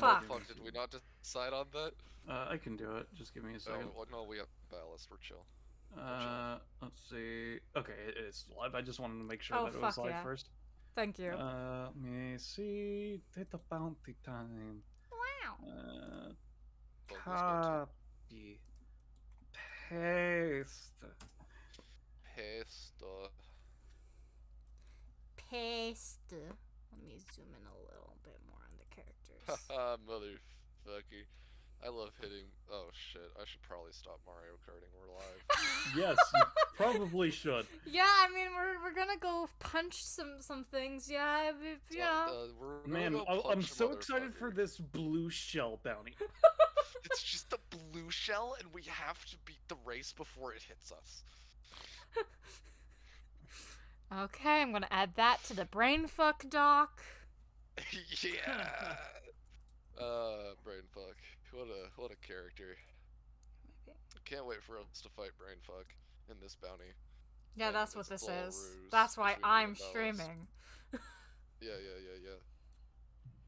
How the Fuck. fuck did we not decide on that? I can do it. Just give me a second. Oh, no, we have ballast. We're chill. Let's see. Okay, it's live. I just wanted to make sure Oh, that it was fuck live yeah. first. Thank you. Let me see. Data bounty time. Wow. Copy. Paste. Paste. Paste. Let me zoom in a little bit more on the characters. Haha, motherfucker. I love hitting. Oh shit! I should probably stop Mario Karting. We're live. Yes, you probably should. Yeah, I mean we're gonna go punch some things. Yeah, yeah. Man, I'm so excited for this blue shell bounty. It's just a blue shell, and we have to beat the race before it hits us. Okay, I'm gonna add that to the brainfuck doc. Yeah. Brainfuck. What a character. Maybe. Can't wait for us to fight Brainfuck in this bounty. Yeah, And that's what it's this all is. ruse That's why between me I'm and Ballast. streaming. Yeah.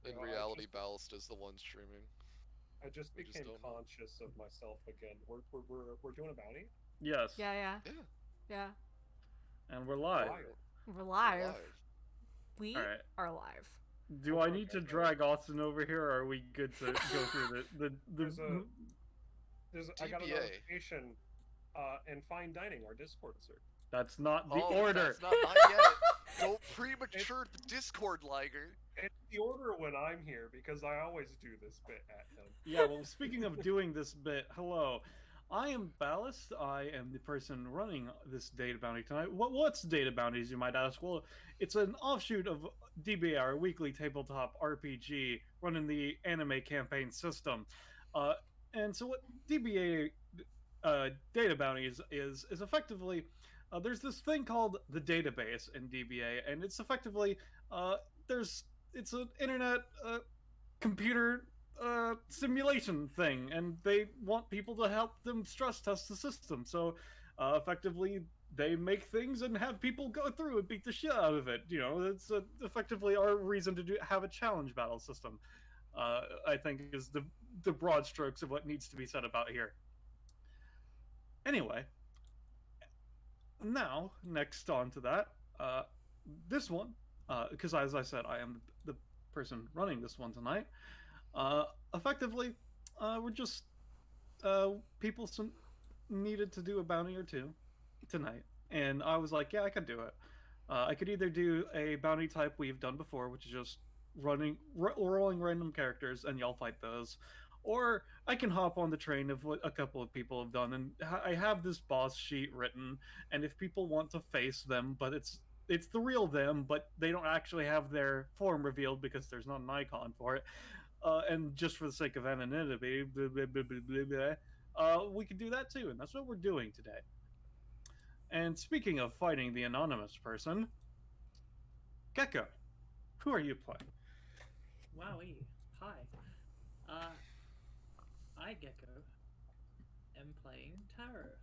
In reality, Ballast is the one streaming. I just became conscious of myself again. We're doing a bounty? Yes. Yeah. And we're live. We're live. We Alright. are live. Do I need to drag Austin over here, or are we good to go through the I got a notification in Fine Dining, our Discord search. That's not the order. That's not yet. Don't premature the Discord, Liger. It's the order when I'm here, because I always do this bit at him. Yeah, well, speaking of doing this bit, hello. I am Ballast. I am the person running this data bounty tonight. What's data bounties, you might ask? Well, it's an offshoot of DBA, our weekly tabletop RPG, running the anime campaign system. And so what DBA data bounties is effectively, there's this thing called the database in DBA, and it's effectively, it's an internet computer simulation thing, and they want people to help them stress test the system. So effectively they make things and have people go through and beat the shit out of it. You know, it's effectively our reason to have a challenge battle system. I think is the broad strokes of what needs to be said about here. Anyway, now next on to that, this one, because as I said, I am the person running this one tonight. Effectively, we're just people needed to do a bounty or two tonight, and I was like, yeah, I could do it. I could either do a bounty type we've done before, which is just rolling random characters, and y'all fight those, or I can hop on the train of what a couple of people have done, and I have this boss sheet written, and if people want to face them, but it's the real them, but they don't actually have their form revealed because there's not an icon for it. And just for the sake of anonymity, we can do that too, and that's what we're doing today. And speaking of fighting the anonymous person, Gecko, who are you playing? Wowie. Hi. I, Gecko, am playing Taro,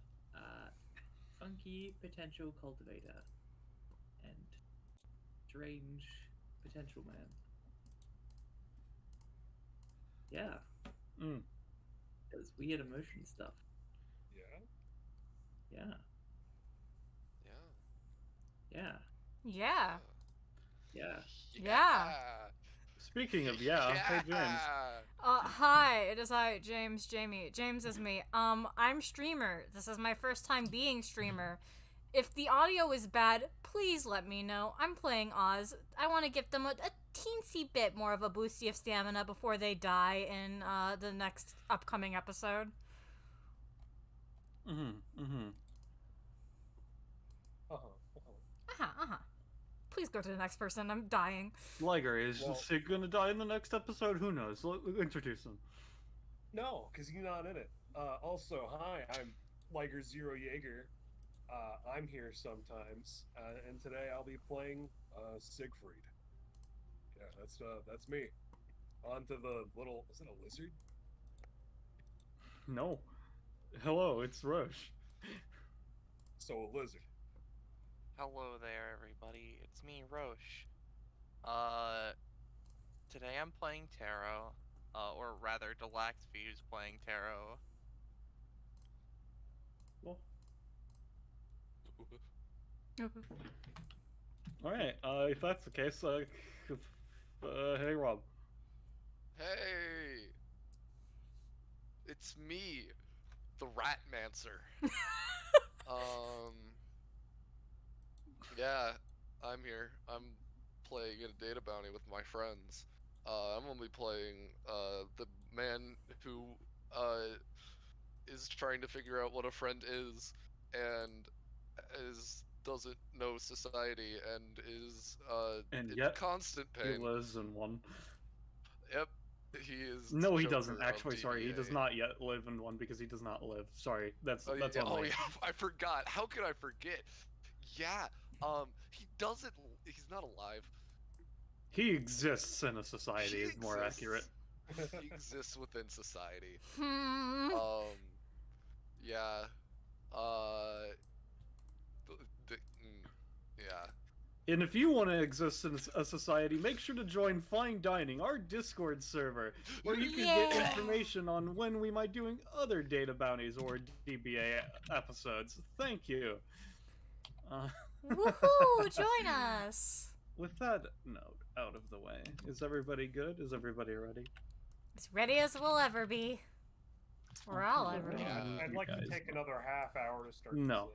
funky potential cultivator, and strange potential man. Yeah. There's weird emotion stuff. Yeah. Speaking of hey James. Hi, it is I, James, Jamie. James is me. I'm streamer. This is my first time being streamer. If the audio is bad, please let me know. I'm playing Oz. I want to give them a teensy bit more of a boosty of stamina before they die in the next upcoming episode. Please go to the next person. I'm dying. Liger, is he gonna die in the next episode? Who knows? Introduce him. No, because he's not in it. Also, hi, I'm Liger Zero Jaeger. I'm here sometimes, and today I'll be playing Siegfried. Yeah, that's me. On to the little... Is it a lizard? No. Hello, it's Roche. So a lizard. Hello there, everybody. It's me, Roche. Today I'm playing Taro. or rather, Delaxby, who's playing Tarot. Well, All right. If that's the case, hey Rob. Hey, it's me, the Ratmancer. Yeah, I'm here. I'm playing a data bounty with my friends. I'm only playing the man who is trying to figure out what a friend is, and doesn't know society, and is And in yet, constant he pain. lives in one. Yep, he is. No, he Joker doesn't. of Actually, sorry, he does DBA. not yet live in one because he does not live. Sorry, that's Oh that's yeah, on oh me. yeah, I forgot. How could I forget? Yeah, he doesn't. He's not alive. He exists in a society. He Is more accurate. exists. He exists within society. Hmm. Yeah. Uh. Yeah. And if you want to exist in a society, make sure to join Fine Dining, our Discord server, where you can get Yeah. information on when we might doing other data bounties or DBA episodes. Thank you. Woohoo! Join us. With that note out of the way, is everybody good? Is everybody ready? As ready as we'll ever be. Or I'll ever be. Yeah. I'd You like to guys- take another half hour to start. No.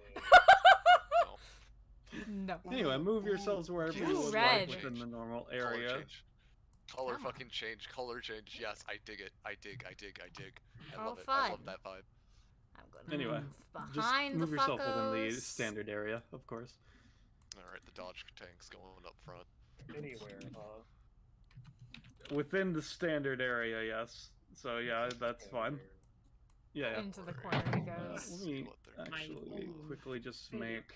No. Anyway, move yourselves wherever you Ooh, would red. like within the normal Color area. change. Color Come on. fucking change. Color change. Yes, I dig it. I dig. I dig. I dig. I Oh, love it. I love fun. that vibe. I'm gonna Anyway, move just behind move the yourself within the fuckos. standard area, of course. All right, the dodge tank's going up front. Anywhere, Within the standard area, yes. So yeah, that's fine. Yeah. Yeah. Into the corner he Let goes. me What they're actually doing. quickly just make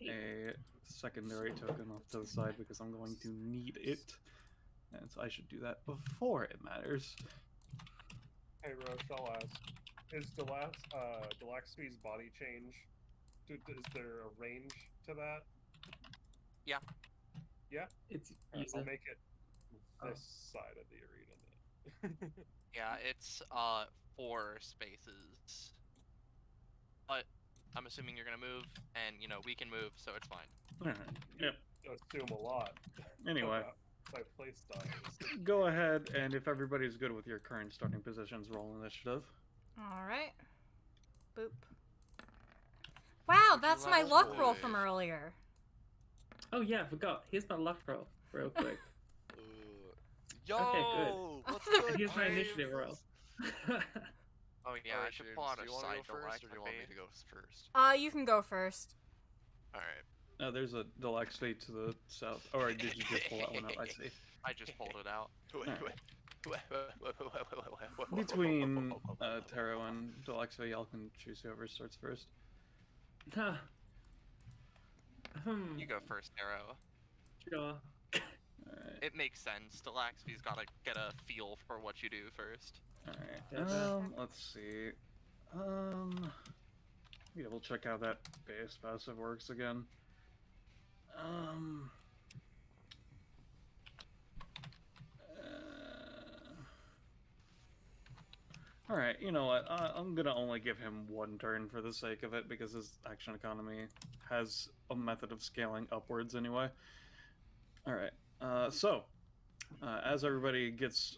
a secondary token off to the side because I'm going to need it. And so I should do that before it matters. hey Roche, I'll ask: is Delaxby's body change? Is there a range to that? Yeah. Yeah. It's Alright, I'll user. make it Oh. this side of the arena. Then. Yeah, it's 4 spaces. But I'm assuming you're gonna move, and we can move, so it's fine. Alright. Yep. Assume a lot. Anyway, about my playstyle. go ahead and if everybody's good with your current starting positions, roll initiative. Alright. Boop. Wow, Would you that's like my us luck to roll wait? from earlier. Oh yeah, I forgot. Here's my luck roll, real quick. Yo, Okay, what's good. good? And here's my James? initiative roll. Oh yeah, Alright, I should James, pull out do a you want to side go first, or do you want me to go first? You can go first. All right. There's a Delaxby to the south. Or did you just pull that one up? I see. I just pulled it out. Between Taro and Delaxby, y'all can choose whoever starts first. Huh. You go first, Arrow. Sure. Alright. It makes sense. Delaxby's gotta get a feel for what you do first. Alright. Let's see. Yeah, we'll check how that base passive works again. Alright, you know what? I'm gonna only give him one turn for the sake of it because his action economy has a method of scaling upwards anyway. Alright, so as everybody gets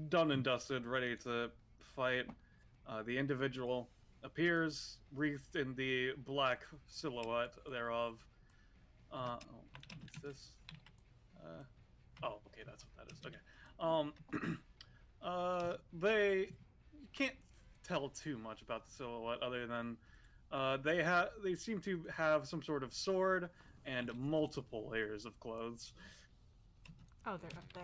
done and dusted, ready to fight, the individual appears, wreathed in the black silhouette thereof. Oh, what's this? Oh, okay, that's what that is. Okay. They can't tell too much about the silhouette other than they seem to have some sort of sword and multiple layers of clothes. Oh, they're up there.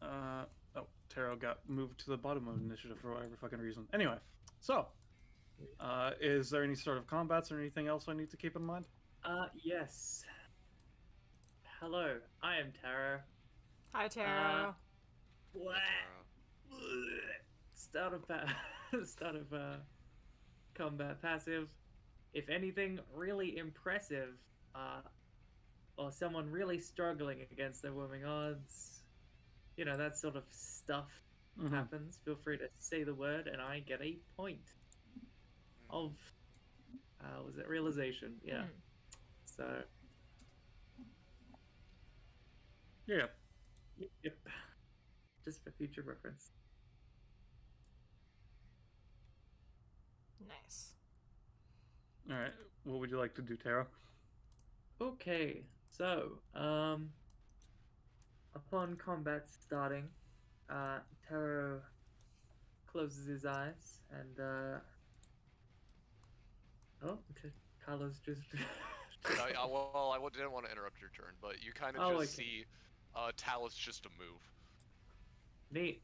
Alright, oh, Taro got moved to the bottom of initiative for whatever fucking reason. Anyway, so, is there any sort of combats or anything else I need to keep in mind? Yes. Hello, I am Tara. Hi, Taro. Start of combat passive. If anything really impressive, or someone really struggling against their overwhelming odds, that sort of stuff. happens, feel free to say the word, and I get a point of was it realization? Yeah. So Yeah. yep. Just for future reference. Nice. All right. What would you like to do, Tara? Okay, so upon combat starting, Taro closes his eyes and Carlos just Well, I didn't want to interrupt your turn, but you kind of just see Talus just a move. Neat.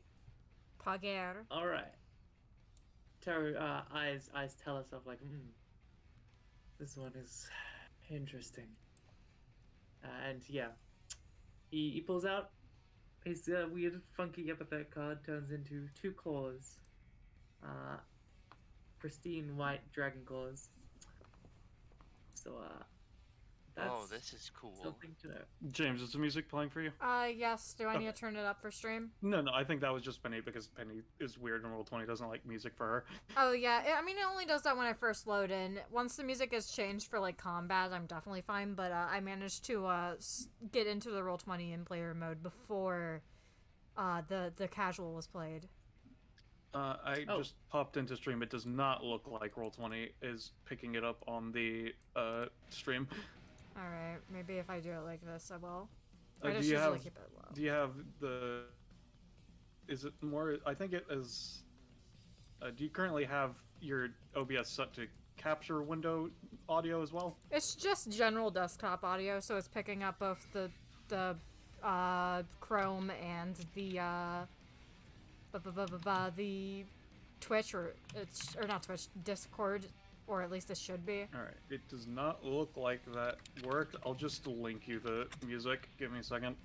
Paguer. All right. Taro eyes tell herself like, this one is interesting. And yeah, he pulls out his weird, funky epithet card, turns into 2 claws. Pristine white dragon claws. So, that's this is cool. something to know. James, is the music playing for you? Yes. Do I need to turn it up for stream? No, I think that was just Penny because Penny is weird and Roll20 doesn't like music for her. Oh, yeah. I mean, it only does that when I first load in. Once the music is changed for, like, combat, I'm definitely fine, but I managed to get into the Roll20 in player mode before the casual was played. I just popped into stream. It does not look like Roll20 is picking it up on the stream. Alright, maybe if I do it like this, I will. Do I just you usually have? keep it low. Do you have the? Is it more? I think it is. Do you currently have your OBS set to capture window audio as well? It's just general desktop audio, so it's picking up both the Chrome and the Twitch or not Twitch, Discord, or at least it should be. All right. It does not look like that worked. I'll just link you the music. Give me a second,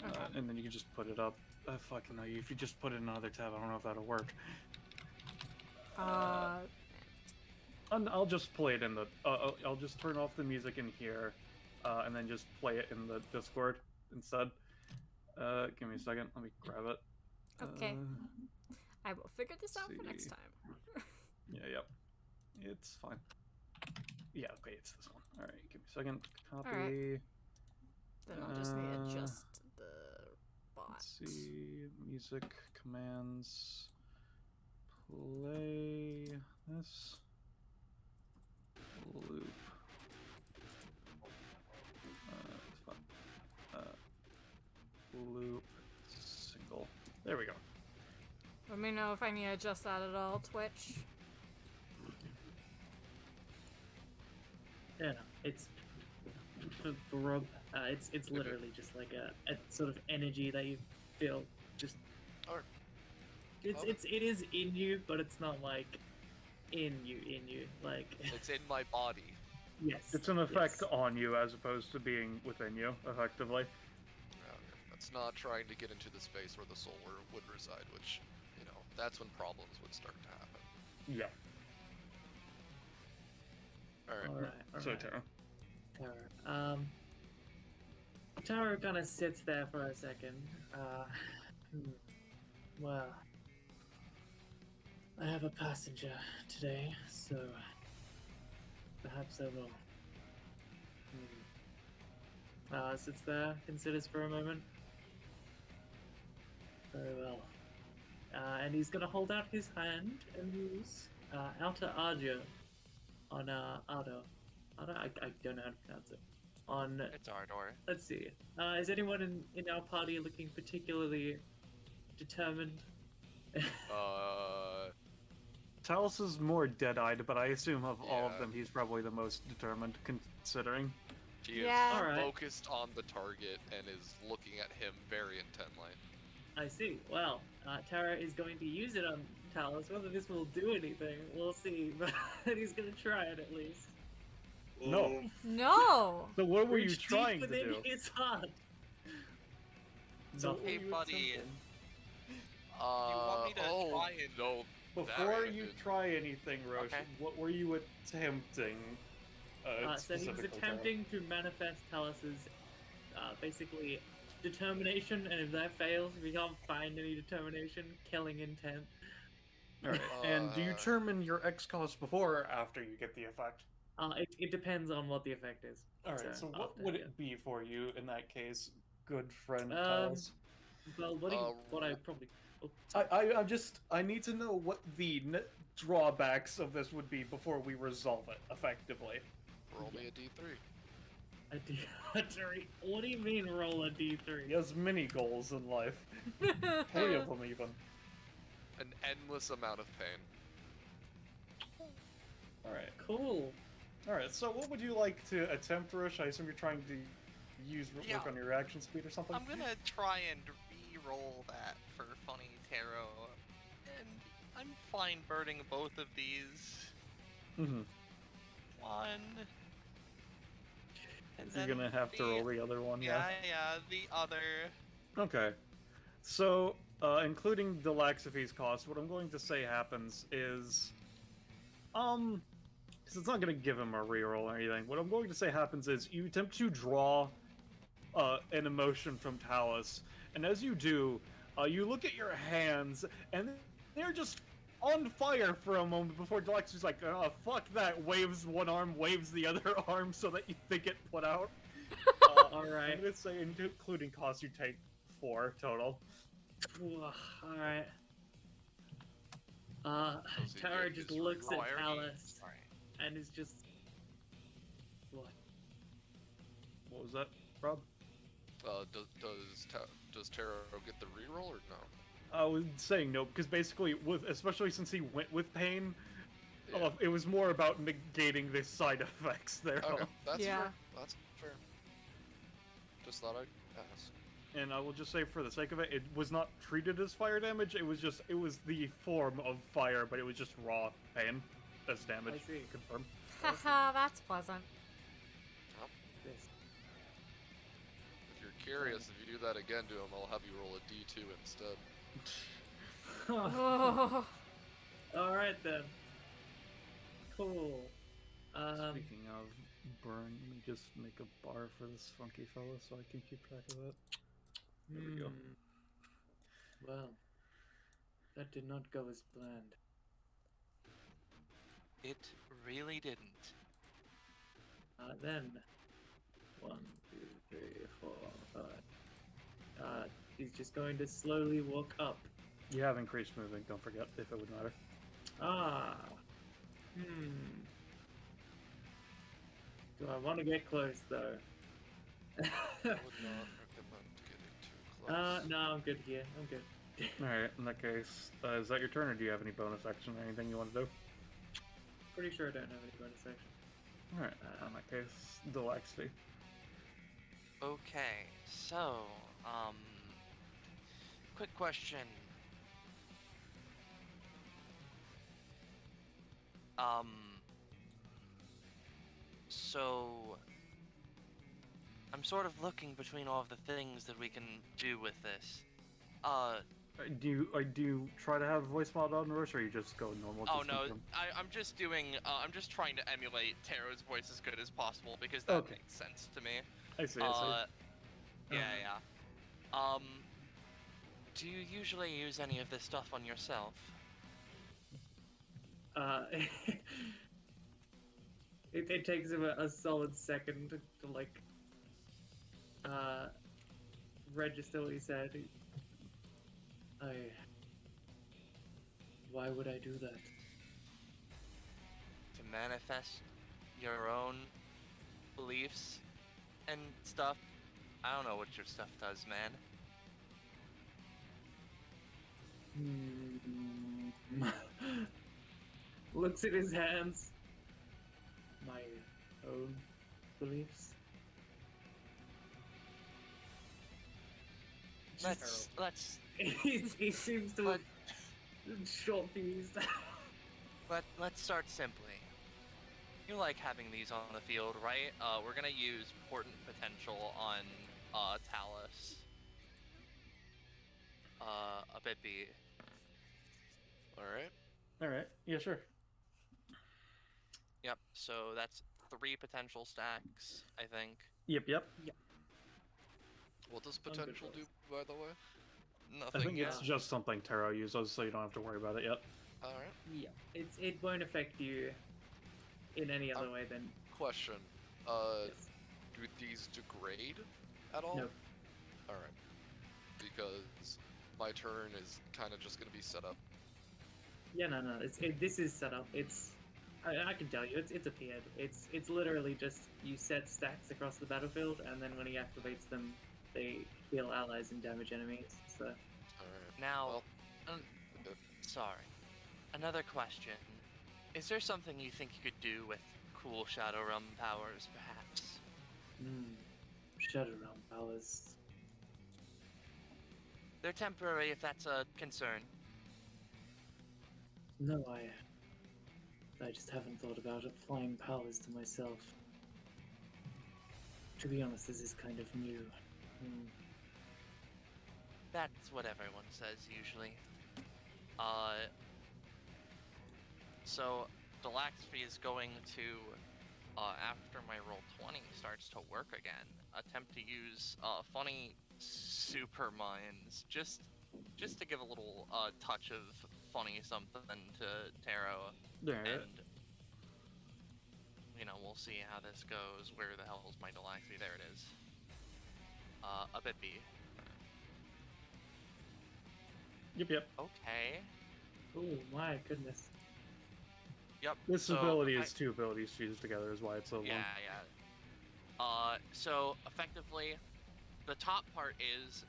Okay. and then you can just put it up. I fucking know you. If you just put it in another tab, I don't know if that'll work. And I'll just play it in the. I'll just turn off the music in here, and then just play it in the Discord instead. Give me a second. Let me grab it. Okay. I will figure this out for next see. time. Yep. It's fine. Yeah, okay, it's this one. Alright, give me a second. Copy. Alright. Then I'll just need to adjust the bot. Let's see. Music commands. Play this. Loop. It's fine. Loop. Single. There we go. Let me know if I need to adjust that at all, Twitch. Yeah, it's for Rob. It's literally just like a sort of energy that you feel. Just Alright. it is in you, but it's not like in you. Like It's in my body. yes, It's an effect yes. on you as opposed to being within you, effectively. That's not trying to get into the space where the soul would reside, which, that's when problems would start to happen. Yeah. Alright. So, Tara. Taro kind of sits there for a second. Well, I have a passenger today, so perhaps I will. Sits there, considers for a moment. Very well. And he's gonna hold out his hand and use Outer Ardio on Ardo. I don't know how to pronounce it. On It's Ardor. let's see. Is anyone in our party looking particularly determined? Talus is more dead-eyed, but I assume of all of Yeah. them, he's probably the most determined, considering. She is Yeah. Alright. focused on the target and is looking at him very intently. I see. Well, Tara is going to use it on Talus. Whether this will do anything, we'll see. But he's going to try it at least. No. No! So what were you Reach trying deep to within do? his heart. So- Hey, buddy. Want me to try and- No. Before that you ended. try anything, Roche, Okay. what were you attempting? So he was specifically, Tara? attempting to manifest Talus's basically determination, and if that fails, if we can't find any determination, killing intent. All right. And do you determine your X cost before or after you get the effect? It depends on what the effect is. All right. So what after, would yeah. it be for you in that case, good friend Um, Talos? Well, what I probably. Oh, I need to know what the drawbacks of this would be before we resolve it effectively. Roll me a D3. a D3. What do you mean roll a D3? He has many goals in life. 3 of them even. An endless amount of pain. Alright. Cool. Alright, so what would you like to attempt, Rosh? I assume you're trying to work on your reaction speed or something? I'm gonna try and re-roll that for funny tarot, and I'm fine burning both of these. Mm-hmm. One. And You're then gonna have to roll the other one, yeah? Yeah, the other. Okay. So, including the laxiphies cost, what I'm going to say happens is... because it's not going to give him a reroll or anything. What I'm going to say happens is you attempt to draw an emotion from Talus, and as you do, you look at your hands, and they're just on fire for a moment before Deluxe is like, oh, fuck that, waves one arm, waves the other arm so that you think it put out. Alright. I'm going to say, including cost, you take 4 total. Alright. Tara just looks at Talus and is just... What? What was that, Rob? Does Taro get the reroll or no? I was saying no, because basically, especially since he went with pain, Yeah. it was more about negating the side effects there. Okay, that's Yeah. fair. That's fair. Just thought I'd ask. And I will just say, for the sake of it, it was not treated as fire damage. It was the form of fire, but it was just raw pain as damage. I see. Confirm. Haha, that's pleasant. This. If you're curious, if you do that again to him, I'll have you roll a D2 instead. Oh. Alright then. Cool. Speaking of burn, let me just make a bar for this funky fella so I can keep track of it. There we go. Well, that did not go as planned. It really didn't. Then 1, 2, 3, 4, 5. He's just going to slowly walk up. You have increased movement, don't forget, if it would matter. Do I want to get close though? I would not recommend getting too close. No, I'm good here. I'm good. Alright, in that case, is that your turn, or do you have any bonus action or anything you want to do? Pretty sure I don't have any bonus action. Alright, in that case, deluxe fee. Okay, so, quick question. So, I'm sort of looking between all of the things that we can do with this. Do you try to have voice mod on, or you just go normal? Oh no, I'm just doing, I'm just trying to emulate Taro's voice as good as possible because that makes sense to me. I see, Yeah. Do you usually use any of this stuff on yourself? It takes him a solid second to like register what he said. Why would I do that? To manifest your own beliefs and stuff? I don't know what your stuff does, man. Looks at his hands. My own beliefs. Let's he seems to have short fused. let's start simply. You like having these on the field, right? We're gonna use portent potential on Talus. A bit B. Alright. Yeah, sure. Yep, so that's 3 potential stacks, I think. Yep. What does good potential do, rolls. by the way? I Nothing think yet. it's just something Taro uses, so you don't have to worry about it yet. Alright. Yeah, it won't affect you in any other way than Question. yes. Do these degrade at all? No. Alright. Because my turn is kind of just going to be set up. Yeah, no. This is set up. I can tell you, it's appeared. It's literally just you set stacks across the battlefield, and then when he activates them, they heal allies and damage enemies. So Alright. Now, Well, sorry. Another question. Is there something you think you could do with cool Shadow Realm powers, perhaps? Shadow Realm powers. They're temporary if that's a concern. No, I just haven't thought about applying powers to myself. To be honest, this is kind of new. That's what everyone says usually. So Delaxby is going to, after my roll 20 starts to work again, attempt to use funny super minds just to give a little touch of funny something to Taro, Alright. and we'll see how this goes. Where the hell is my Delaxby? There it is. A bit B. Yep. Okay. Oh my goodness. Yep. This so ability I- is two abilities fused together, is why it's so long. Yeah. So effectively, the top part is,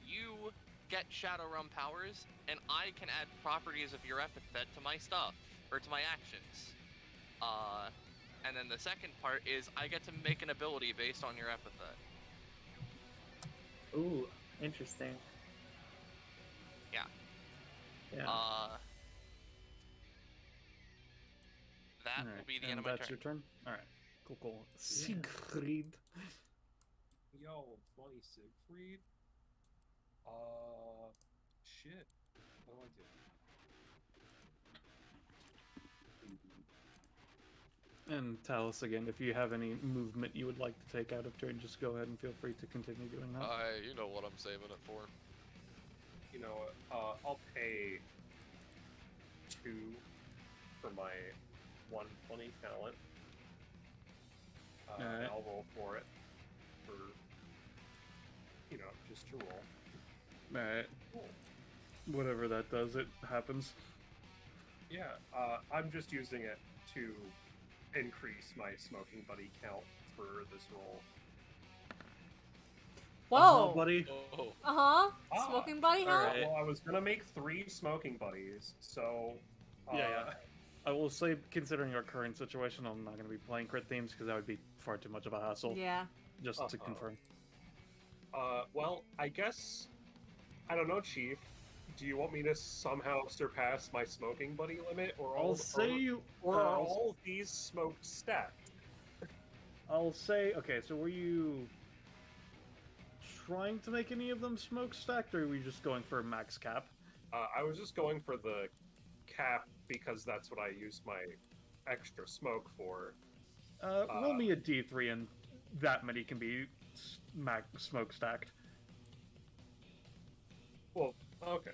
you get Shadow Realm powers, and I can add properties of your epithet to my stuff, or to my actions. And then the second part is I get to make an ability based on your epithet. Ooh, interesting. Yeah. Yeah. That will Alright, be the and end of my that's turn. your turn? Alright, cool. Siegfried. Yo, funny Siegfried. Shit. What do I do? And tell us again, if you have any movement you would like to take out of turn, just go ahead and feel free to continue doing that. you know what I'm saving it for. You know, I'll pay 2 for my 120 talent. And Alright. I'll roll for it. Just to roll. Alright, Cool. whatever that does, it happens. Yeah, I'm just using it to increase my smoking buddy count for this roll. Whoa. Buddy. Oh. Uh-huh. Ah, Smoking buddy, huh? alright. Well, I was gonna make 3 smoking buddies, so Yeah. I will say, considering our current situation, I'm not going to be playing crit themes because that would be far too much of a hassle. Yeah. Just to Uh-huh. confirm. Well, I guess I don't know, Chief. Do you want me to somehow surpass my smoking buddy limit, or I'll say you. or are I'll- all of these smoked stacked? I'll say, okay, so were you trying to make any of them smoke stacked, or were you just going for a max cap? I was just going for the cap because that's what I used my extra smoke for. Roll me a d3, and that many can be max smoke stacked. Well, okay.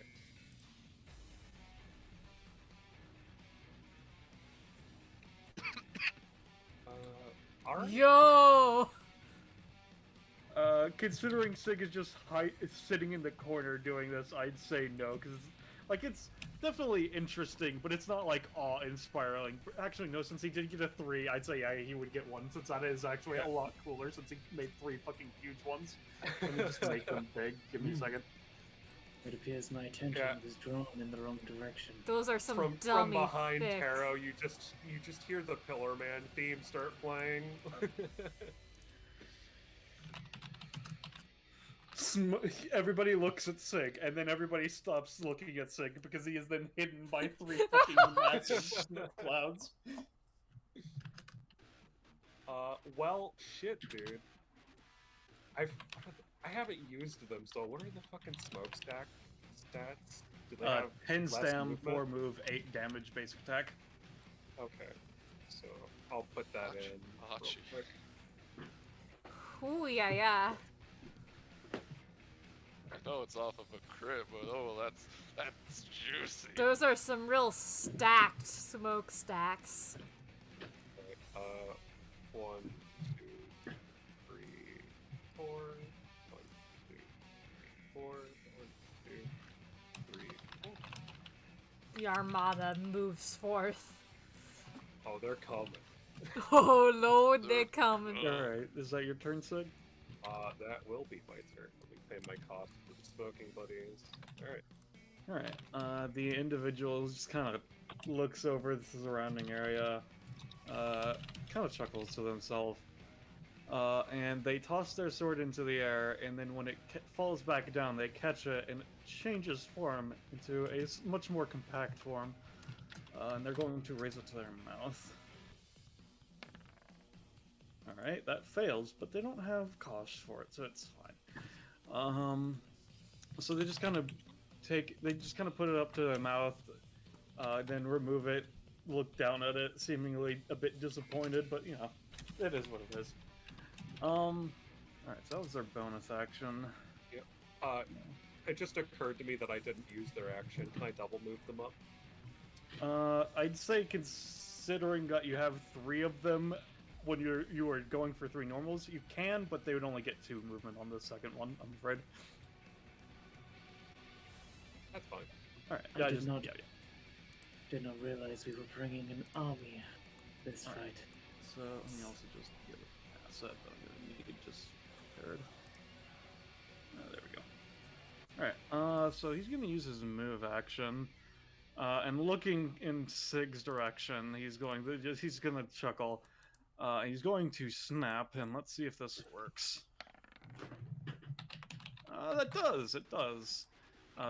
Alright. Yo. Considering Sig is just is sitting in the corner doing this, I'd say no, because it's definitely interesting, but it's not like awe-inspiring. Actually, no, since he did get a 3, I'd say yeah, he would get 1, since that is actually a lot cooler, since he made 3 fucking huge ones. Let me just make them big. Give me a second. It appears my attention was drawn in the wrong direction. Those are some From dummy behind fics. Taro, you just hear the Pillar Man theme start playing. Everybody looks at Sig, and then everybody stops looking at Sig because he is then hidden by 3 fucking massive smoke clouds. Well, shit, dude. I haven't used them, so what are the fucking smokestack stats? Do they have 10 less stam, movement? 4 move, 8 damage basic attack. Okay, so I'll put that in real Hachi. quick. Ooh, yeah. I know it's off of a crit, but oh, that's juicy. Those are some real stacked smokestacks. Okay, 1, 2, 3, 4. 1, 2, 4. 1, 2, 3, 4. The armada moves forth. Oh, they're coming. Oh lord, they're coming. Alright, is that your turn, Sig? That will be my turn. Let me pay my cost for the smoking buddies. Alright. Alright, the individual just kind of looks over the surrounding area, kind of chuckles to themselves, and they toss their sword into the air, and then when it falls back down, they catch it, and it changes form into a much more compact form, and they're going to raise it to their mouth. Alright, that fails, but they don't have cost for it, so it's fine. So they just kind of put it up to their mouth, then remove it, look down at it, seemingly a bit disappointed, but you know, it is what it is. Alright, so that was their bonus action. Yep. It just occurred to me that I didn't use their action. Can I double move them up? I'd say considering that you have 3 of them when you are going for 3 normals, you can, but they would only get 2 movement on the second one, I'm afraid. That's fine. Alright, I did not realize we were bringing an army this All right. fight. So let me also just get a asset that I'm gonna need just prepared. There we go. Alright, so he's gonna use his move action. And looking in Sig's direction, he's gonna chuckle. He's going to snap, and let's see if this works. It does.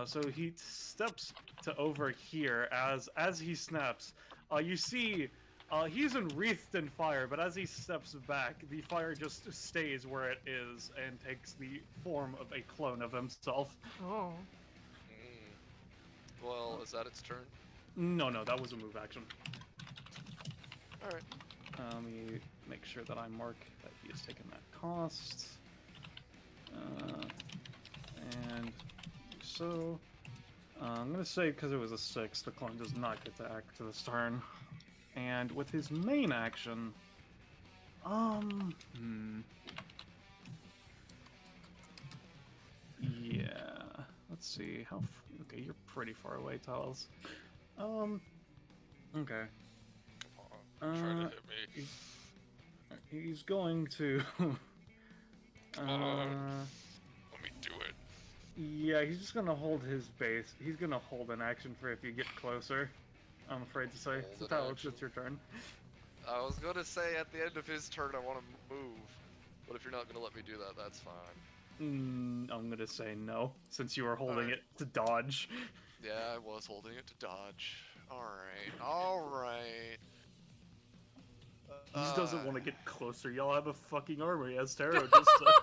So he steps to over here as he snaps. You see, he's enwreathed in fire, but as he steps back, the fire just stays where it is and takes the form of a clone of himself. Oh. Well, is that its turn? No, that was a move action. Alright. Let me make sure that I mark that he has taken that cost. And so, I'm gonna say because it was a 6, the clone does not get to act to this turn. And with his main action, yeah, let's see, okay, you're pretty far away, Talos. Okay. Come on, try to hit me. He's going to, Come on. Let me do it. yeah, he's just gonna hold his base. He's gonna hold an action for if you get closer, I'm afraid to say. Hold So an Talos, action. it's your turn. I was gonna say at the end of his turn I want to move, but if you're not gonna let me do that, that's fine. I'm gonna say no, since you are holding Alright. it to dodge. Yeah, I was holding it to dodge. Alright. He just doesn't want to get closer. Y'all have a fucking army as Taro just said.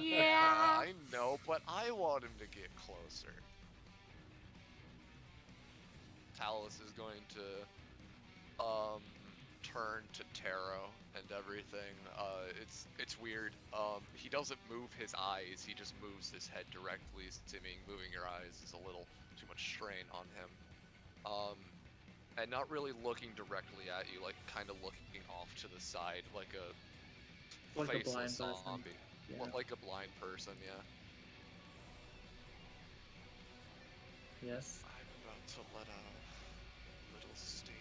Yeah. I know, but I want him to get closer. Talos is going to turn to Taro and everything. It's weird. He doesn't move his eyes, he just moves his head directly, seeming moving your eyes is a little too much strain on him. And not really looking directly at you, like kind of looking off to the side, like a Like a blind faceless person. zombie. Yeah. Like a blind person, yeah. Yes. I'm about to let out a little steam.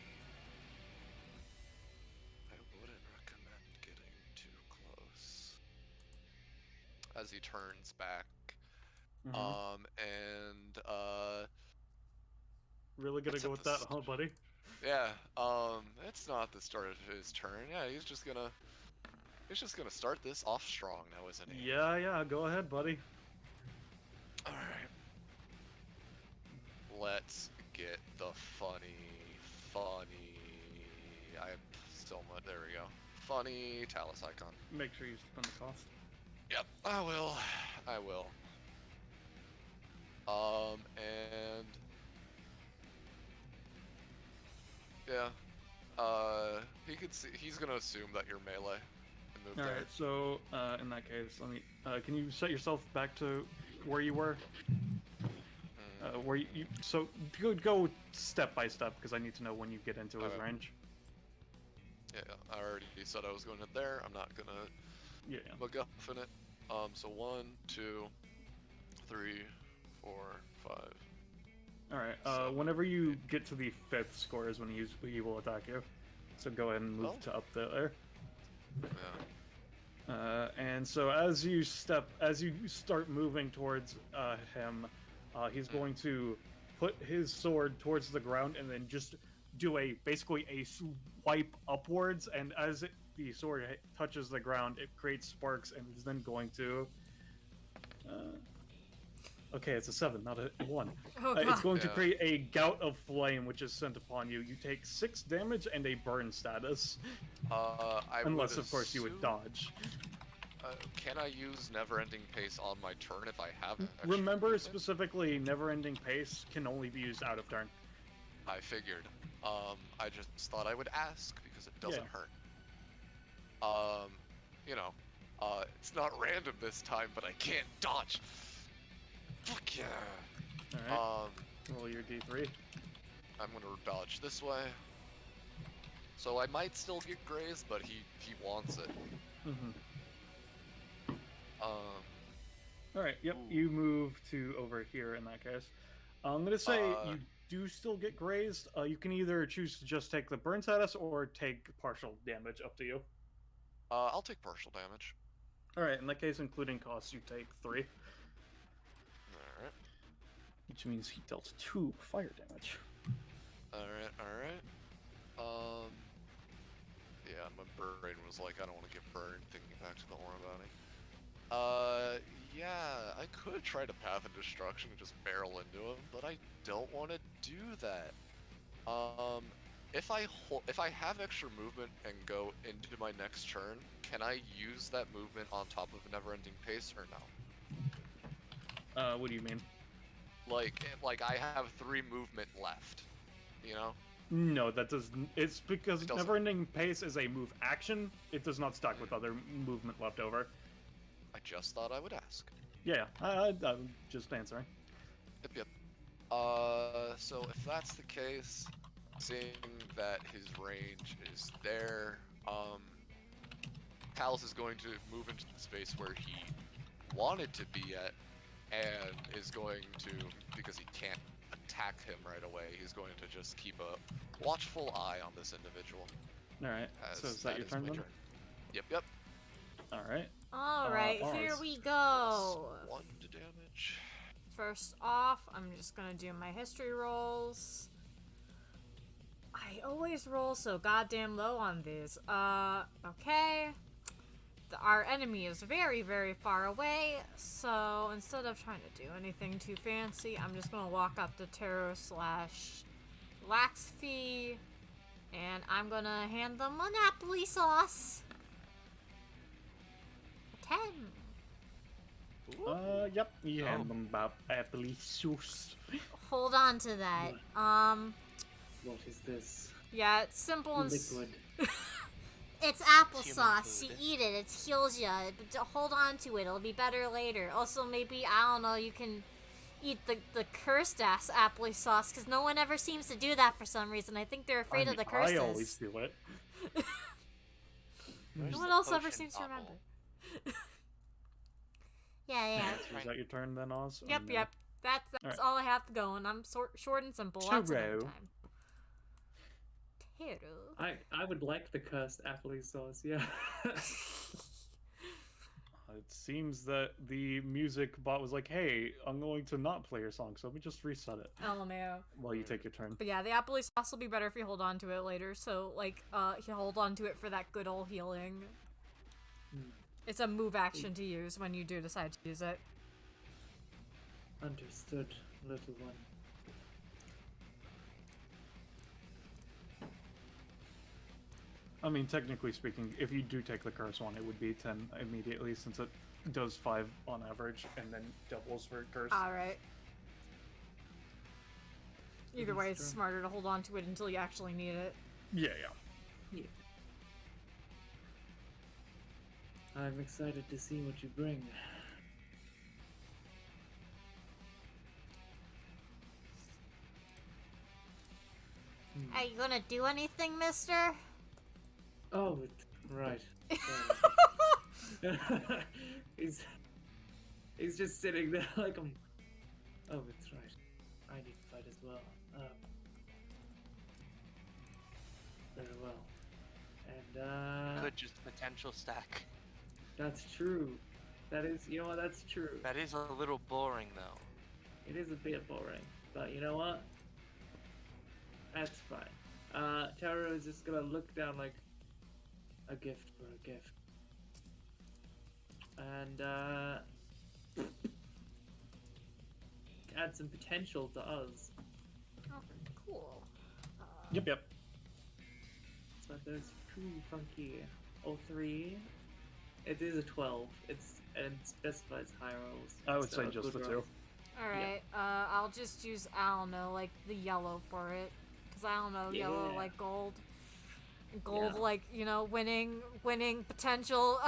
I wouldn't recommend getting too close. As he turns back, Really gonna It's go at with the that, huh, buddy? yeah, it's not the start of his turn. Yeah, he's just gonna start this off strong now, isn't he? Yeah, go ahead, buddy. Alright. Let's get the funny. I have so much. There we go. Funny Talus icon. Make sure you spend the cost. Yep, I will. And yeah, he could see. He's gonna assume that you're melee and move All there. right, so in that case, let me. Can you set yourself back to where you were. Mm, Where you so go step by step because I need to know when you get into his Okay. range. yeah, I already said I was going in there. I'm not gonna Yeah. MacGuffin it. So 1, 2, 3, 4, 5. All right. So, Whenever you get to the 5th score is when he will attack you. So go ahead and move Oh. to up there. Yeah. And so as you start moving towards him, he's going to put his sword towards the ground and then just do basically a swipe upwards. And as the sword touches the ground, it creates sparks, and is then going to. Okay, it's a 7, not a 1. Oh, It's God. going to Yeah. create a gout of flame, which is sent upon you. You take 6 damage and a burn status, I unless would of course you would assume- dodge. Can I use never-ending pace on my turn if I have extra Remember, movement? specifically, never-ending pace can only be used out of turn. I figured. I just thought I would ask because it doesn't Yeah. hurt. You know, it's not random this time, but I can't dodge. Fuck yeah. All right, roll your d3. I'm gonna dodge this way. So I might still get grazed, but he wants it. Mm-hmm. Um, All right, yep. Ooh. You move to over here in that case. I'm gonna say Uh, you do still get grazed. You can either choose to just take the burn status or take partial damage. Up to you. I'll take partial damage. All right, in that case, including costs, you take 3, All right. which means he dealt 2 fire damage. All right. Yeah, my brain was like, I don't want to get burned thinking back to the horror bounty. Yeah, I could try to Path of Destruction and just barrel into him, but I don't want to do that. If I have extra movement and go into my next turn, can I use that movement on top of Never-Ending Pace or no? What do you mean? Like I have 3 movement left, you know? No, that doesn't. It's because It doesn't. Never-Ending Pace is a move action. It does not stack with other movement left over. I just thought I would ask. Yeah, I'm just answering. Yep. So if that's the case, seeing that his range is there, Talos is going to move into the space where he wanted to be at, and is going to, because he can't attack him right away, he's going to just keep a watchful eye on this individual. All right. As So is that your turn my then? Yep. All right. All right, here Oz. we go. +1 to damage. First off, I'm just gonna do my history rolls. I always roll so goddamn low on these. Okay. Our enemy is very, very far away, so instead of trying to do anything too fancy, I'm just gonna walk up to Taro / Laxfee, and I'm gonna hand them an applesauce. 10. Yep. You hand them about applesauce. Hold on to that. What is this? Yeah, it's simple and Liquid. it's applesauce. food. You eat it, it heals you. But hold on to it, it'll be better later. Also, maybe, I don't know, you can eat the cursed ass applesauce, because no one ever seems to do that for some reason. I think they're afraid of the curses. I always do it. Where's No one the else ever potion seems to bottle? remember. Yeah. So is that your turn then, Oz? Yep. That's Alright. all I have going. I'm short and simple. Lots of Taro. time. Taro. I would like the cursed applesauce, yeah. It seems that the music bot was like, "Hey, I'm going to not play your song, so let me just reset it LMAO. while you take your turn." But yeah, the applesauce will be better if you hold on to it later. So, like, you hold on to it for that good old healing. It's a move action to use when you do decide to use it. Understood, little one. I mean, technically speaking, if you do take the curse one, it would be 10 immediately, since it does 5 on average, and then doubles for curse. Alright. Either way, it's Sure. smarter to hold on to it until you actually need it. Yeah. Yeah. I'm excited to see what you bring. Are you gonna do anything, mister? Oh, right. he's just sitting there like Oh, it's right. I need to fight as well. Very well. And Could just potential stack. that's true. That is, you know what? That's true. That is a little boring though. It is a bit boring, but you know what? That's fine. Taro is just gonna look down like a gift for a gift. And add some potential to us. Oh, cool. Yep. So there's 2 funky, 3. It is a 12. And it specifies high rolls. I would so say just the good 2. rolls. Alright, I'll just use, I don't know, like, the yellow for it. Because I don't know, yellow, Yeah. like, gold. Gold, Yeah. like, you know, winning potential,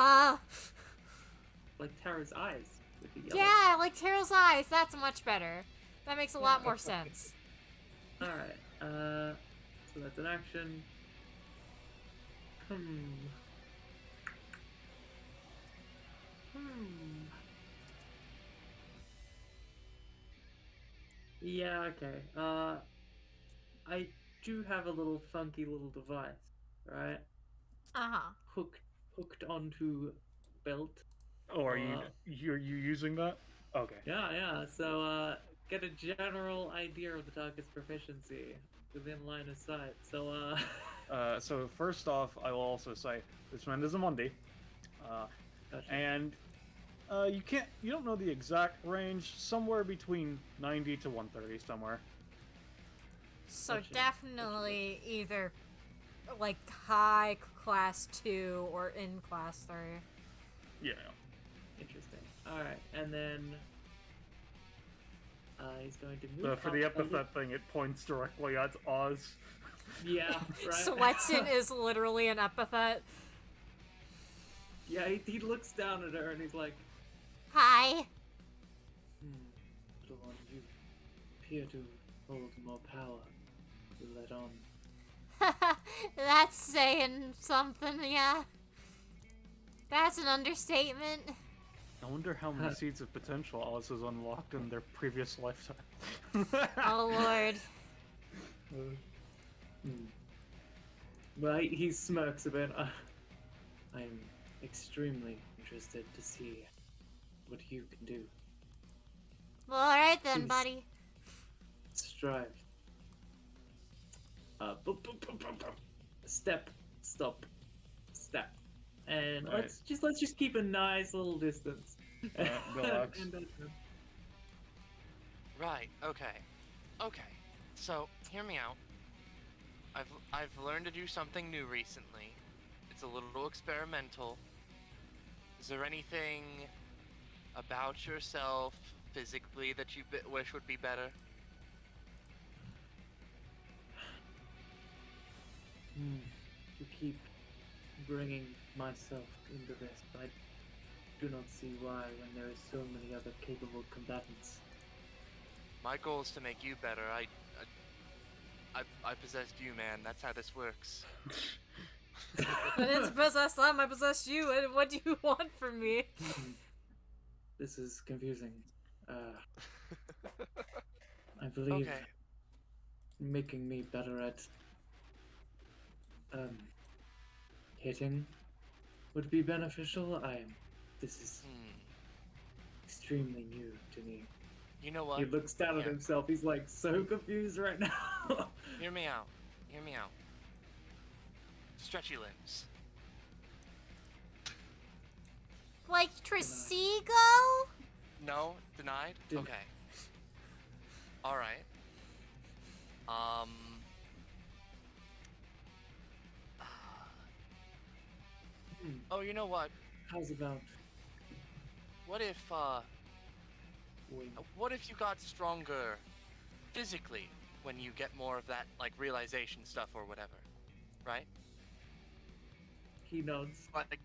Like Tara's eyes with the yellow. Yeah, like Taro's eyes, that's much better. That makes a lot Yeah. more sense. Alright, so that's an action. Yeah, okay. I do have a little funky little device, right? Uh-huh. Hooked onto belt. Oh, are you using that? Okay. Yeah. So, get a general idea of the target's proficiency within line of sight. So, So first off, I will also say this man is a Monday, gotcha. and you don't know the exact range. Somewhere between 90 to 130, somewhere. So Gotcha. definitely either, like, high class 2 or in class 3. Yeah. Interesting. Alright, and then he's going to move For the up a little- epithet thing, it points directly at Oz. Yeah, right. Swetson is literally an epithet. Yeah, he looks down at her and he's like, Hi. little one, you appear to hold more power to let on. That's saying something, yeah. That's an understatement. I wonder how many seeds of potential Oz has unlocked in their previous lifetime. Oh lord. Well, he smirks a bit. I'm extremely interested to see what you can do. Well, alright then, Please. buddy. Strive. Step, stop, step, and Right. let's just keep a nice little distance. Relax. Right. Okay. So hear me out. I've learned to do something new recently. It's a little experimental. Is there anything about yourself physically that you wish would be better? To keep bringing myself into this, I do not see why when there are so many other capable combatants. My goal is to make you better. I possessed you, man. That's how this works. I didn't possess them, I possessed you, and what do you want from me? This is confusing. I believe Okay. making me better at hitting would be beneficial. This is extremely new to me. You know what? He looks down at Yeah. himself. He's like so confused right now. Hear me out. Stretchy limbs. Like Trisigo? No? Denied? Didn't- Okay. Alright. Oh, you know what? How's about What if, wing? what if you got stronger physically when you get more of that, like, realization stuff or whatever? Right? He nods. Like,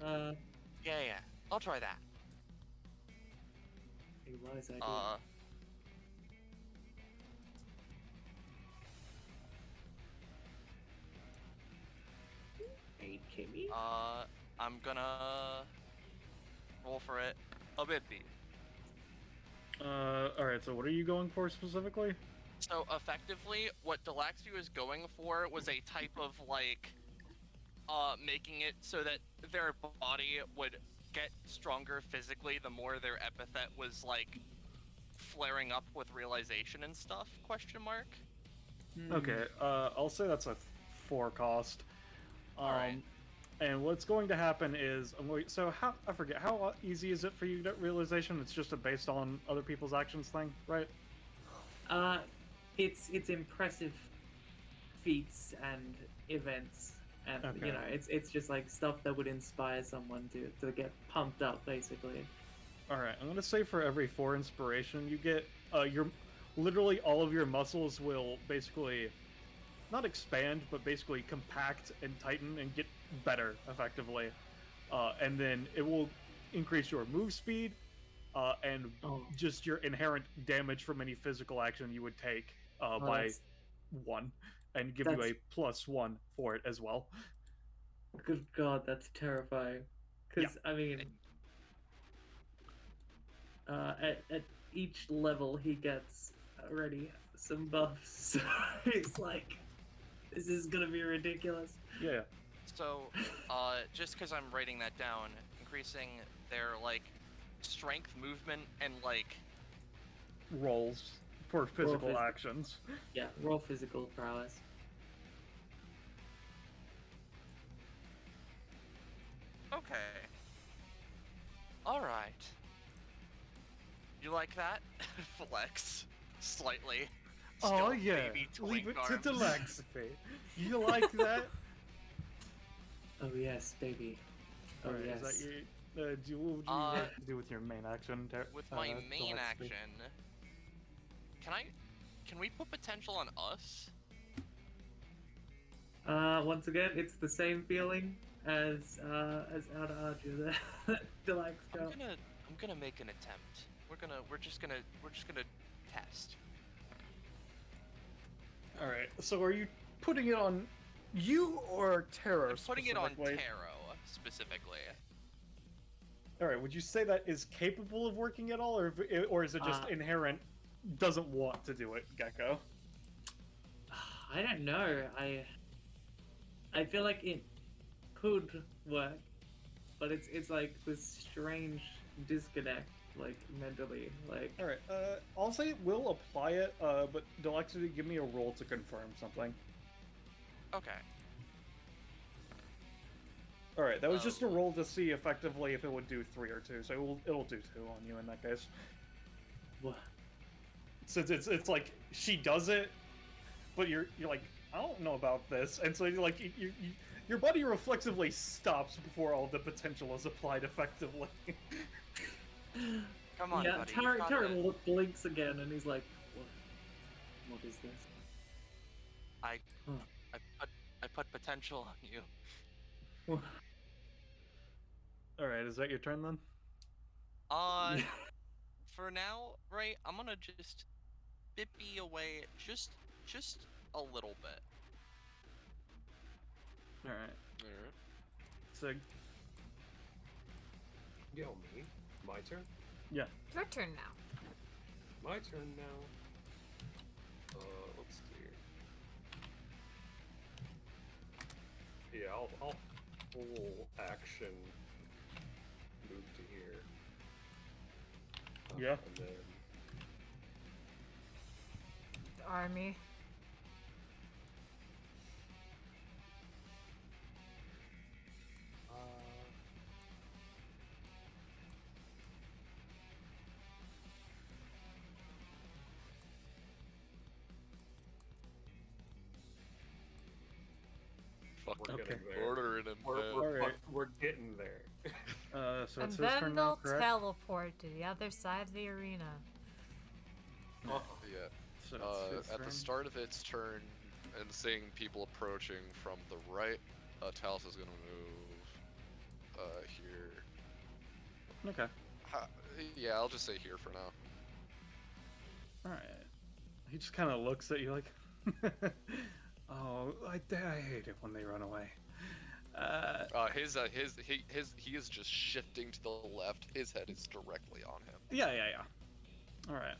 yeah. I'll try that. A wise idea. 8 KB. I'm gonna roll for it a bit B. Alright, so what are you going for specifically? So effectively, what Delaxview is going for was a type of like, making it so that their body would get stronger physically the more their epithet was like flaring up with realization and stuff? Question mark. Okay, I'll say that's a 4 cost. Alright. And what's going to happen is, so how, I forget, how easy is it for you to get realization? It's just a based on other people's actions thing, right? It's impressive feats and events, and Okay. you know, it's just like stuff that would inspire someone to get pumped up, basically. Alright, I'm gonna say for every 4 inspiration you get, literally all of your muscles will basically, not expand, but basically compact and tighten and get better, effectively. And then it will increase your move speed, and just your inherent damage from any physical action you would take by that's- 1, and give you a +1 for it as well. Good God, that's terrifying. Because I mean, at each level he gets already some buffs. So it's like, this is gonna be ridiculous. Yeah. So, just because I'm writing that down, increasing their like strength, movement, and like Rolls for physical phys- actions. Yeah, raw physical prowess. okay. All right. You like that? Flex slightly. Oh Still yeah, baby leave twink it to arms. Delaxview. You like that? Oh yes, baby. Oh Alright, yes. is that your, what would you like to do with your main action? With my main Delaxview? action, can we put potential on us? Once again, it's the same feeling as Outer Archer. Deluxe I'm gonna make an attempt. We're just gonna test. Alright, so are you putting it on you or Terror? I'm putting it on specifically? Taro specifically. Alright, would you say that is capable of working at all, or is it just inherent, doesn't want to do it, Gecko? I don't know. I feel like it could work, but it's like this strange disconnect, like mentally, like. Alright, I'll say we'll apply it, but Delaxview, give me a roll to confirm something. Okay. Alright, that was just a roll to see effectively if it would do 3 or 2, so it'll do 2 on you in that case. What? Since it's like, she does it, but you're like, I don't know about this, and so you're like, your body reflexively stops before all the potential is applied effectively. Come on, Yeah, buddy. Taro blinks again, and he's like, "What is this?" I put potential on you. Alright, is that your turn then? For now, right? I'm gonna just bippy away just a little bit. Alright. Alright. So, Yo, me? My turn? yeah. Your turn now. My turn now. Let's see. Yeah, I'll full action move to here. Yeah. And then The army. Fucking We're Okay. getting there. ordering him. We're getting there. So And it's his then turn now, they'll correct? teleport to the other side of the arena. Yeah. So it's his At the turn. start of its turn, and seeing people approaching from the right, Talos is gonna move here. Okay. Yeah, I'll just say here for now. Alright. He just kind of looks at you like, oh, I hate it when they run away. He is just shifting to the left. His head is directly on him. Yeah. All right.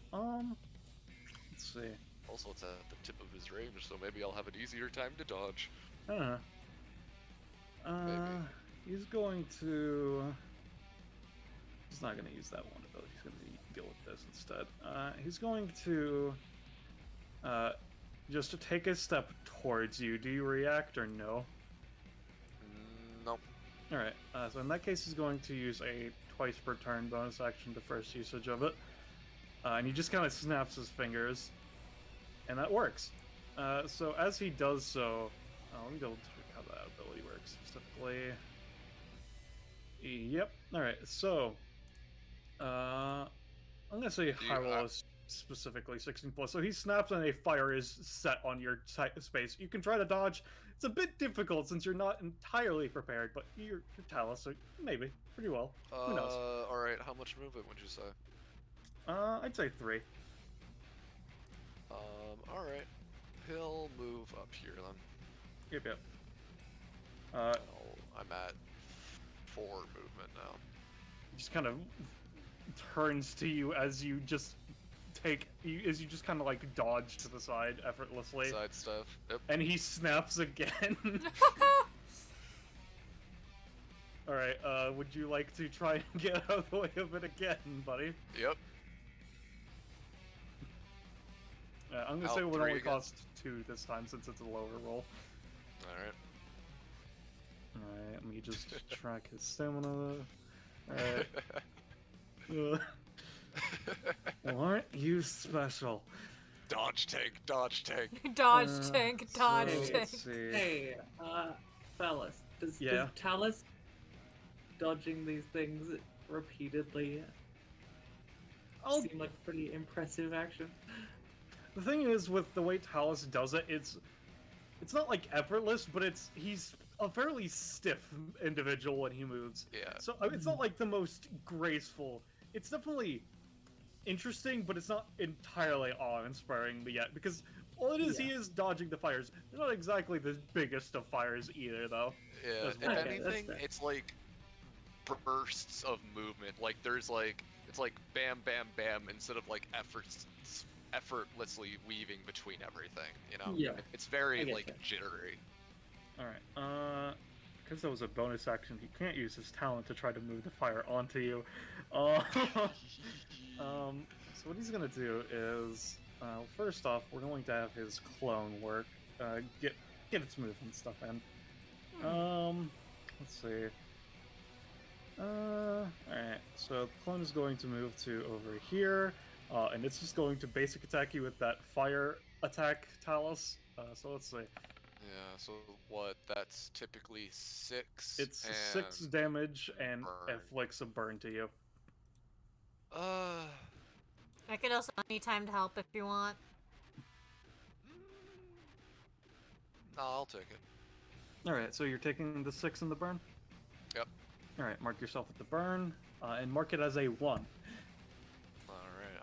Let's see. Also, it's at the tip of his range, so maybe I'll have an easier time to dodge. I don't know. Maybe. He's going to. He's not going to use that one ability. He's going to deal with this instead. He's going to just take a step towards you. Do you react or no? No. All right. So in that case, he's going to use a twice per turn bonus action to first usage of it, and he just kind of snaps his fingers, and that works. So as he does so, let me double check how that ability works specifically. Yep. All right. So, I'm gonna say high roll is specifically 16 plus. So he snaps and a fire is set on your space. You can try to dodge. It's a bit difficult since you're not entirely prepared, but you're Talus, so maybe pretty well. Who knows? All right. How much movement would you say? I'd say 3. All right. He'll move up here then. Yep. I'm at 4 movement now. Just kind of turns to you as you just kind of like dodge to the side effortlessly. Side stuff. Yep. And he snaps again. All right. Would you like to try and get out of the way of it again, buddy? Yep. I'm gonna say it would only cost 2 this time since it's a lower roll. Alright. Alright, let me just track his stamina. Alright. Well, aren't you special? Dodge tank, dodge tank. Dodge tank, dodge so, tank. let's see. Hey, fellas, does Talus dodging these things repeatedly seem like a pretty impressive action? The thing is, with the way Talus does it, it's not like effortless, but he's a fairly stiff individual when he moves. Yeah. So it's not like the most graceful. It's definitely interesting, but it's not entirely awe-inspiring yet, because all it is, he is dodging the fires. They're not exactly the biggest of fires either, though. Yeah, Well. if anything, it's like bursts of movement. Like it's like bam, bam, bam, instead of like effortlessly weaving between everything, you know? Yeah. It's very like jittery. Alright, because that was a bonus action, he can't use his talent to try to move the fire onto you. So what he's gonna do is, first off, we're going to have his clone work, get its movement stuff in. Let's see. Alright, so the clone is going to move to over here, and it's just going to basic attack you with that fire attack, Talus. So let's see. Yeah, so what, that's typically 6? It's 6 damage and burn. inflicts a burn to you. I could also need time to help if you want. No, I'll take it. Alright, so you're taking the 6 in the burn? Yep. Alright, mark yourself at the burn, and mark it as a 1. Alright,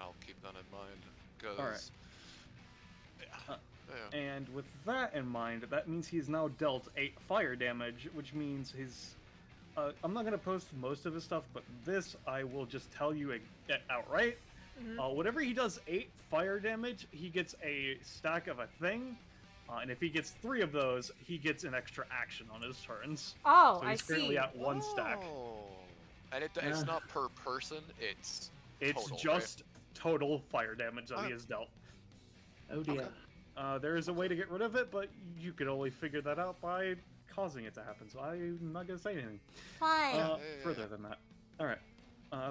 I'll keep that in mind. Because... Alright. Yeah. And with that in mind, that means he's now dealt 8 fire damage, which means his... I'm not going to post most of his stuff, but this I will just tell you outright. Mm-hmm. Whenever he does 8 fire damage, he gets a stack of a thing, and if he gets 3 of those, he gets an extra action on his turns. Oh, so he's I currently see. at 1 stack. And it's not per person, it's total, just total fire damage that he has dealt. Oh dear. Okay. There is a way to get rid of it, but you could only figure that out by causing it to happen, so I'm not going to say anything Fine. further than that. Alright,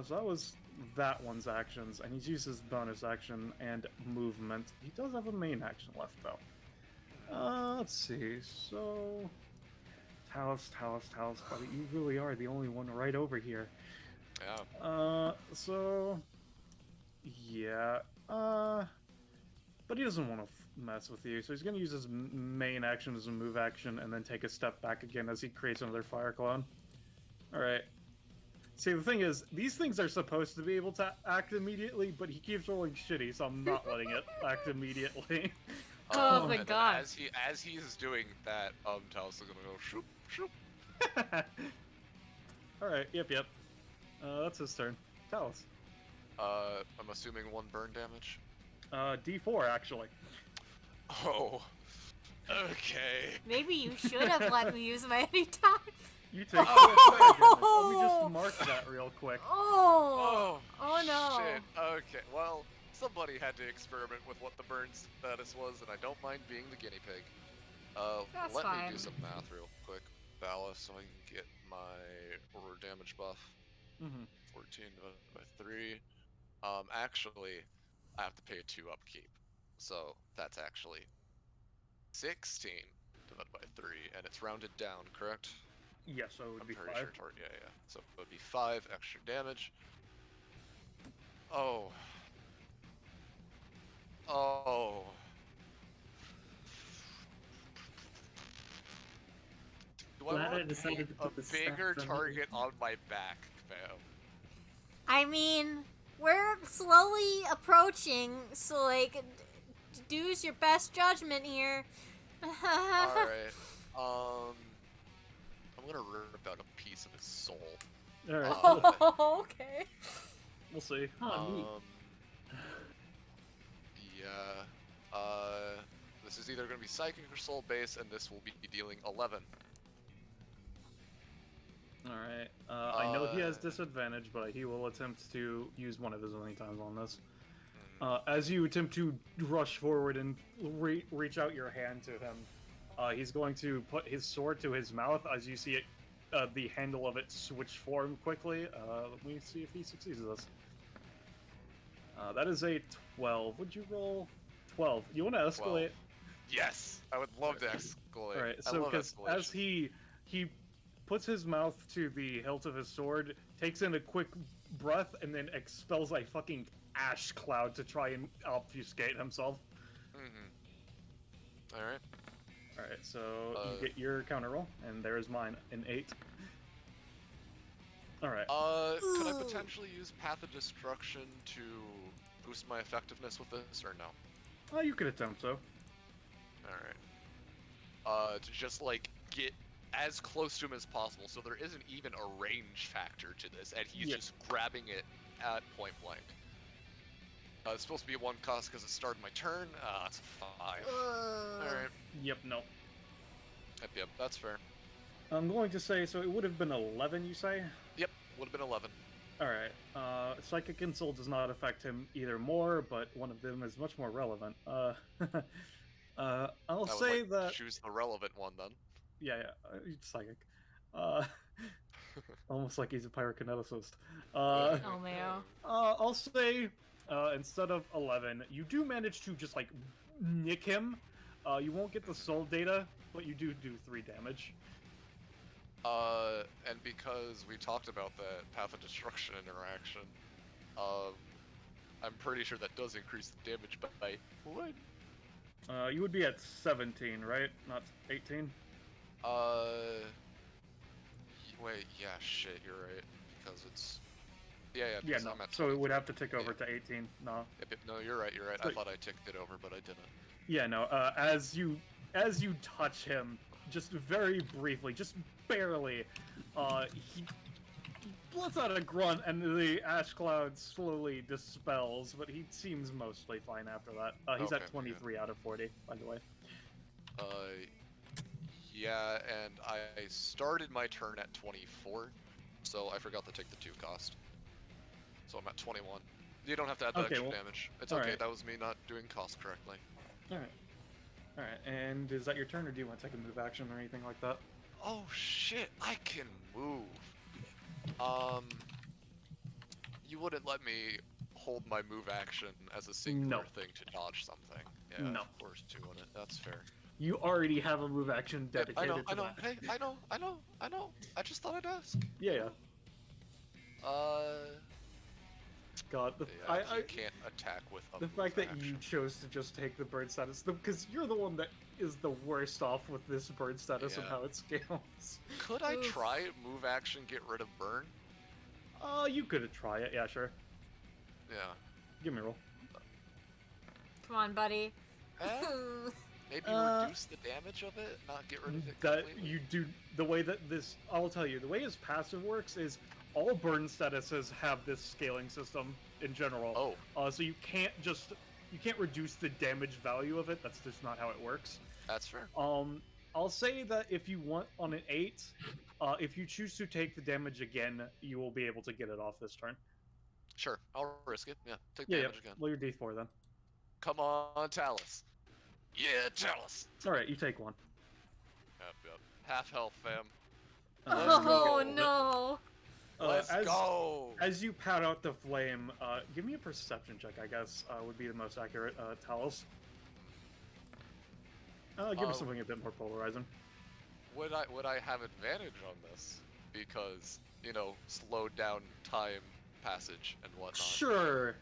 so that was that one's actions, and he's used his bonus action and movement. He does have a main action left, though. Let's see, so... Talus, buddy, you really are the only one right over here. Yeah. So... Yeah, but he doesn't want to mess with you, so he's going to use his main action as a move action, and then take a step back again as he creates another fire clone. Alright. See, the thing is, these things are supposed to be able to act immediately, but he keeps rolling shitty, so I'm not letting it act immediately. Oh, and thank then God. As he is doing that, Talus is gonna go shoop, shoop. Alright, yep. That's his turn. Tell us. I'm assuming 1 burn damage. D4, actually. Oh. Okay. Maybe you should have let me use my anytime. You take 4 fire damage. Let me just mark that real quick. Oh no. Shit. Okay. Well, somebody had to experiment with what the burn status was, and I don't mind being the guinea pig. That's let me fine. do some math real quick, Ballast, so I can get my order damage buff. 14 divided by 3. Actually, I have to pay a 2 upkeep, so that's actually 16 divided by 3, and it's rounded down, correct? Yes, so it would I'm be pretty 5. sure. Yeah. So it would be 5 extra damage. Oh. Do I Glad I want to decided paint to a put the bigger stats on target on my back, fam? I mean, we're slowly approaching, so like, use your best judgment here. Alright. I'm gonna rip out a piece of his soul. Alright, Okay. we'll see. Oh, neat. Yeah. This is either gonna be psychic or soul base, and this will be dealing 11. Alright, I know he has disadvantage, but he will attempt to use one of his only times on this. As you attempt to rush forward and reach out your hand to him, he's going to put his sword to his mouth as you see it, the handle of it switch form quickly. Let me see if he succeeds this. That is a 12. Would you roll 12? You want to escalate? 12. Yes, I would love to escalate. Alright, I so love because escalation. as he puts his mouth to the hilt of his sword, takes in a quick breath, and then expels a fucking ash cloud to try and obfuscate himself. Alright. Alright, so you get your counter roll, and there's mine, an 8. Alright. Could I Ooh. potentially use Path of Destruction to boost my effectiveness with this, or no? Oh, you could attempt so. Alright. To just, like, get as close to him as possible, so there isn't even a range factor to this, and he's just grabbing it at point blank. It's supposed to be a 1 cost because it started my turn. It's a 5. Alright. Yep, no. Yep, that's fair. I'm going to say, so it would have been 11, you say? Yep, would have been 11. Alright. Psychic Insult does not affect him either more, but one of them is much more relevant. I'll say that... choose the relevant one, then. Yeah, psychic. Almost like he's a pyrokineticist. Oh man. I'll say, instead of 11, you do manage to just, like, nick him. You won't get the soul data, but you do 3 damage. And because we talked about that Path of Destruction interaction, I'm pretty sure that does increase the damage by 1. You would be at 17, right? Not 18? Wait, yeah, shit, you're right. Because it's... Yeah, Yeah, because no. I'm at So it would 23. have to tick over to 18. No. Yep, no, you're right. So- I thought I ticked it over, but I didn't. Yeah, no. As you touch him, just very briefly, just barely, he lets out a grunt, and the ash cloud slowly dispels. But he seems mostly fine after that. He's Okay, at 23 out of 40, by the way. Yeah, and I started my turn at 24, so I forgot to take the 2 cost. So I'm at 21. You don't have to add the Okay, extra well, damage. It's all okay, right. that was me not doing cost correctly. Alright. Alright, and is that your turn, or do you want to take a move action or anything like that? Oh shit, I can move. You wouldn't let me hold my move action as a singular thing to dodge something. Yeah, No. of course you wouldn't. That's fair. You already have a move action Yeah, dedicated I know. to that. Hey, I know. I just thought I'd ask. Yeah. God, Yeah, you can't attack with a the move fact that action. you chose to just take the bird status, because you're the one that is the worst off with this bird status and Yeah. how it scales. Could I Oof. try move action, get rid of burn? You could try it, yeah, sure. Yeah. Give me a roll. Come on, buddy. Eh? Maybe reduce the damage of it, not get rid of it That completely. you do the way that this. I'll tell you the way his passive works is all burn statuses have this scaling system in general. Oh, So you can't reduce the damage value of it. That's just not how it works. that's fair. I'll say that if you want on an 8, if you choose to take the damage again, you will be able to get it off this turn. Sure, I'll risk it. Yeah, take Yeah, damage again. Well, your D4 then. Come on, Talus. Yeah, Talus. All right, you take 1. Yep. Half health, fam. Let's Oh go. no! Let's go. As you pat out the flame, give me a perception check. I guess would be the most accurate. Talos. Give us something a bit more polarizing. Would I have advantage on this because slowed down time passage and whatnot? Sure.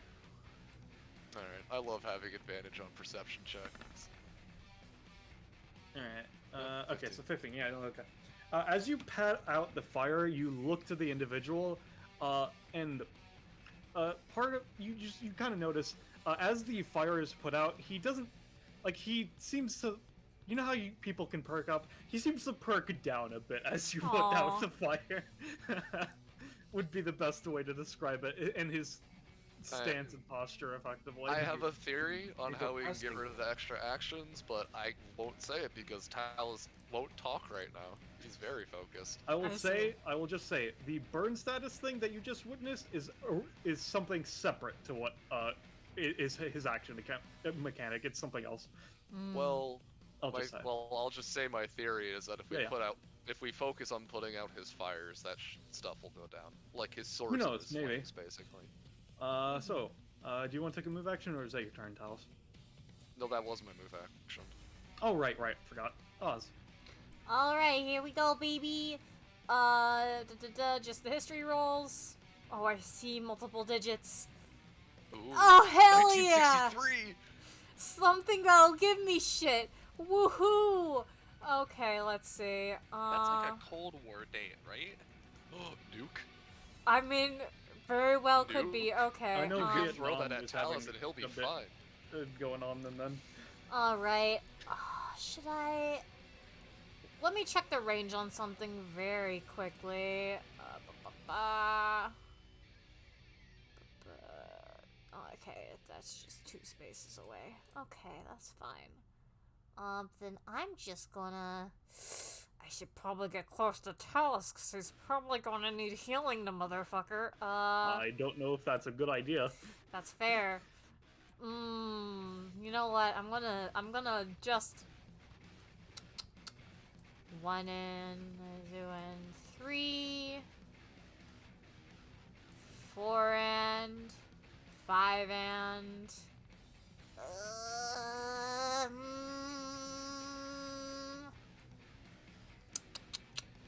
All right, I love having advantage on perception checks. All right. Yeah, Okay, 15. so 15. Yeah. Okay. As you pat out the fire, you look to the individual, and part of you kind of notice as the fire is put out, he doesn't he seems to. You know how people can perk up? He seems to perk down a bit as you put out Aw. the fire. Would be the best way to describe it, and his stance and posture, effectively. I have a theory on You're how we can get depressing. rid of the extra actions, but I won't say it because Talus won't talk right now. He's very focused. I will I see. I will just say, the burn status thing that you just witnessed is something separate to what is his action mechanic. It's something else. Mm. Well, I'll just say. say my theory is that if we Yeah. if we focus on putting out his fires, that stuff will go down. Like his swords knows, and his maybe. flames, basically. Do you want to take a move action, or is that your turn, Talos? No, that was my move action. Oh, right, forgot. Oz. Alright, here we go, baby. Just the history rolls. Oh, I see multiple digits. Ooh, Oh, hell yeah! 1963! Something that'll give me shit. Woohoo! Okay, let's see. That's like a Cold War date, right? Oh, nuke. I mean, very well could be. Okay. I know You Vietnam can throw that at is Talus having and he'll be a bit fine. Going on and then. Alright. Should I... Let me check the range on something very quickly. Okay, that's just 2 spaces away. Okay, that's fine. Then I'm just gonna... I should probably get close to Talus, because he's probably gonna need healing, the motherfucker. I don't know if that's a good idea. That's fair. You know what? I'm gonna just 1 in, doing 3, 4 and 5 and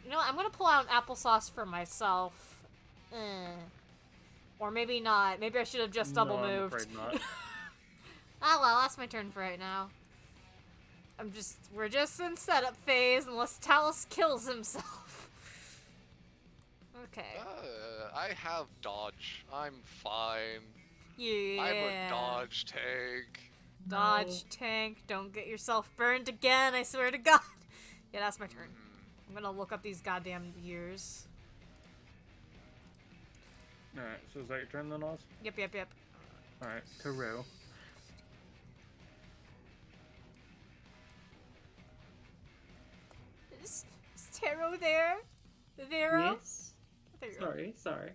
you know what? I'm gonna pull out an applesauce for myself. Or maybe not. Maybe I should have just double No, I'm moved. afraid not. Ah well, that's my turn for right now. We're just in setup phase unless Talus kills himself. Okay. I have dodge. I'm fine. Yeah. I'm a dodge tank. Dodge tank. Don't get yourself burned again, I swear to God. Yeah, that's my turn. I'm gonna look up these goddamn years. Alright, so is that your turn then, Oz? Yep. Alright, Taru. Is Taro there? Vero? Yes. There you go. Sorry.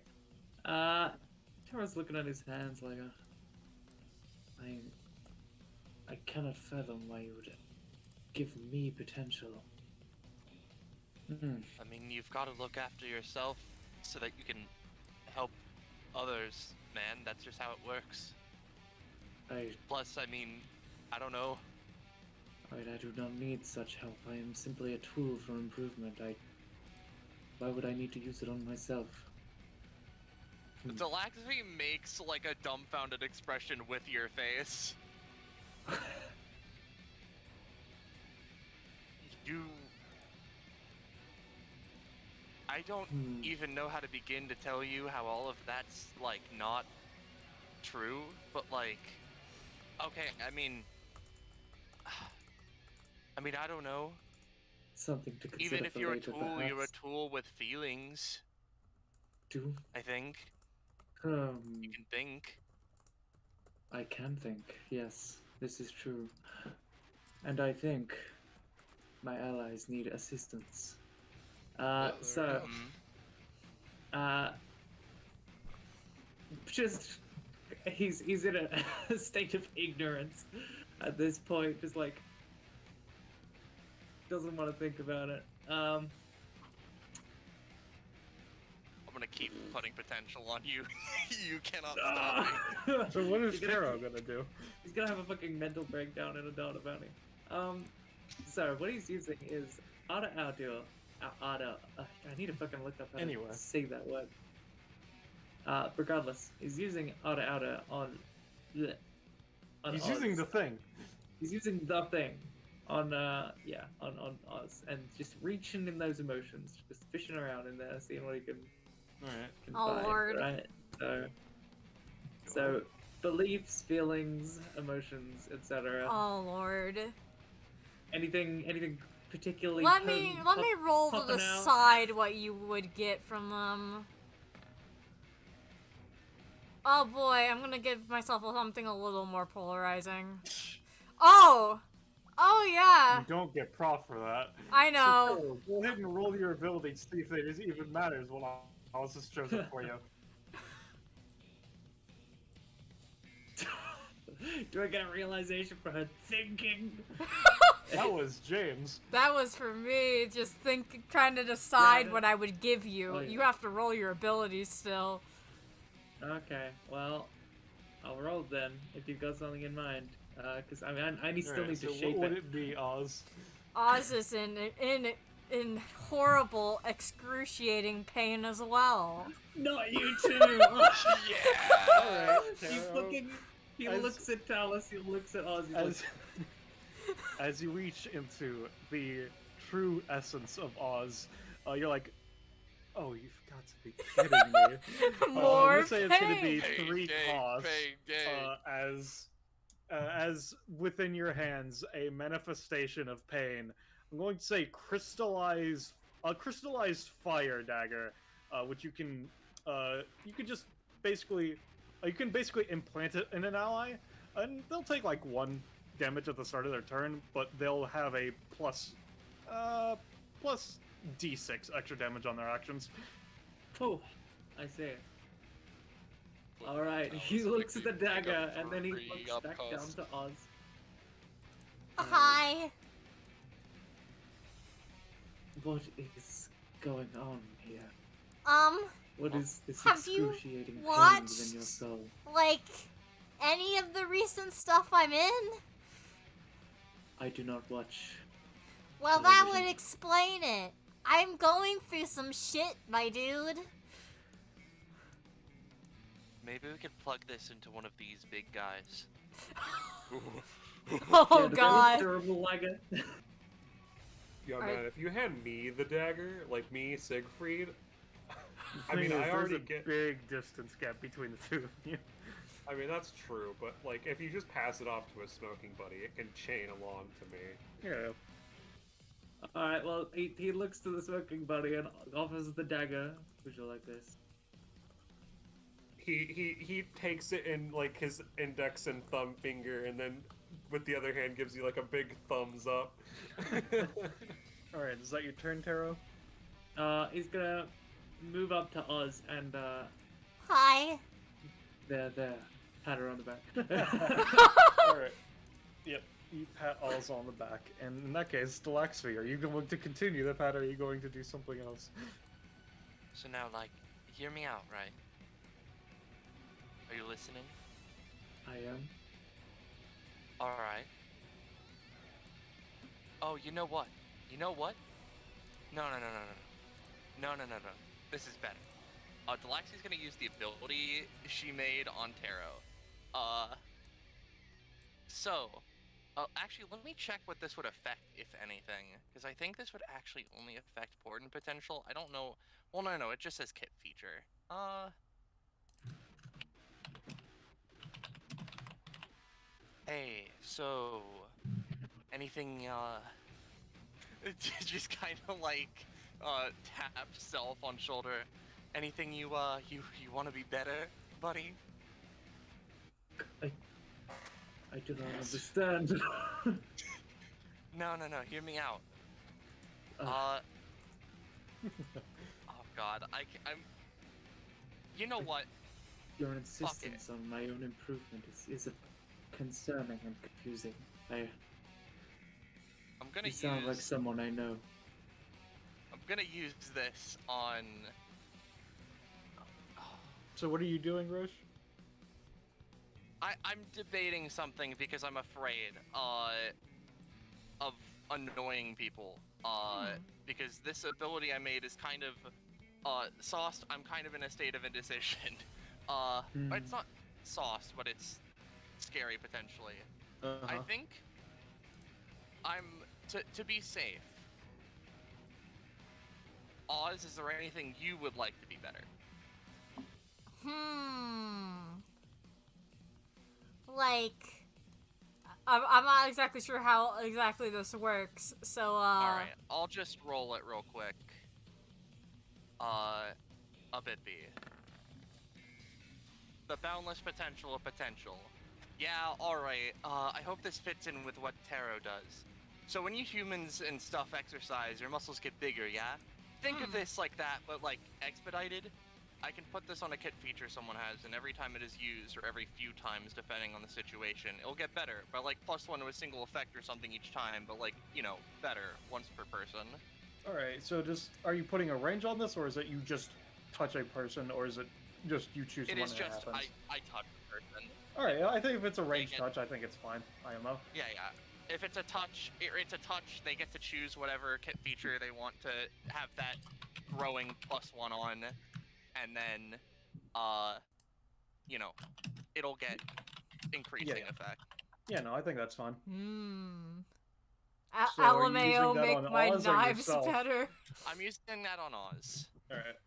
Tara's looking at his hands like I cannot fathom why you would give me potential. I mean, you've got to look after yourself so that you can help others, man. That's just how it works. Plus, I mean, I don't know. I do not need such help. I am simply a tool for improvement. Why would I need to use it on myself? Delaxby makes like a dumbfounded expression with your face. I don't even know how to begin to tell you how all of that's, like, not true, but, like, okay, I mean, I mean, I don't know. Something to consider Even if for you're a later, tool, you're a perhaps. tool with feelings. You're a perhaps. tool with feelings. Do I think you can think. I can think. Yes, this is true. And I think my allies need assistance. there we So, go. just he's in a state of ignorance at this point, just like doesn't want to think about it. I'm gonna keep putting potential on you. You cannot stop me. So what is He's gonna- Taro gonna do? He's gonna have a fucking mental breakdown in a data bounty. So what he's using is auto. I need to fucking look up how Anyway. to say that word. Regardless, he's using auto on. He's using Oz. the thing. He's using the thing on on Oz, and just reaching in those emotions, just fishing around in there, seeing what he can Alright. Oh, find, Lord. right? So beliefs, feelings, emotions, etc. Oh Lord. Anything particularly Let me roll to popping out? decide what you would get from them. Oh boy, I'm gonna give myself something a little more polarizing. Oh! Oh yeah! You don't get prof for that. I know. So, Taro, go ahead and roll your ability to see if it even matters when Alice just shows up for you. Do I get a realization for her thinking? That was James. That was for me, just trying to decide Yeah. what I would give you. Oh, yeah. You have to roll your abilities still. Okay, well, I'll roll then if you've got something in mind. Because I mean, I still Alright, need so to shape what would it. it be, Oz? Oz is in horrible, excruciating pain as well. Not you too. Alright, He Taro. fucking he As- looks at Talus. He looks at Oz. He's like, As you reach into the true essence of Oz, you're like, oh, you've got to be kidding me. More let's say it's going to be Pain, 3 gain, costs pain, gain. as within your hands a manifestation of pain. I'm going to say crystallized fire dagger, which you can just basically you can basically implant it in an ally, and they'll take like 1 damage at the start of their turn, but they'll have a plus d6 extra damage on their actions. oh, I see it. Flip All right. that He was looks at the big up dagger and for then he free looks up back down cost. to Oz. Hi. What is going on here? What is this Have you excruciating pain watched- within your soul? Like, any of the recent stuff I'm in? I do not watch. Well, that Television. would explain it. I'm going through some shit, my dude. Maybe we could plug this into one of these big guys. Oh Yeah, the god. durable dagger. Yo, Alright. man, if you hand me the dagger, like me, Siegfried, I Thing mean, is, I already there's a get. big distance gap between the two of you. I mean, that's true, but like, if you just pass it off to a smoking buddy, it can chain along to me. Yeah. All right. Well, he looks to the smoking buddy and offers the dagger. Would you like this? He takes it in like his index and thumb finger, and then with the other hand gives you like a big thumbs up. All right, is that your turn, Taro? He's gonna move up to Oz and Hi. there, pat her on the back. All right. Yep. You pat Oz on the back, and in that case, Stalaxphy, are you going to continue the pat, or are you going to do something else? So now, like, hear me out, right? Are you listening? I am. Alright. Oh, you know what? You know what? No. No. This is better. Delaxy's gonna use the ability she made on Taro. Actually, let me check what this would affect, if anything. Because I think this would actually only affect Port and Potential. I don't know. Well, no, it just says kit feature. Hey, so... anything just kind of like tap self on shoulder. Anything you want to be better, buddy? I do not understand. No. Hear me out. Uh. Oh God, I'm. You know what? Your insistence on my own improvement is concerning and confusing. I'm gonna You sound like someone I know. I'm gonna use this on. So what are you doing, Roche? I'm debating something because I'm afraid of annoying people. Because this ability I made is kind of sauced. I'm kind of in a state of indecision. It's not sauced, but it's scary potentially. I think I'm to be safe. Oz, is there anything you would like to be better? Like, I'm not exactly sure how exactly this works, so, Alright, I'll just roll it real quick. A bit B. The boundless potential of potential. Yeah, alright, I hope this fits in with what tarot does. So when you humans and stuff exercise, your muscles get bigger, yeah? Think of this like that, but like expedited. I can put this on a kit feature someone has, and every time it is used, or every few times, depending on the situation, it'll get better. But like +1 to a single effect or something each time, but like, you know, better once per person. Alright, so are you putting a range on this, or is it you just touch a person, or is it just you choose It one is and it just, happens? I touch the person. Alright, I think if it's a range Again. touch, I think it's fine. IMO. Yeah. If it's a touch, they get to choose whatever kit feature they want to have that growing +1 on, and then, you know, it'll get increasing effect. Yeah, no, I think that's fine. So are you using LMAO that make on my Oz or knives yourself? better. I'm using that on Oz. Alright.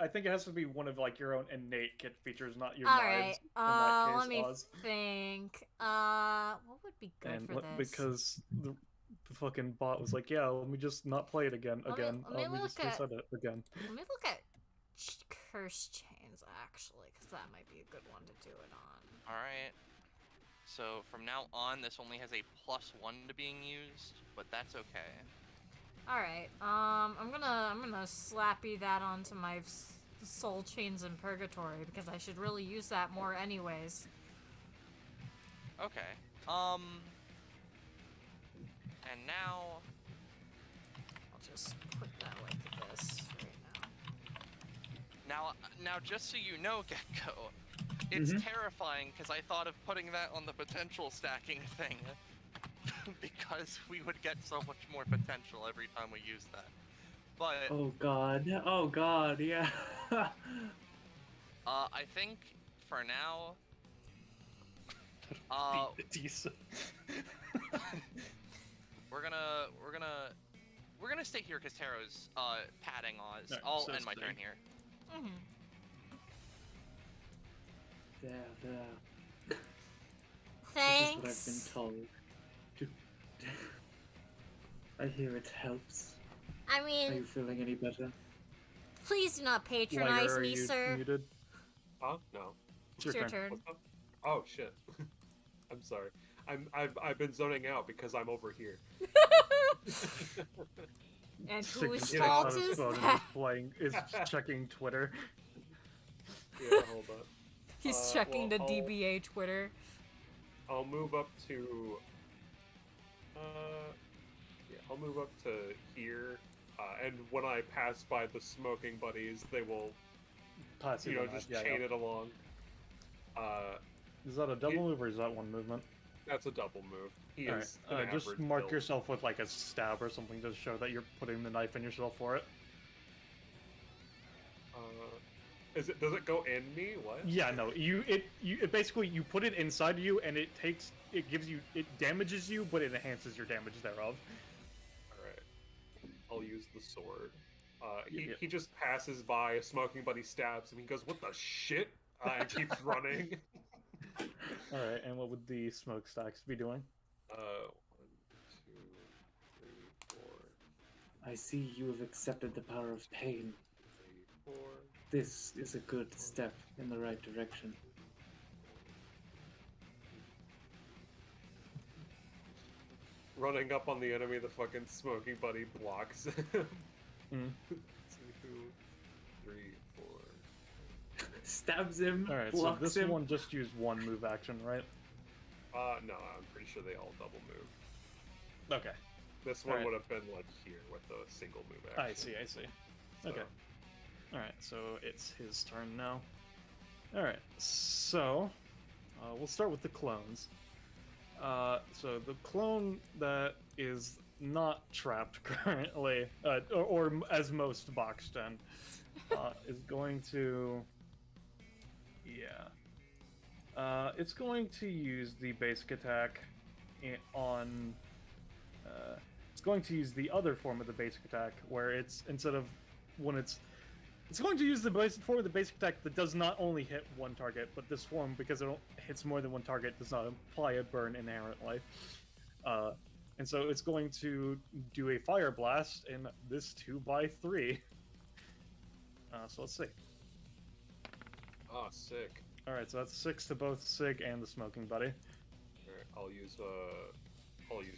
I think it has to be one of like your own innate kit features, not your Alright, knives. In that case, let me Oz. think. What would be good for this? Because the fucking bot was like, yeah, let me just not play it again. Let me Let me just reset it again. Let me look at curse chains, actually, because that might be a good one to do it on. Alright. So from now on, this only has a +1 to being used, but that's okay. Alright, I'm gonna slappy that onto my soul chains in purgatory, because I should really use that more anyways. Okay. And now... I'll just put that like this right now. Now, just so you know, Gecko, it's terrifying because I thought of putting that on the potential stacking thing because we would get so much more potential every time we use that. But oh god, yeah. I think for now, we're gonna stay here because Taro's patting Oz. Right, I'll so end my stay. turn here. There. Thanks. This is what I've been told. I hear it helps. I Are mean, you feeling any better? please do not patronize Liger, are me, you sir. muted? Huh? No. It's It's your turn. What's up? Oh shit. I'm sorry. I've been zoning out because I'm over here. And Sick whose of sitting fault on his is phone and that? is checking Twitter. Yeah, hold on. He's checking well, the DBA Twitter. I'll move up to. Yeah, I'll move up to here, and when I pass by the smoking buddies, they will, Pass it on. just Yeah, chain yeah. it along. Is that a double move or is that one movement? That's a double move. He Alright, is an just average mark build. yourself with like a stab or something to show that you're putting the knife in yourself for it. Does it go in me? What? Yeah, no. It basically you put it inside you and it damages you, but it enhances your damage thereof. Alright. I'll use the sword. Yeah. He just passes by, a smoking buddy stabs him, he goes, "What the shit?" And keeps running. Alright, and what would the smokestacks be doing? 1, 2, 3, I see you have accepted the power of pain. 3, 4. This is a good step in the right direction. Running up on the enemy, the fucking smoking buddy blocks him. Mm. 2, 3, 4. Stabs him, All right, so blocks this him. one just used one move action, right? No, I'm pretty sure they all double move. Okay. This one Alright. would have been like here with the single move action. I see. So, Okay. Alright, so it's his turn now. Alright, so we'll start with the clones. So the clone that is not trapped currently, or as most boxed in, is going to... Yeah. It's going to use the basic attack on... it's going to use the other form of the basic attack, where it's, instead of when it's going to use the form of the basic attack that does not only hit one target, but this form, because it hits more than one target, does not imply a burn inherently. And so it's going to do a fire blast in this 2x3. So let's see. Ah, sick. Alright, so that's 6 to both Sig and the smoking buddy. Alright, I'll use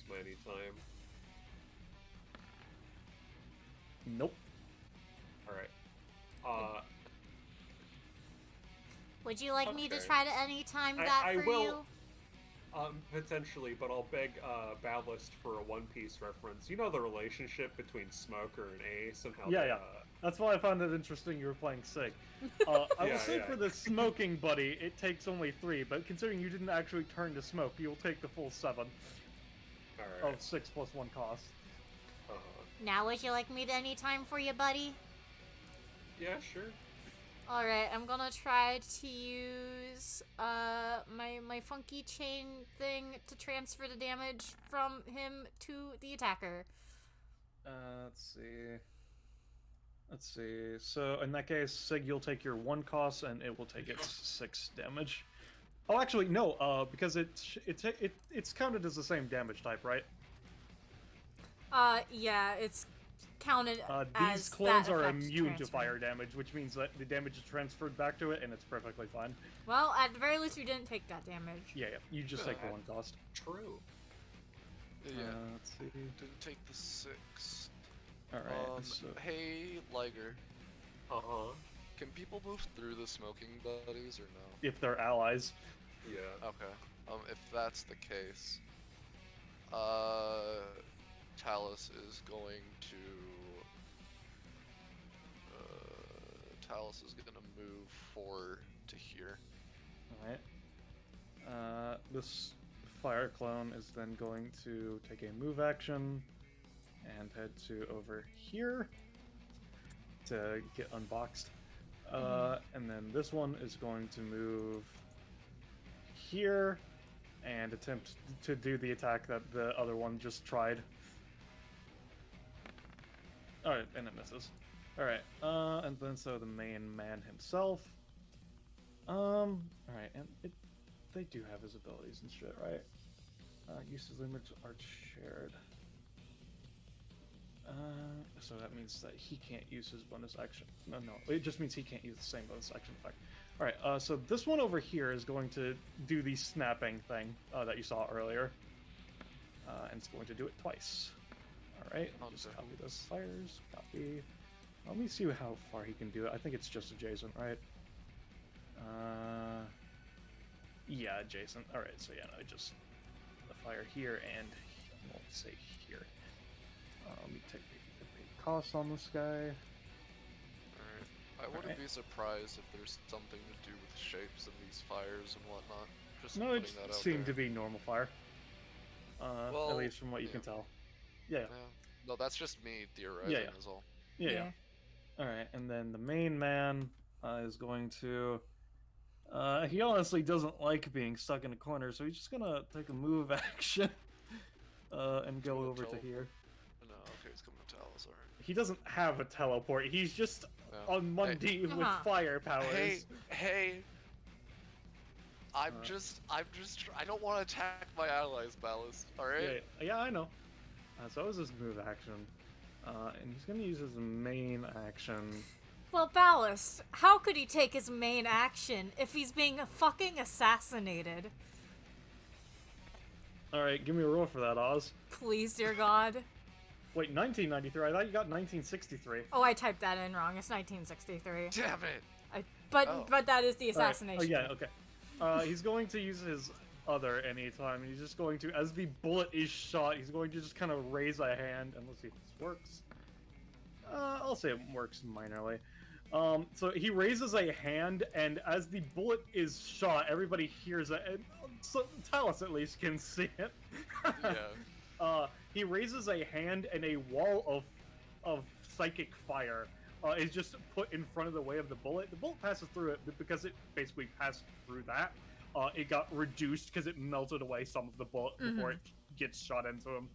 my anytime. Nope. Alright. Would you like me to Okay. try to anytime that I for will- you? Potentially, but I'll beg Ballast for a One Piece reference. You know the relationship between Smoker and Ace and how Yeah, they, yeah. That's why I found it interesting you were playing Sig. I will Yeah, say yeah. for the smoking buddy, it takes only 3, but considering you didn't actually turn to smoke, you'll take the full 7 Alright. of 6 plus 1 cost. Now would you like me to anytime for you, buddy? Yeah, sure. Alright, I'm gonna try to use my funky chain thing to transfer the damage from him to the attacker. Let's see. So in that case, Sig, you'll take your 1 cost, and it will take its 6 damage. Oh, actually, no. Because it's counted as the same damage type, right? Yeah, it's counted as These clones that are effect immune to transfer. fire damage, which means that the damage is transferred back to it, and it's perfectly fine. Well, at the very least, you didn't take that damage. Yeah. You just take the 1 cost. True. Yeah. Let's see. Didn't take the 6. Alright, so... Hey, Liger, Uh-huh. can people move through the smoking buddies or no? If they're allies. Yeah. Okay. If that's the case, Talus is going to move 4 to here. Alright. This fire clone is then going to take a move action and head to over here to get unboxed. And then this one is going to move here and attempt to do the attack that the other one just tried. Alright, and it misses. Alright, and then so the main man himself. Alright, and they do have his abilities and shit, right? Uses limits are shared. So that means that he can't use his bonus action. No, it just means he can't use the same bonus action effect. Alright, so this one over here is going to do the snapping thing that you saw earlier. And it's going to do it twice. Alright, I'll just copy those fires. Copy. Let me see how far he can do it. I think it's just adjacent, right? Yeah, adjacent. Alright, so yeah, no, just the fire here and we'll say here. Let me take the cost on this guy. Alright. I wouldn't Alright. be surprised if there's something to do with shapes and these fires and whatnot. Just No, it putting that out seemed to there. be normal fire. At Well, least from what you yeah. can tell. Yeah. Yeah. No, that's just me theorizing Yeah. is all. Yeah. Alright, and then the main man is going to... he honestly doesn't like being stuck in a corner, so he's just gonna take a move action and go Gonna over to teleport. here. No, okay, it's coming to Talus, alright. He doesn't have a teleport, he's just Yeah. on Mundi with Uh-huh. fire powers. Hey! I don't want to attack my allies, Ballast, alright? Yeah, I know. So that was his move action. And he's gonna use his main action. Well, Ballast, how could he take his main action if he's being fucking assassinated? Alright, give me a roll for that, Oz. Please, dear God. Wait, 1993? I thought you got 1963. Oh, I typed that in wrong. It's 1963. Damn it! But that is the assassination. Alright. Oh, yeah, okay. He's going to use his other anytime. He's just going to, as the bullet is shot, he's going to just kind of raise a hand, and let's see if this works. I'll say it works minorly. So he raises a hand, and as the bullet is shot, everybody hears it, and so Talus at least can see it. Yeah. He raises a hand, and a wall of psychic fire is just put in front of the way of the bullet. The bullet passes through it, but because it basically passed through that, it got reduced because it melted away some of the bullet before it gets shot into him.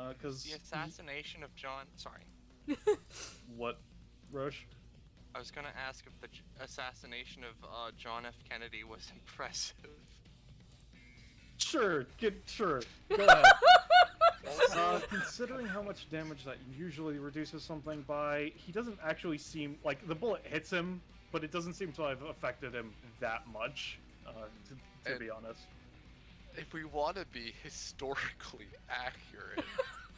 Because The assassination of John. Sorry. what, Roche? I was gonna ask if the assassination of John F. Kennedy was impressive. Sure, sure. Go ahead. Considering how much damage that usually reduces something by, he doesn't actually seem like the bullet hits him, but it doesn't seem to have affected him that much. To be honest, If we want to be historically accurate,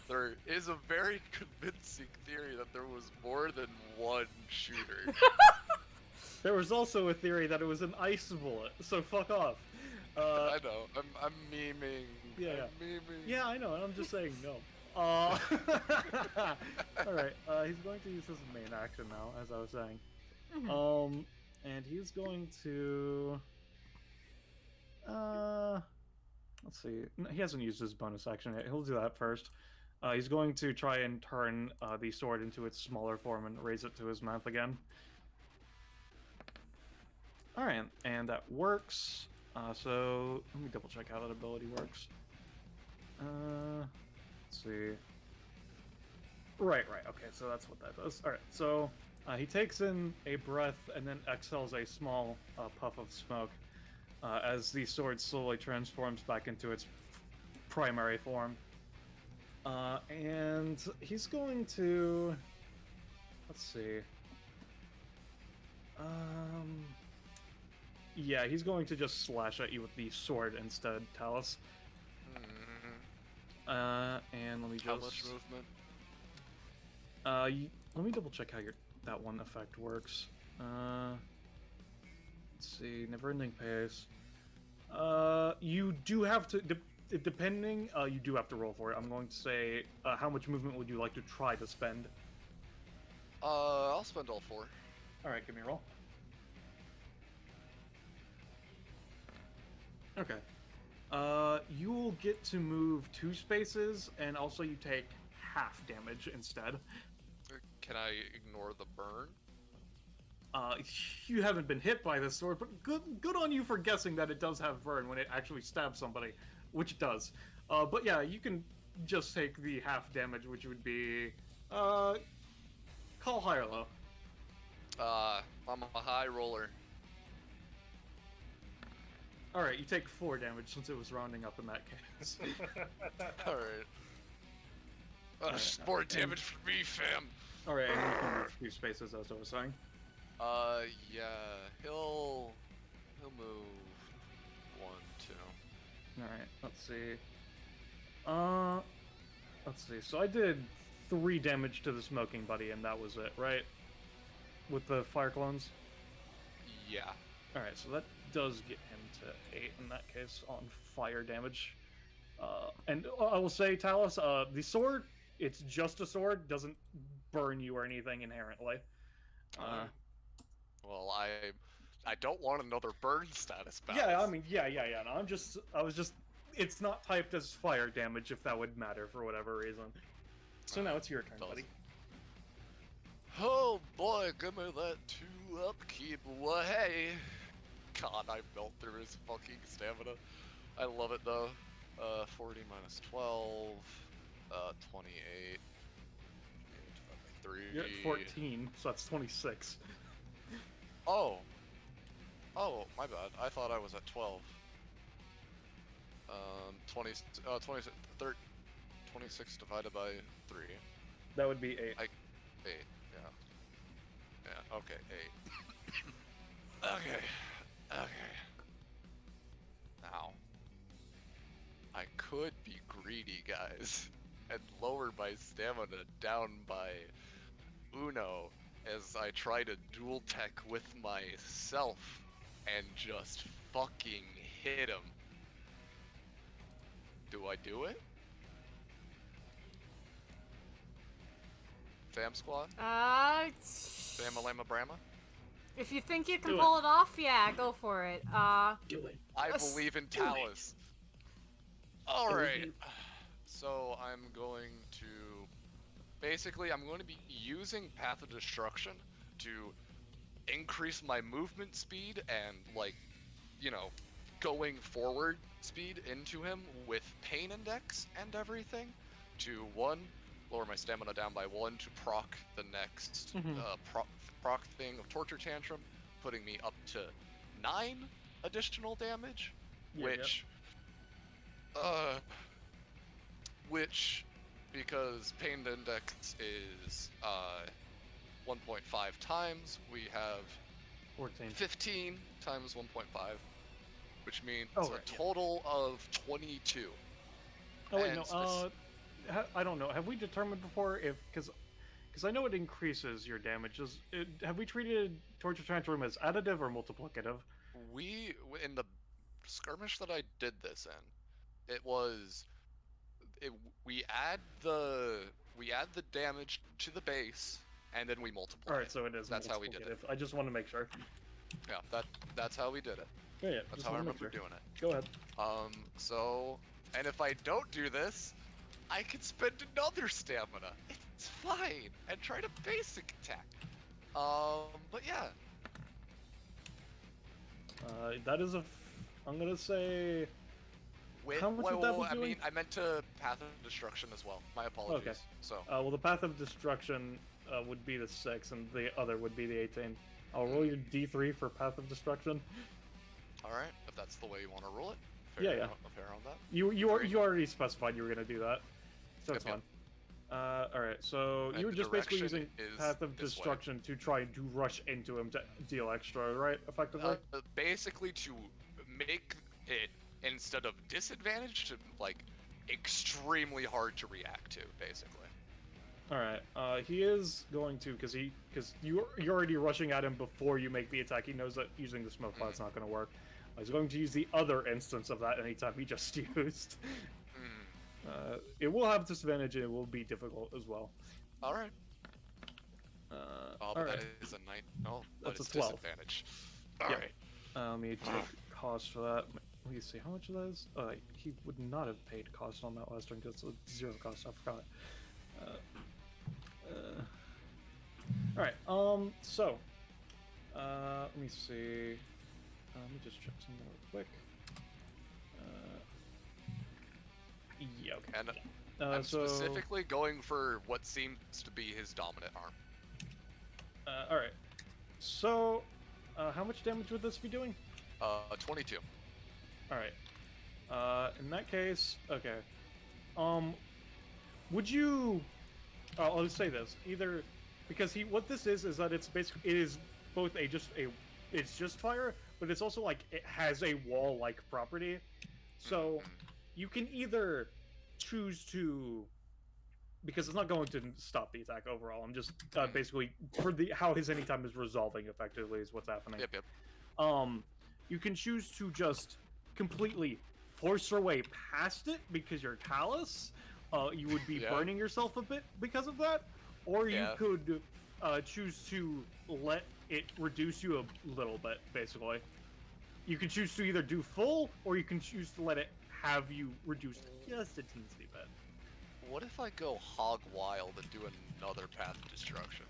there is a very convincing theory that there was more than one shooter. there was also a theory that it was an ice bullet. So fuck off. I know. I'm memeing. Yeah, I'm memeing. Yeah, I know. I'm just saying no. All right. He's going to use his main action now, as I was saying. And he's going to. Let's see. No, he hasn't used his bonus action yet. He'll do that first. He's going to try and turn the sword into its smaller form and raise it to his mouth again. Alright, and that works. So, let me double check how that ability works. Let's see. Right, okay, so that's what that does. Alright, so he takes in a breath and then exhales a small puff of smoke as the sword slowly transforms back into its primary form. And he's going to... Let's see. Yeah, he's going to just slash at you with the sword instead, Talus. And let me just... How much movement? Let me double check how that one effect works. Let's see, never-ending pace. You do have to... Depending, you do have to roll for it. I'm going to say, how much movement would you like to try to spend? I'll spend all 4. Alright, give me a roll. Okay. You will get to move 2 spaces, and also you take half damage instead. Can I ignore the burn? You haven't been hit by this sword, but good on you for guessing that it does have burn when it actually stabs somebody, which it does. But yeah, you can just take the half damage, which would be, call high or low. I'm a high roller. Alright, you take 4 damage since it was rounding up in that case. Alright. More damage for me, fam! Alright, and you can move 2 spaces, as I was saying. Yeah, he'll move 1, 2. Alright, let's see. So I did 3 damage to the smoking buddy, and that was it, right? With the fire clones? Yeah. Alright, so that does get him to 8 in that case on fire damage. And I will say, Talus, the sword, it's just a sword, doesn't burn you or anything inherently. Well, I don't want another burn status battle. Yeah, I mean, yeah. No, I was just, it's not typed as fire damage if that would matter for whatever reason. So now it's your turn, buddy. Oh boy, give me that 2 upkeep. Well, hey. God, I melt through his fucking stamina. I love it though. 40 minus 12, 28. 3. You're at 14, so that's 26. Oh, my bad. I thought I was at 12. 26 divided by 3. That would be 8. 8. Yeah. Yeah. Okay. 8. Okay. Now, I could be greedy, guys, and lower my stamina down by uno as I try to dual tech with myself and just fucking hit him. Do I do it? Fam squad? Bama Lama Brahma? If you think you can Do it. pull it off, yeah, go for it. Do it. I Us- believe in do it. Talus. Alright. it. So I'm going to... Basically, I'm going to be using Path of Destruction to increase my movement speed and, like, you know, going forward speed into him with pain index and everything to 1, lower my stamina down by 1 to proc the next proc thing of Torture Tantrum, putting me up to 9 additional damage, Yeah, which, because pain index is 1.5 times, we have 14. 15 times 1.5, which means Oh, a right, yeah. total of 22. Oh wait, And no. I don't know. Have we determined before if because I know it increases your damage. Have we treated Torture Tantrum as additive or multiplicative? In the skirmish that I did this in, we add the damage to the base and then we multiply. All right, so it is. That's how we did it. multiplicative. I just want to make sure. Yeah, that's how we did it. Yeah, That's just how I wanna make remember sure. doing it. Go ahead. So, and if I don't do this, I can spend another stamina. It's fine, and try to basic attack. But yeah. That is I'm gonna say. How much would that be I doing? mean, I meant to Path of Destruction as well. My apologies. Okay. So, Well, the Path of Destruction would be the 6, and the other would be the 18. I'll roll your D3 for Path of Destruction. alright, if that's the way you want to rule it. Yeah. Fair on that. You already specified you were gonna do that, so it's Yep, fine. Alright, so And you were the just basically direction using is Path of this way. Destruction to try to rush into him to deal extra, right? Effectively? Basically to make it, instead of disadvantage, to, like, extremely hard to react to, basically. Alright, he is going to, because you're already rushing at him before you make the attack. He knows that using the smoke cloud's not going to work. He's going to use the other instance of that anytime he just used. It will have disadvantage and it will be difficult as well. Alright. But Alright, that is a 9. No, That's but a 12. disadvantage. Yeah. Alright. let me take cost for that. Let me see how much that is. He would not have paid cost on that last turn because it's 0 cost. I forgot. Alright, so let me see. Let me just check some more quick. Yeah, okay. And I'm so, specifically going for what seems to be his dominant arm. Alright. So, how much damage would this be doing? 22. Alright. In that case, okay. Would you... I'll just say this. Either... Because what this is that it's basically... It is both it's just fire, but it's also, like, it has a wall-like property. So, you can either choose to... Because it's not going to stop the attack overall. I'm just basically... For how his anytime is resolving, effectively, is what's happening. Yep. You can choose to just completely force your way past it because you're Talus. You would be burning yourself a bit because of that. Or you could choose to let it reduce you a little bit, basically. You can choose to either do full, or you can choose to let it have you reduced just a teensy bit. What if I go hog wild and do another Path of Destruction?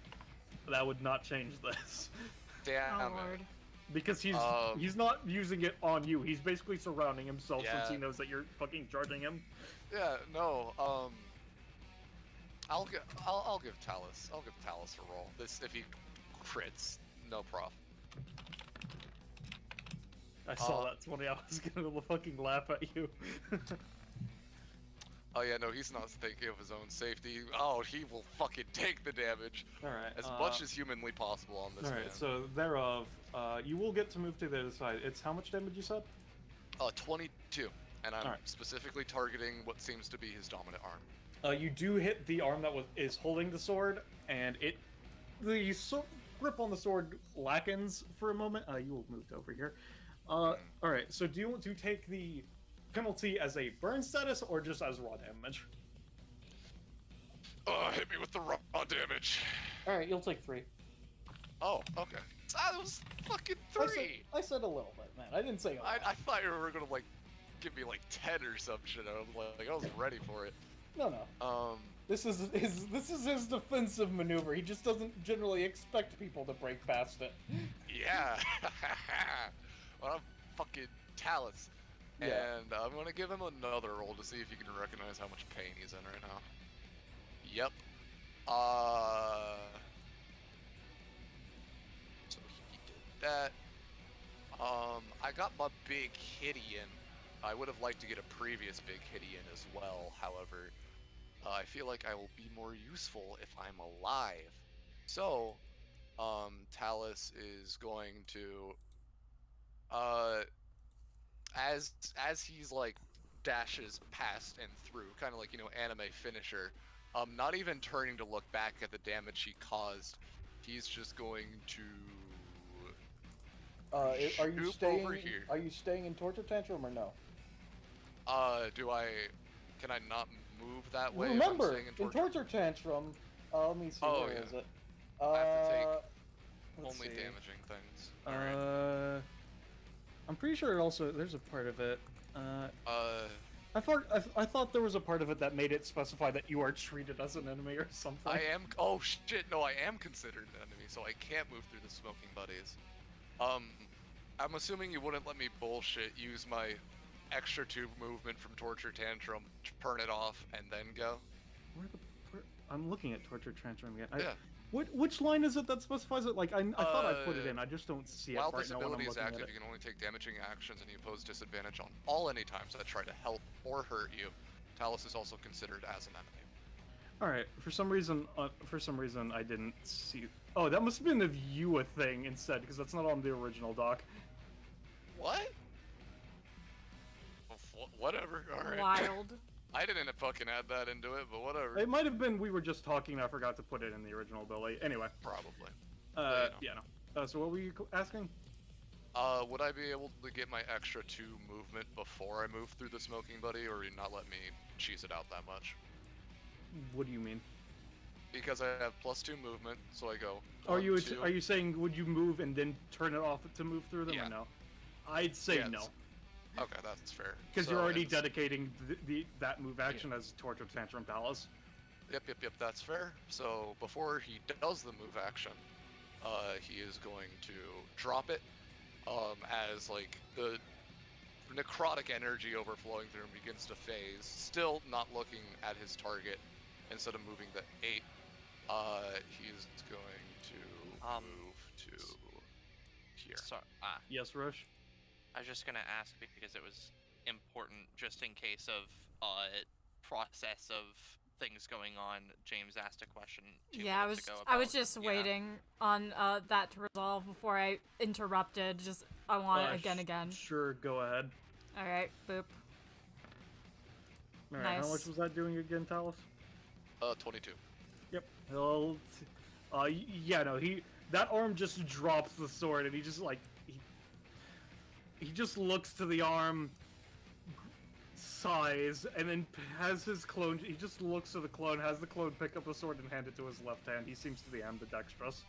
That would not change this. Damn Oh it. lord. Because he's not using it on you. He's basically surrounding himself since he Yeah. knows that you're fucking charging him. Yeah, no, I'll give Talus. I'll give Talus a roll. This, if he crits, no prof. I saw that, Tony. I was gonna fucking laugh at you. Oh yeah, no, he's not thinking of his own safety. Oh, he will fucking take the damage All right. as much as humanly possible on this All man. right. So thereof, you will get to move to the other side. It's how much damage you said? 22, and I'm Alright. specifically targeting what seems to be his dominant arm. You do hit the arm that is holding the sword, and the grip on the sword lackens for a moment. You will move over here. All right. So do you want to take the penalty as a burn status or just as raw damage? Hit me with the raw damage. All right, you'll take 3. Oh, okay. That was fucking 3. I said a little bit, man. I didn't say a lot. I thought you were gonna like give me like 10 or some shit. I was like, I wasn't ready for it. No. This is his defensive maneuver. He just doesn't generally expect people to break past it. Yeah. Well, I'm fucking Talus. Yeah. And I'm gonna give him another roll to see if you can recognize how much pain he's in right now. Yep. So he did that. I got my big hitty in. I would have liked to get a previous big hitty in as well, however, I feel like I will be more useful if I'm alive. So, Talus is going to, as he's like dashes past and through, kind of like, you know, anime finisher, not even turning to look back at the damage he caused, he's just going to Are you shoot staying? over here. Are you staying in Torture Tantrum or no? Can I not move that way? Remember, if I'm in Torture Tantrum, let me see. Oh, where yeah. is it? I have to take let's only see. damaging things. Alright. I'm pretty sure also there's a part of it. Uh, I thought there was a part of it that made it specify that you are treated as an enemy or something. I am. Oh shit! No, I am considered an enemy, so I can't move through the smoking buddies. I'm assuming you wouldn't let me bullshit use my extra 2 movement from Torture Tantrum, turn it off, and then go. I'm looking at Torture Tantrum again. Yeah. Which line is it that specifies it? Like, I thought I put it in, I just don't see it While right this now when I'm ability is looking at active, it. you can only take damaging actions, and you impose disadvantage on all any times that try to help or hurt you. Talus is also considered as an enemy. All right. For some reason, I didn't see. Oh, that must have been the view a thing instead, because that's not on the original doc. What? Whatever. All right. Wild. I didn't fucking add that into it, but whatever. It might have been we were just talking and I forgot to put it in the original ability. Anyway. Probably. Yeah, no. So what were you asking? Would I be able to get my extra 2 movement before I move through the smoking buddy, or you not let me cheese it out that much? What do you mean? Because I have +2 movement, so I go. Are 1, you 2. are you saying would you move and then turn it off to move through them Yeah. or no? I'd say Yeah, no. Okay, that's fair. Because So you're already it's- dedicating that move action as Torture Tantrum Palace. Yep, that's fair. So before he does the move action, he is going to drop it, as like the necrotic energy overflowing through him begins to phase, still not looking at his target. Instead of moving the 8, he's going to move to here. So, Yes, Rush? I was just gonna ask because it was important, just in case of process of things going on. James asked a question 2 Yeah, minutes ago I was about- just yeah. waiting on that to resolve before I interrupted. I want it again. Sure, go ahead. All right, boop. All right, Nice. how much was that doing again, Talus? 22. Yep. Yeah, no, that arm just drops the sword, and he just like he just looks to the arm, sighs, and then has his clone. He just looks to the clone, has the clone pick up the sword and hand it to his left hand. He seems to be ambidextrous.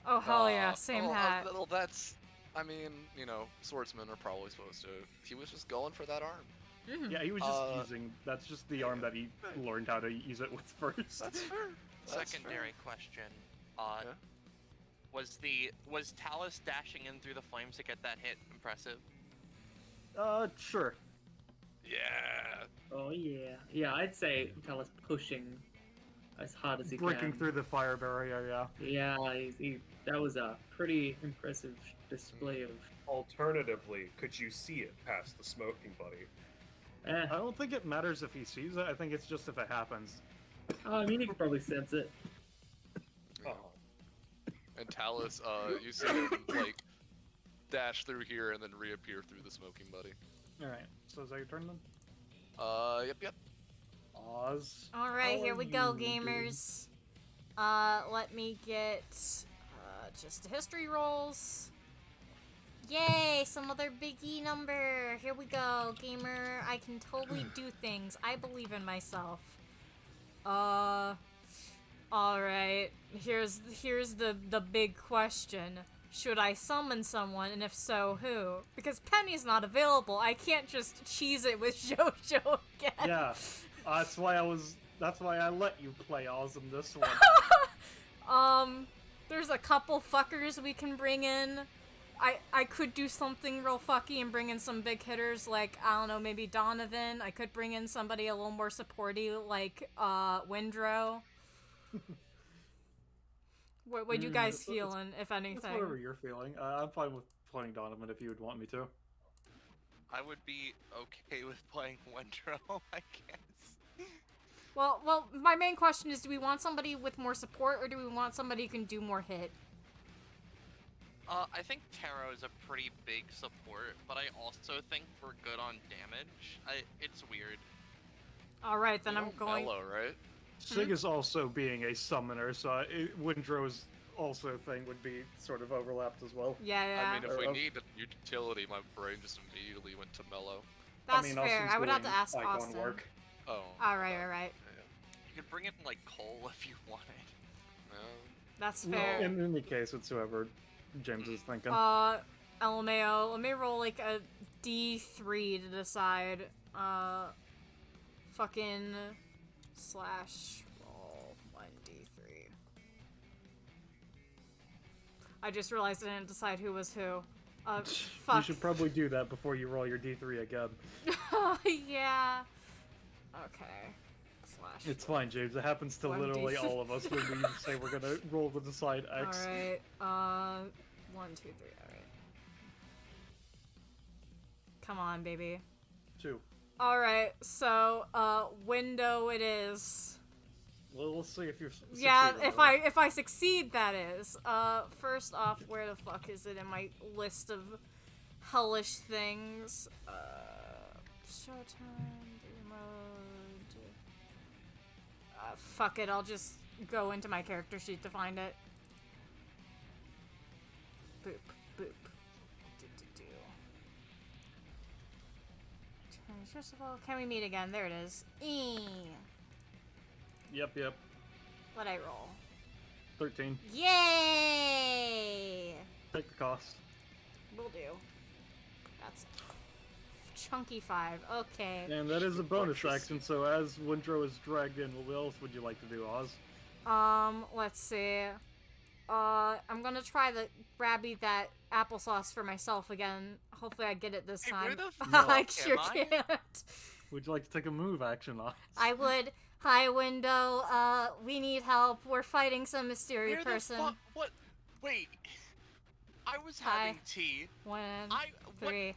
Oh hell yeah, same hat. Well, that's. I mean, you know, swordsmen are probably supposed to. He was just going for that arm. Yeah, he was just using. That's just the arm that he learned how to use it with first. That's fair. Secondary question. Yeah? Was Talus dashing in through the flames to get that hit impressive? Sure. Yeah. Oh yeah, yeah. I'd say Talus pushing as hard as he Breaking can. through the fire barrier, yeah. Yeah, that was a pretty impressive display of. Alternatively, could you see it past the smoking buddy? Eh. I don't think it matters if he sees it. I think it's just if it happens. Oh, I mean, he could probably sense it. Oh. And Talus, you see him like dash through here and then reappear through the smoking buddy. All right. So is that your turn then? Yep. Oz. Alright, how here are we go, you doing? gamers. Let me get just history rolls. Yay, some other big E number. Here we go, gamer. I can totally do things. I believe in myself. Alright. Here's the big question. Should I summon someone, and if so, who? Because Penny's not available. I can't just cheese it with JoJo again. Yeah. That's why I let you play Oz in this one. There's a couple fuckers we can bring in. I could do something real fucky and bring in some big hitters like, I don't know, maybe Donovan. I could bring in somebody a little more supporty like, Windrow. What you guys It's feeling, if anything? It's whatever you're feeling. I'm fine with playing Donovan if you would want me to. I would be okay with playing Wendro, I guess. Well, my main question is, do we want somebody with more support, or do we want somebody who can do more hit? I think Taro is a pretty big support, but I also think we're good on damage. It's weird. Alright, then I'm going... Mellow, right? Sig is also being a summoner, so Windrow's also thing would be sort of overlapped as well. Yeah. I mean, if we Or- need a utility, my brain just immediately went to mellow. That's I mean, fair. Austin's I would have to doing ask icon Austin. work. Oh. Alright. You could bring in, like, Cole if you wanted. Yeah. That's No, fair. in any case, it's whoever James is thinking. LMAO, let me roll like a D3 to decide. Fucking slash roll 1D3. I just realized I didn't decide who was who. Fuck. You should probably do that before you roll your D3 again. Yeah. Okay. Slash. It's fine, James. It happens to 1D3. literally all of us when we say we're gonna roll to decide X. Alright. 1, 2, 3. Alright. Come on, baby. 2. Alright, so, window it is. Well, let's see if you're. Yeah, succeeding, if I succeed, that is. First off, where the fuck is it in my list of hellish things? Showtime, do mode. Fuck it, I'll just go into my character sheet to find it. Boop, boop. Do. First of all, can we meet again? There it is. Yep. What'd I roll? 13. Yay! Take the cost. Will do. That's chunky 5. Okay. And that is a bonus action, so as Windrow is dragged in, what else would you like to do, Oz? Let's see. I'm gonna try the grabby that applesauce for myself again. Hopefully I get it this Hey, time. where the I fuck sure am I? can't. Would you like to take a move action, Oz? I would. Hi, Window. We need help. We're fighting some mysterious Where person. the fuck? What? Wait. I was Hi. having tea. 1, I 3.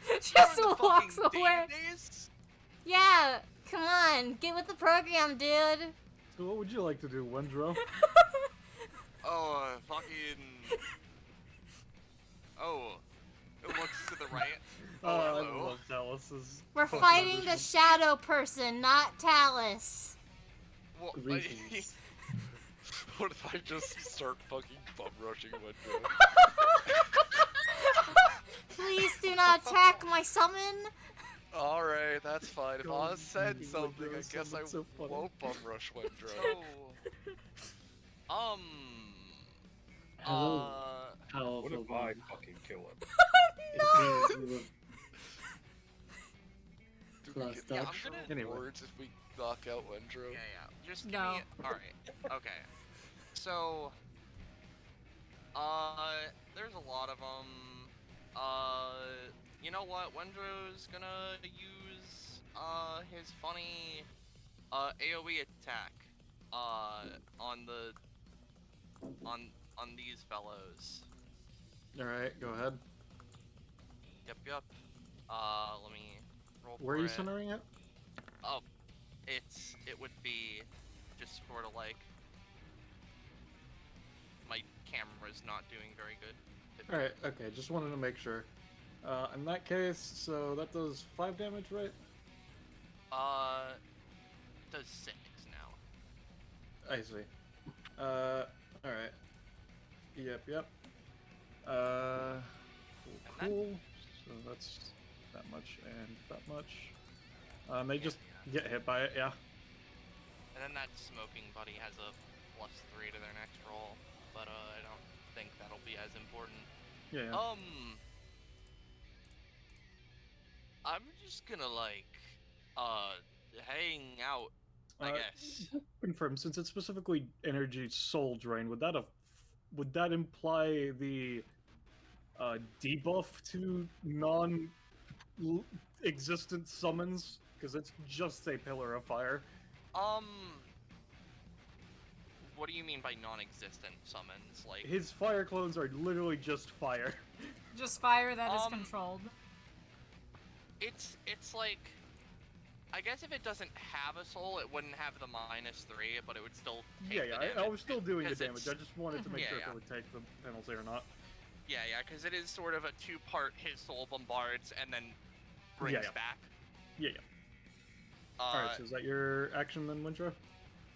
You're Just on the walks fucking away. database? Yeah, come on, get with the program, dude. So what would you like to do, Windrow? Oh, fucking. Oh, it looks to the right. Oh, I hello. love Talus's. We're fighting the shadow person, not Talus. Well, Greetings. What if I just start fucking bum rushing Wendro? Please do not attack my summon. Alright, that's fine. If God, Oz said you something, I Windrow guess I sounded so funny. won't bum rush Wendro. Oh. Hello. Powerful What if I fucking kill him? No. Do we Plus get dodge. actual I'm gonna- Anyway. rewards if we knock out Wendro? Yeah. Just give No. me. Alright. Okay. So. There's a lot of them. You know what? Wendro's gonna use, his funny, AoE attack, on these fellows. Alright, go ahead. Yep. Let me roll Where are for you it. centering it? Oh, it would be just sort of like my camera's not doing very good. Alright, okay, just wanted to make sure. In that case, so that does 5 damage, right? It does 6 now. I see. Alright. Yep. Cool. So that's that much and that much. They just get hit by it, yeah. And then that smoking buddy has a +3 to their next roll, but I don't think that'll be as important. Yeah. I'm just gonna like hang out, I guess. Confirm, since it's specifically energy soul drain, would that imply the debuff to non-existent summons? Because it's just a pillar of fire. What do you mean by non-existent summons? Like His fire clones are literally just fire. Just fire that is controlled. it's like, I guess if it doesn't have a soul, it wouldn't have the -3, but it would still take the damage. I was still doing the 'cause damage. I it's- just wanted to make Yeah, sure yeah. if it would take the penalty or not. Yeah, because it is sort of a 2-part his soul bombards and then brings Yeah. back. Yeah. Alright, so is that your action then, Wintro?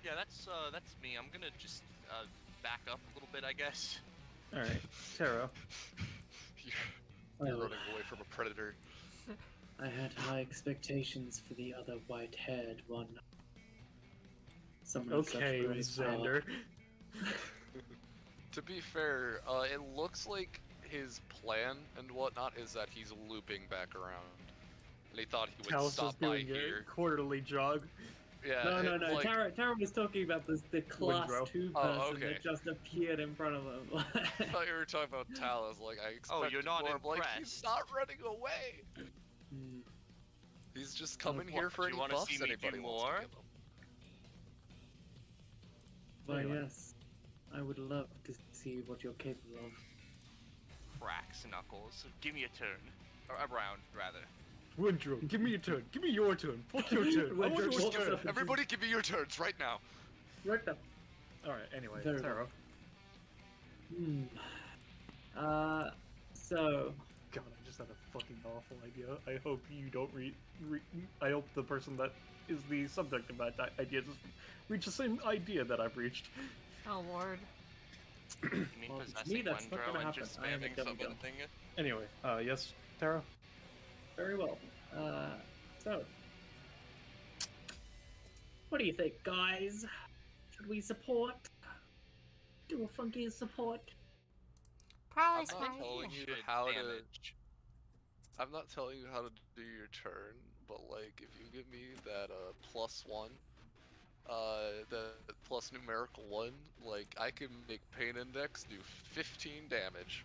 Yeah, that's me. I'm gonna just back up a little bit, I guess. Alright, Taro. You're running away from a predator. I had high expectations for the other white-haired one. Someone with such Okay, great Xander. To be fair, it looks like his plan and whatnot is that he's looping back around. And he thought he would Talus is stop by doing here. a quarterly jog. Yeah, No. like, Tara was talking about the class Windrow. 2 Oh, person okay. that just appeared in front of him. I thought you were talking about Talus. Like, I expected you're not more. I'm like, he's impressed. not running away. Hmm. He's just coming What, here for do any you wanna buffs see me do anybody wants more? to give him. Why, Anyway. yes. I would love to see what you're capable of. Cracks, Knuckles. Give me a turn. Or a round, rather. Windrow, give me your turn. Give me your turn. Fuck your turn. I want Windrow, your what's turn. up? Everybody give me your turns right now. Right up. Alright, anyway, Very Taro. So, God, I just had a fucking awful idea. I hope you don't I hope the person that is the subject of that idea just reach the same idea that I've reached. Oh lord. You mean Well, to me, possessing that's not Windrow gonna and happen. just I am a spamming dummy summon dumb. thing? Anyway, yes, Taro? very well. So, what do you think, guys? Should we support? Do a frontier support? Probably I'm not smart. telling you Should how to. damage. I'm not telling you how to do your turn, but like, if you give me that +1, the plus numerical 1, like I can make pain index do 15 damage.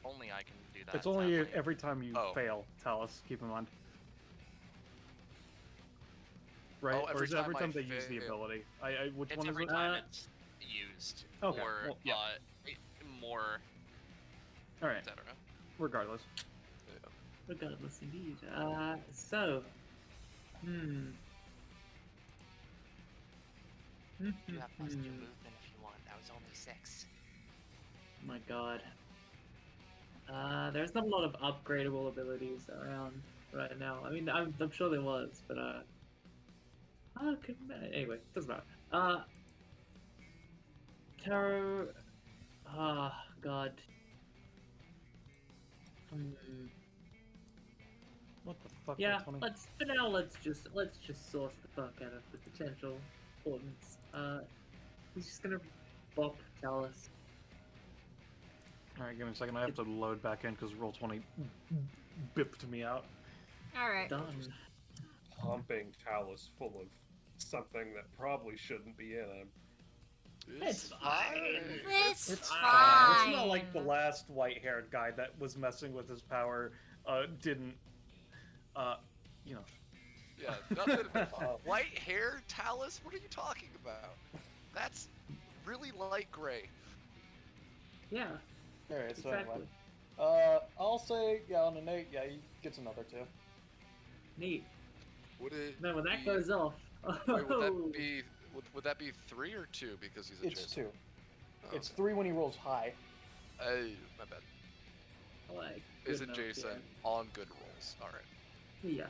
Only I can do that. It's only sadly. every time you Oh. fail, Talus, keep in mind. Right? Oh, or every is it every time I time they use the fail. ability? Which It's one is every it? time it's used, Okay, or well, yeah. more, Alright, etc. regardless. Regardless, indeed. So, You have +2 Hmm. movement if you want. That was only 6. My god. There's not a lot of upgradable abilities around right now. I mean, I'm sure there was, but anyway, doesn't matter. Taro. God. What the fuck? Yeah, that's funny? let's just source the fuck out of the potential importance. He's just gonna bop Talus. Alright, give me a second. I have to load back in because Roll20 bipped me out. Alright. Done. Pumping Talus full of something that probably shouldn't be in him. It's fine. It's It's fine. It's not like the last white-haired guy that was messing with his power didn't, you know. Yeah, nothing. White hair, Talus? What are you talking about? That's really light gray. Yeah, Alright, so exactly. anyway. I'll say, yeah, on an 8, yeah, he gets another 2. Neat. Would it? Man, when that be, goes off. Wait, would that be? Would that be 3 or 2 because he's It's adjacent? 2. Oh, It's 3 when he rolls high. Hey, my bad. Like, Is good enough, adjacent on good rolls. All right. Yeah.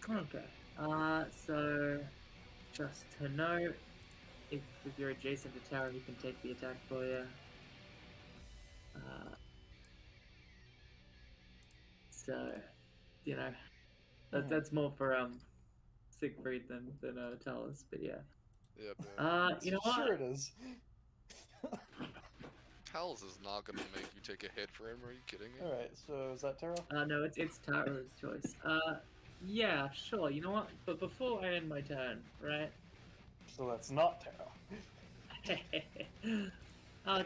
Okay. So just to note, if you're adjacent to tower, he can take the attack for you. So, you know, that's more for Siegfried than Talus, but yeah. Yep. Yeah. You know what? Sure it is. Hells is not gonna make you take a hit for him. Are you kidding me? Alright, so is that Taro? No, it's Taro's choice. Yeah, sure. You know what? But before I end my turn, right? So that's not Taro.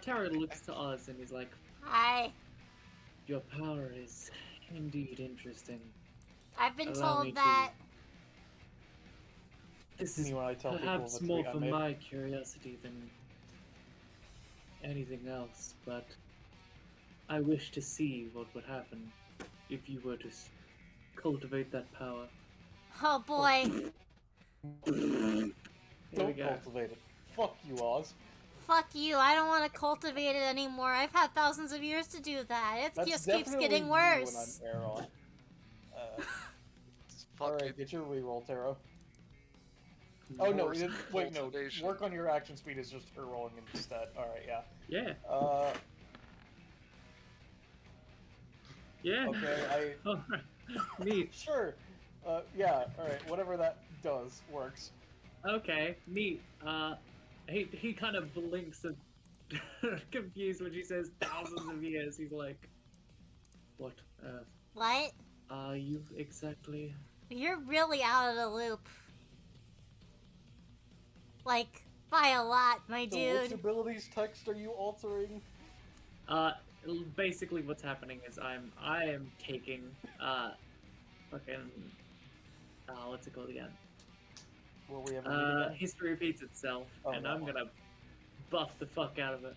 Taro looks to Oz and he's like, Hi. "Your power is indeed interesting. I've been Allow me told to- that. This Me is when I tell people perhaps the more tweet I for made. my curiosity than anything else, but I wish to see what would happen if you were to cultivate that power." Oh boy. Here we Don't go. cultivate it. Fuck you, Oz. Fuck you. I don't want to cultivate it anymore. I've had thousands of years to do that. It That's just keeps definitely getting you worse. when I'm air on. Fuck Alright, it. get your reroll, Taro. Oh no, Force wait, no. cultivation. Work on your action speed is just her rolling instead. Alright, yeah. Yeah. Yeah. Okay, Alright. Neat. Sure. Yeah, alright, whatever that does works. Okay, neat. He kind of blinks and confused when she says thousands of years. He's like, "What What? are you exactly?" You're really out of the loop. Like, by a lot, my So which dude. abilities text are you altering? Basically what's happening is I am taking fucking what's it called again? Will we ever meet again? History repeats itself, Oh, and that I'm one. gonna buff the fuck out of it.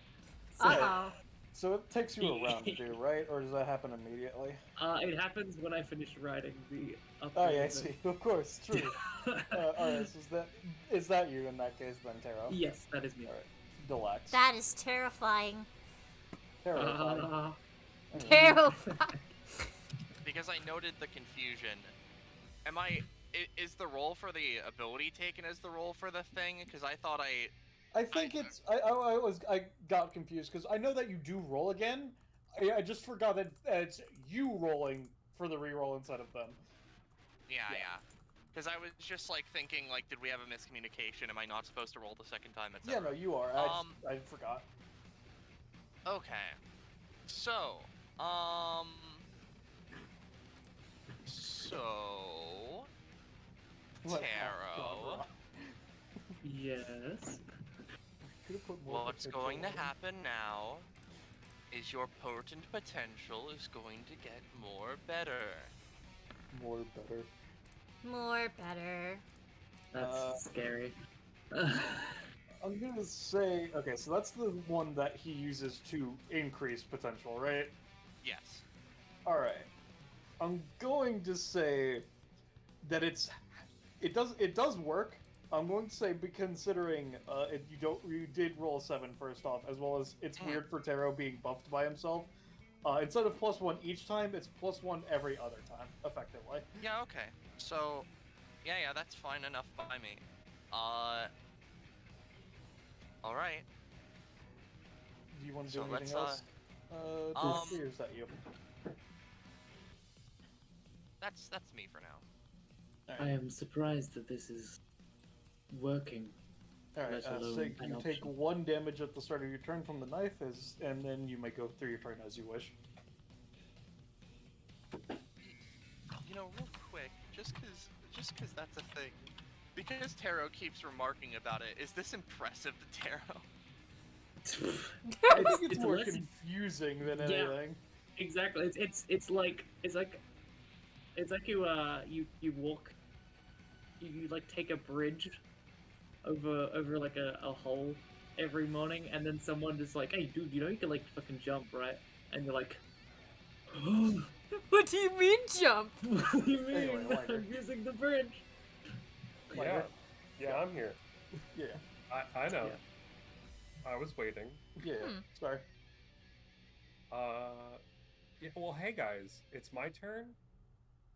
So, Uh-oh. So it takes you a round to do, right? Or does that happen immediately? it happens when I finish writing the update. Oh yeah, I see. Of course, true. Alright, so is that you in that case then, Taro? Yes, that is me. Alright. Deluxe. That is terrifying. Taro. Terrifying. Because I noted the confusion. Is the roll for the ability taken as the roll for the thing? Because I thought I think it's I got confused because I know that you do roll again. I just forgot that it's you rolling for the reroll instead of them. Yeah. Because I was just like thinking, like, did we have a miscommunication? Am I not supposed to roll the second time? Yeah, no, you are. I forgot. Okay. So, What? Taro, Yes. Could've put more what's potential going to on it. happen now is your potent potential is going to get more better. More better. More better. That's scary. I'm gonna say, okay, so that's the one that he uses to increase potential, right? Yes. Alright. I'm going to say that it does work. I'm going to say, but considering you did roll a 7 first off, as well as it's weird for Taro being buffed by himself. Instead of +1 each time, it's +1 every other time, effectively. Yeah, okay. So, yeah, that's fine enough by me. Alright. Do you want to do So anything let's, else? Or is that you? That's me for now. I am surprised that this is working. Alright, let alone so an you take option. 1 damage at the start of your turn from the knife, and then you may go through your turn as you wish. You know, real quick, just cause that's a thing. Because Taro keeps remarking about it, is this impressive to Taro? I think it's more less- confusing than Yeah. anything. Exactly. It's like you walk, you like take a bridge over like a hole every morning, and then someone just like, "Hey, dude, you know you can like fucking jump, right?" And you're like, What do you mean jump? "What do you mean? Anyway, Liger. I'm using the bridge." Yeah, yeah, I'm here. Yeah. I know. Yeah. I was waiting. Yeah. Sorry. Yeah, well, hey guys, it's my turn,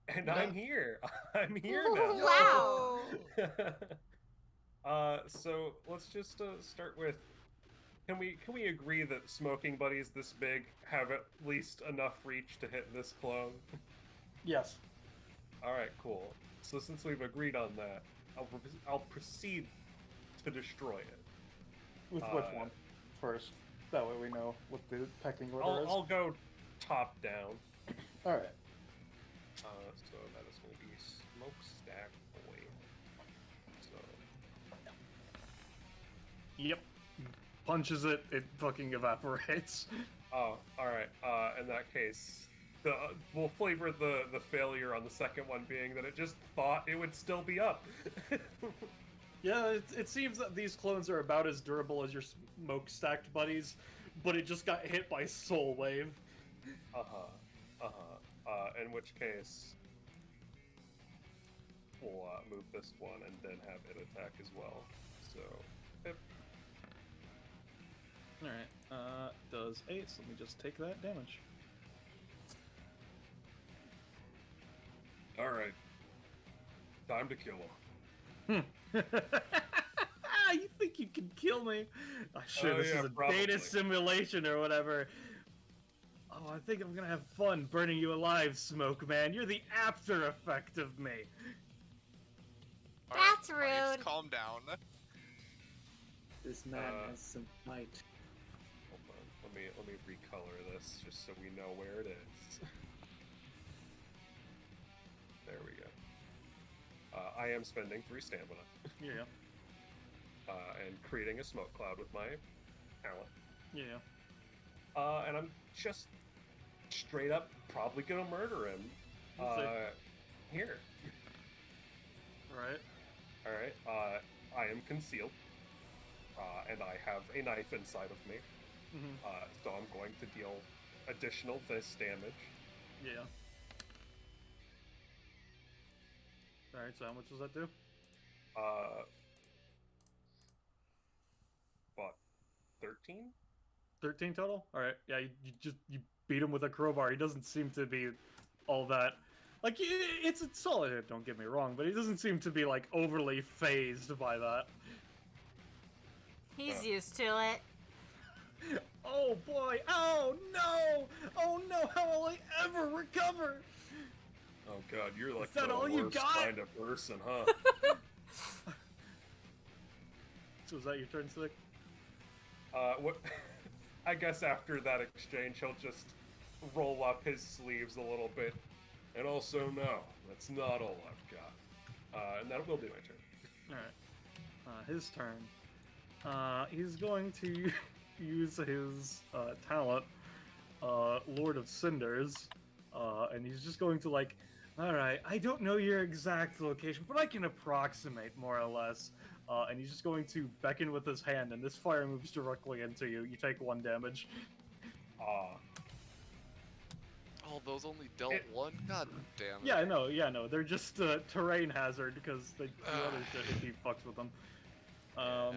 and Yeah. I'm here. I'm here Ooh, now. wow. So let's just start with. Can we agree that smoking buddies this big have at least enough reach to hit this clone? Yes. All right, cool. So since we've agreed on that, I'll proceed to destroy it. With which one first? That way we know what the pecking order is. I'll go top down. All right. So that is going to be smokestack boy. So Yep. Punches it, it fucking evaporates. oh, all right. In that case, we'll flavor the failure on the second one being that it just thought it would still be up. Yeah, it seems that these clones are about as durable as your smoke-stacked buddies, but it just got hit by Soul Wave. In which case, we'll move this one and then have it attack as well. So, yep. Alright, does 8, so let me just take that damage. All right. Time to kill him. You think you can kill me? Oh, sure, Oh, this yeah, is a probably. data simulation or whatever. Oh, I think I'm gonna have fun burning you alive, Smoke Man. You're the after effect of me. That's Buddies, rude. calm down. This man has some might. Hold on. Let me recolor this just so we know where it is. There we go. I am spending 3 stamina Yeah, and creating a smoke cloud with my talent. yeah. And I'm just straight up probably gonna murder him. We'll see. Here. Right. All right. I am concealed, and I have a knife inside of me. Mm-hmm. So I'm going to deal additional this damage. Yeah. Alright, so how much does that do? What? 13? 13 total? Alright, yeah, you beat him with a crowbar. He doesn't seem to be all that... Like, it's a solid hit, don't get me wrong, but he doesn't seem to be, like, overly phased by that. He's used to it. Oh boy! Oh no! Oh no! How will I ever recover? Oh god, you're like that the all you worst got? kind of person, huh? So is that your turn, Sick? What? I guess after that exchange, he'll just roll up his sleeves a little bit, and also no, that's not all I've got. And that will be my turn. Alright. His turn. He's going to use his talent, Lord of Cinders, and he's just going to, like, alright, I don't know your exact location, but I can approximate more or less. And he's just going to beckon with his hand, and this fire moves directly into you. You take 1 damage. Oh, those only dealt 1? God damn it. Yeah, no, they're just terrain hazard because they do other shit if he fucks with them. Yeah.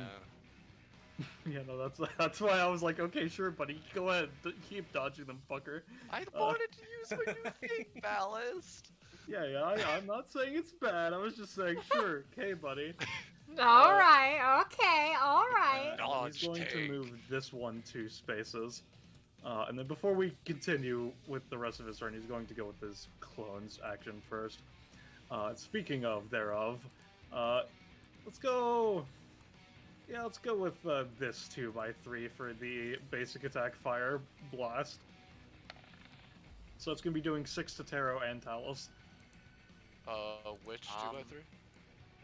Yeah, no, that's why I was like, okay, sure, buddy, go ahead, keep dodging them, fucker. I wanted to use my new thing, Ballast. Yeah, I'm not saying it's bad. I was just saying, sure, okay, buddy. Alright, okay, alright. He's going to move this one 2 spaces. And then before we continue with the rest of his turn, he's going to go with his clone's action first. Speaking of thereof, let's go... Yeah, let's go with this 2x3 for the basic attack fire blast. So it's going to be doing 6 to Taro and Talos. Which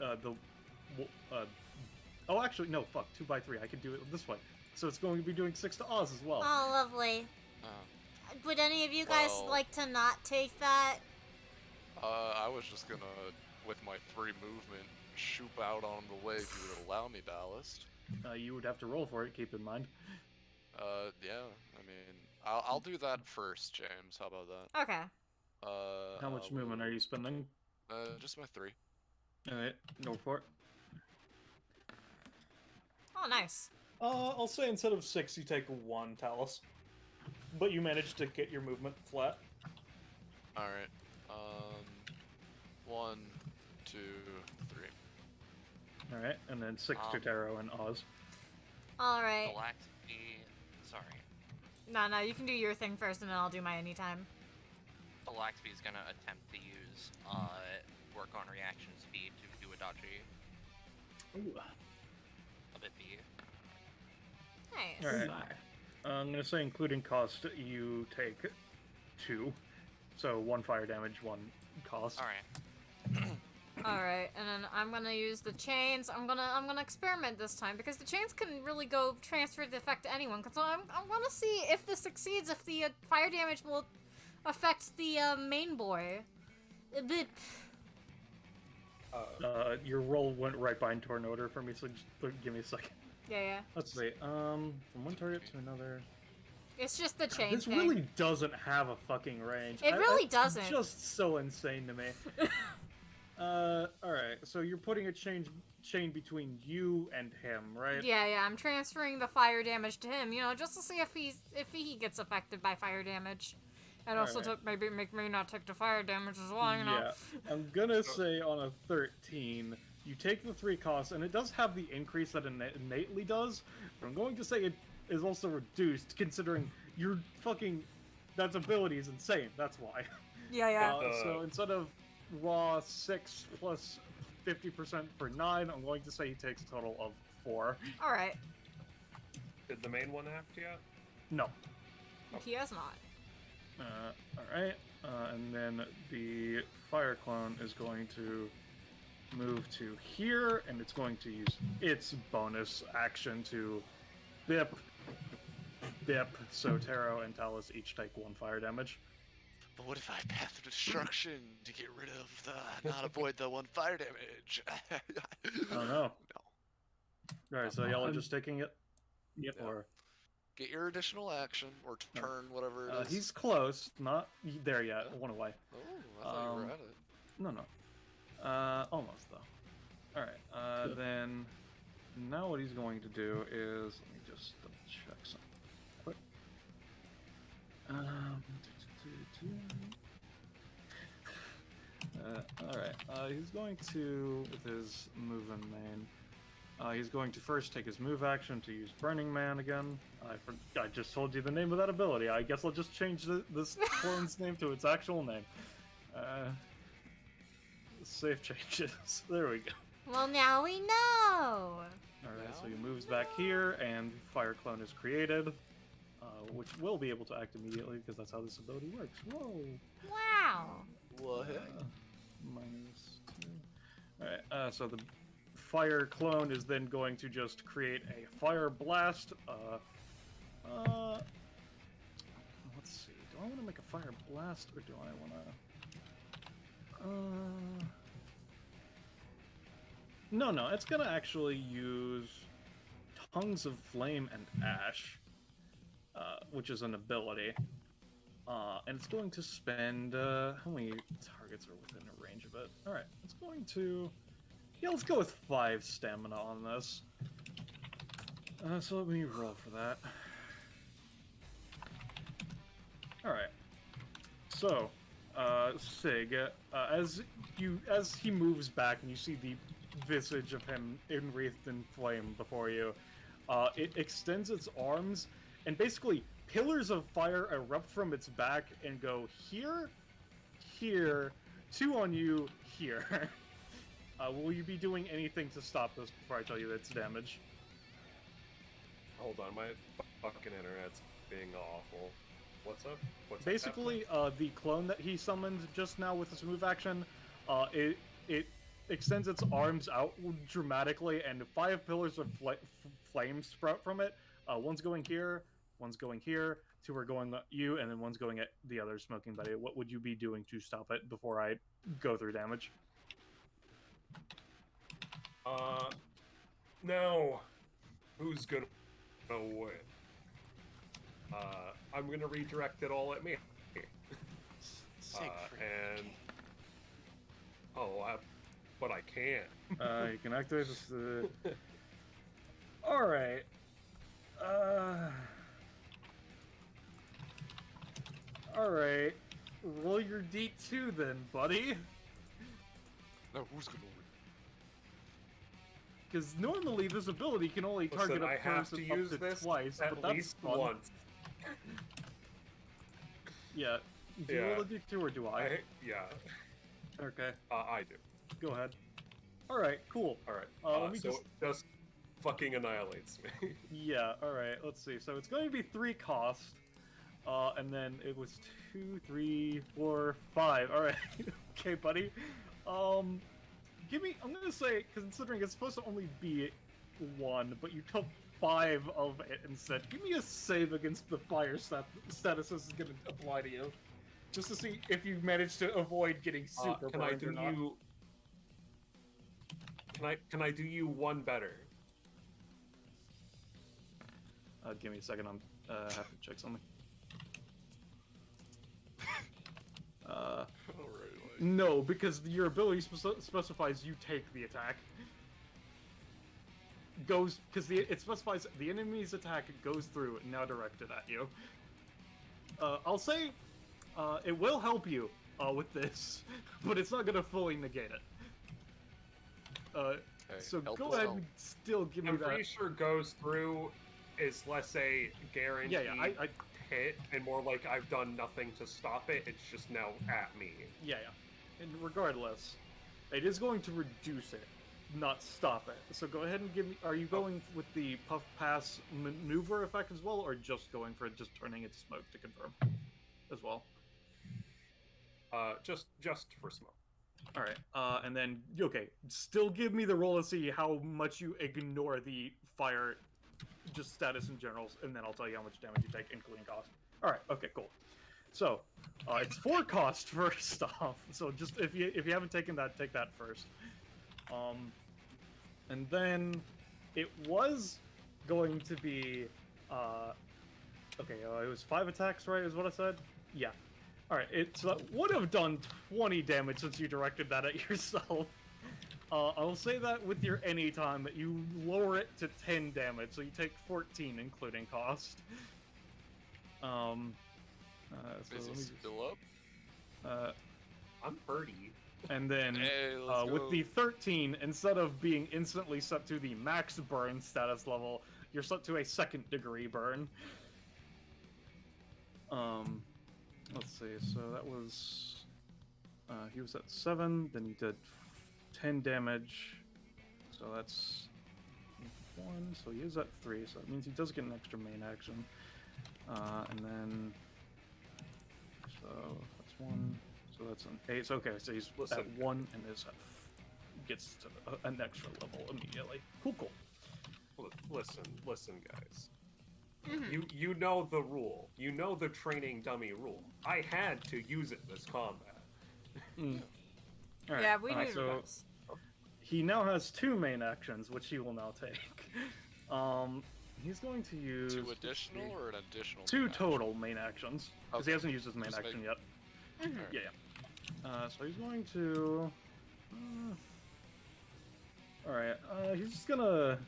2x3? Oh, actually, no, fuck, 2x3. I can do it this way. So it's going to be doing 6 to Oz as well. Oh, lovely. Oh. Would any of you guys Well- like to not take that? I was just gonna, with my 3 movement, shoot out on the way if you would allow me, Ballast. You would have to roll for it, keep in mind. Yeah, I mean, I'll do that first, James. How about that? Okay. How much movement are you spending? Just my 3. All right, go for it. Oh, nice. I'll say instead of 6, you take 1 talus, but you manage to get your movement flat. All right. 1, 2, 3. All right, and then 6 to Taro and Oz. All right. Galaxy. Sorry. No, you can do your thing first, and then I'll do my anytime. Galaxy is gonna attempt to use work on reaction speed to do a dodgy. Ooh. A bit B. Nice. All right. I'm gonna say, including cost, you take 2, so 1 fire damage, 1 cost. All right. All right, and then I'm gonna use the chains. I'm gonna experiment this time because the chains can really go transfer the effect to anyone. So I want to see if this succeeds. If the fire damage will affect the main boy. Your roll went right behind Tornado for me, so just give me a second. Yeah. Let's see. From one target to another. It's just the chain This thing. really doesn't have a fucking range. It really That's doesn't. Just so insane to me. Alright, so you're putting a chain between you and him, right? Yeah. I'm transferring the fire damage to him. Just to see if he gets affected by fire damage, and also Alright. to maybe make me not take the fire damage as well. Yeah. I'm gonna say on a 13, you take the 3 costs, and it does have the increase that it innately does, but I'm going to say it is also reduced, considering your that ability is insane, that's why. Yeah. So instead of raw 6 plus 50% for 9, I'm going to say he takes a total of 4. All right. Did the main one act yet? No. He has not. Alright, and then the fire clone is going to move to here, and it's going to use its bonus action to bip, so Taro and Talus each take 1 fire damage. But what if I path of destruction to get rid of not avoid the 1 fire damage? Oh no. No. Alright, so y'all are just taking it? Yep. Yeah. Or Get your additional action or turn, whatever it is. he's close, not there yet, Yeah. 1 away. Oh, I thought you were at it. No. Almost though. Alright, then now what he's going to do is, let me just double check something quick. Alright, he's going to, with his move in main, he's going to first take his move action to use Burning Man again. I just told you the name of that ability. I guess I'll just change this clone's name to its actual name. Save changes. There we go. Well, now we know. Alright, so he moves back here, and Fire Clone is created, which will be able to act immediately, because that's how this ability works. Whoa! Wow. What? -2. Alright, so the Fire Clone is then going to just create a Fire Blast. Let's see. Do I want to make a Fire Blast, or do I want to... No, it's gonna actually use Tongues of Flame and Ash, which is an ability. And it's going to spend, how many targets are within a range of it? Alright, it's going to... Yeah, let's go with 5 stamina on this. So let me roll for that. Alright. So, Sig, as he moves back and you see the visage of him enwreathed in flame before you, it extends its arms, and basically pillars of fire erupt from its back and go here, 2 on you, here. Will you be doing anything to stop this before I tell you its damage? Hold on, my fucking internet's being awful. What's up? What's Basically, the clone that he summoned just now with his move action, it extends its arms out dramatically, and 5 pillars of flame sprout from it. One's going here, 2 are going at you, and then 1's going at the other smoking buddy. What would you be doing to stop it before I go through damage? Now, who's gonna win? I'm gonna redirect it all at me. Siegfried. And oh, but I can. You can activate this. All right. All right. Roll your D2 then, buddy. Now who's gonna win? Because normally this ability can only target Listen, a I have person to up use to this twice, at but that's least fun. once. Yeah. Do you roll a D2 or do I? Yeah, Okay. I do. Go ahead. All right. Cool. All right. Let me so just. it just fucking annihilates me. Yeah. All right. Let's see. So it's going to be 3 cost. And then it was 2, 3, 4, 5. All right. Okay, buddy. Give me. I'm gonna say, considering it's supposed to only be 1, but you took 5 of it instead. Give me a save against the fire status this is gonna apply to you, just to see if you manage to avoid getting super Can I burned do or not. you? Can I do you one better? Give me a second. I'm have to check something. Alright, No, because your ability specifies you take the attack. Goes because it specifies the enemy's attack goes through, now directed at you. I'll say it will help you with this, but it's not gonna fully negate it. So help go us ahead out. and still give me I'm that. pretty sure goes through is less a guaranteed Yeah, I hit and more like I've done nothing to stop it. It's just now at me. yeah. And regardless, it is going to reduce it, not stop it. So go ahead and give me. Are you going with the puff pass maneuver effect as well, or just going for just turning it to smoke to confirm as well? Just for smoke. All right. And then okay, still give me the roll to see how much you ignore the fire, just status in general, and then I'll tell you how much damage you take, including cost. All right. Okay. Cool. So, it's 4 cost first off. So just if you haven't taken that, take that first. And then it was going to be okay. It was 5 attacks, right? Is what I said. Yeah. All right. It would have done 20 damage since you directed that at yourself. I'll say that with your anytime, you lower it to 10 damage, so you take 14, including cost. So Is let he me still up? I'm Purdy. and then Hey, let's with go. the 13, instead of being instantly set to the max burn status level, you're set to a 2nd degree burn. Let's see. So that was he was at 7. Then you did 10 damage. So that's 1. So he is at 3. So that means he does get an extra main action. And then so that's 1. So that's an 8. So okay, so he's Listen. at 1 and is at gets to an extra level immediately. Cool. Listen, guys. You know the rule. You know the training dummy rule. I had to use it this combat. All right, Yeah, we knew so this. he now has 2 main actions, which he will now take. He's going to use 2 additional or an additional? 2 main action? total main actions because Okay. he hasn't used his main Just action make- yet. Alright. Yeah. So he's going to. All right. He's just gonna.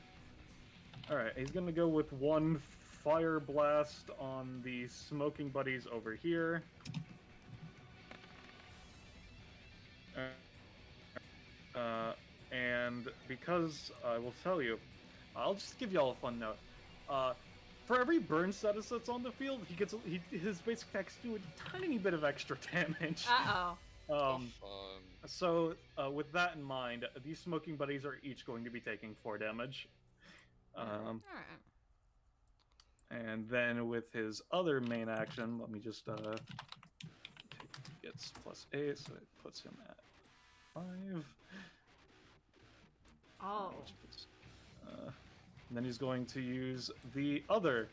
All right. He's gonna go with 1 fire blast on the smoking buddies over here. And because I will tell you, I'll just give y'all a fun note. For every burn status that's on the field, his basic attacks do a tiny bit of extra damage. Uh-oh. Oh, fun. So, with that in mind, these smoking buddies are each going to be taking 4 damage. Alright. And then with his other main action, let me just gets +8, so it puts him at 5. Oh. Which puts, and then he's going to use the other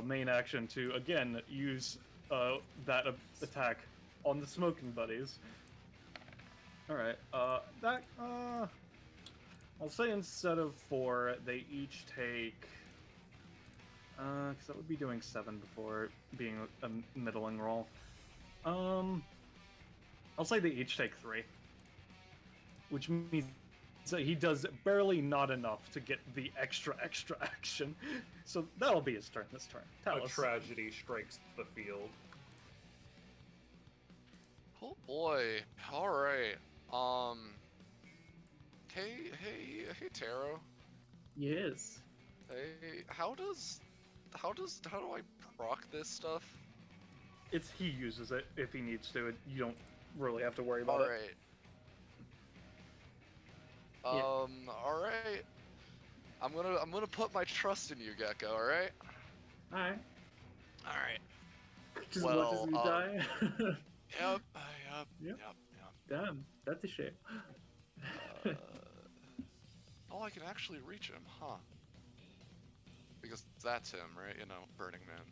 main action to again use that attack on the smoking buddies. All right, I'll say instead of 4, they each take. Because that would be doing 7 before being a middling roll. I'll say they each take 3. which means that he does barely not enough to get the extra action. So that'll be his turn this turn. A Talus. tragedy strikes the field. Oh boy. All right. Hey, Taro. Yes. Hey, how do I proc this stuff? He uses it if he needs to. You don't really have to worry about All it. right. Yeah. All right. I'm gonna put my trust in you, Gecko. All right. Alright. All right. Just Well, watches you die. Yep. Yep. Damn, that's a shame. Oh, I can actually reach him, huh? Because that's him, right? You know, Burning Man.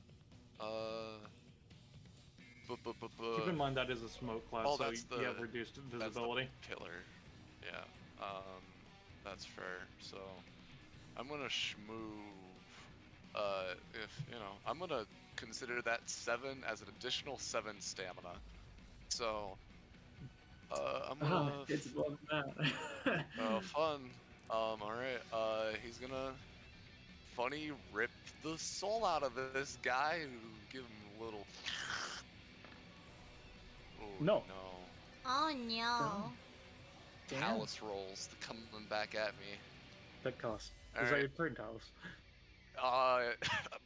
Keep in mind that is a smoke cloud, Oh, so that's you have the- reduced That's the visibility. killer. Yeah. That's fair. So, I'm gonna schmoove. If you know, I'm gonna consider that 7 as an additional 7 stamina. So, I'm gonna. It's above that. Fun. Alright. He's gonna funny rip the soul out of this guy who give him a little. Oh, No. Oh no. Damn. Talus rolls coming back at me. That costs. All Is that right. your turn, Talus? I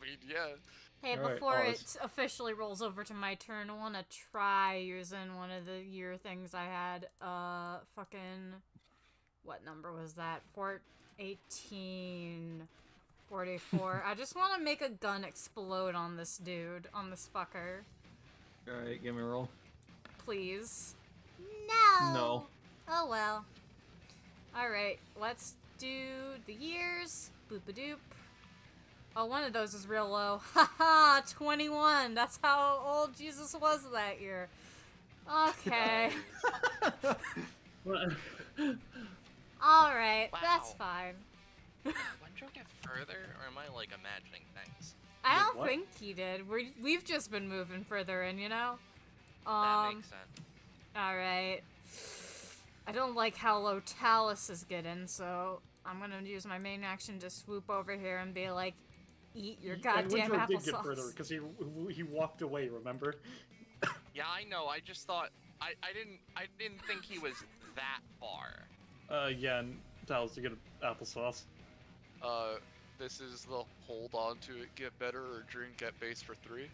mean, yeah. Hey, Alright, before Oz. it officially rolls over to my turn, I want to try using one of the year things I had. Fucking, what number was that? 1844. I just want to make a gun explode on this dude, on this fucker. Alright, give me a roll. Please. No. No. Oh well. Alright, let's do the years. Boop-a-doop. Oh, one of those is real low. Haha, 21. That's how old Jesus was that year. Okay. Well, Alright, that's Wow. fine. Wouldn't you get further, or am I like imagining things? I Wait, don't what? think he did. We've just been moving further in, you know? That makes sense. Alright. I don't like how low Talus is getting, so I'm gonna use my main action to swoop over here and be like, eat your goddamn Winthrop did get further applesauce. because he walked away. Remember? Yeah, I know. I just thought I didn't think he was that far. Yeah, and Talus, you get applesauce. This is the hold on to it, get better, or drink at base for 3.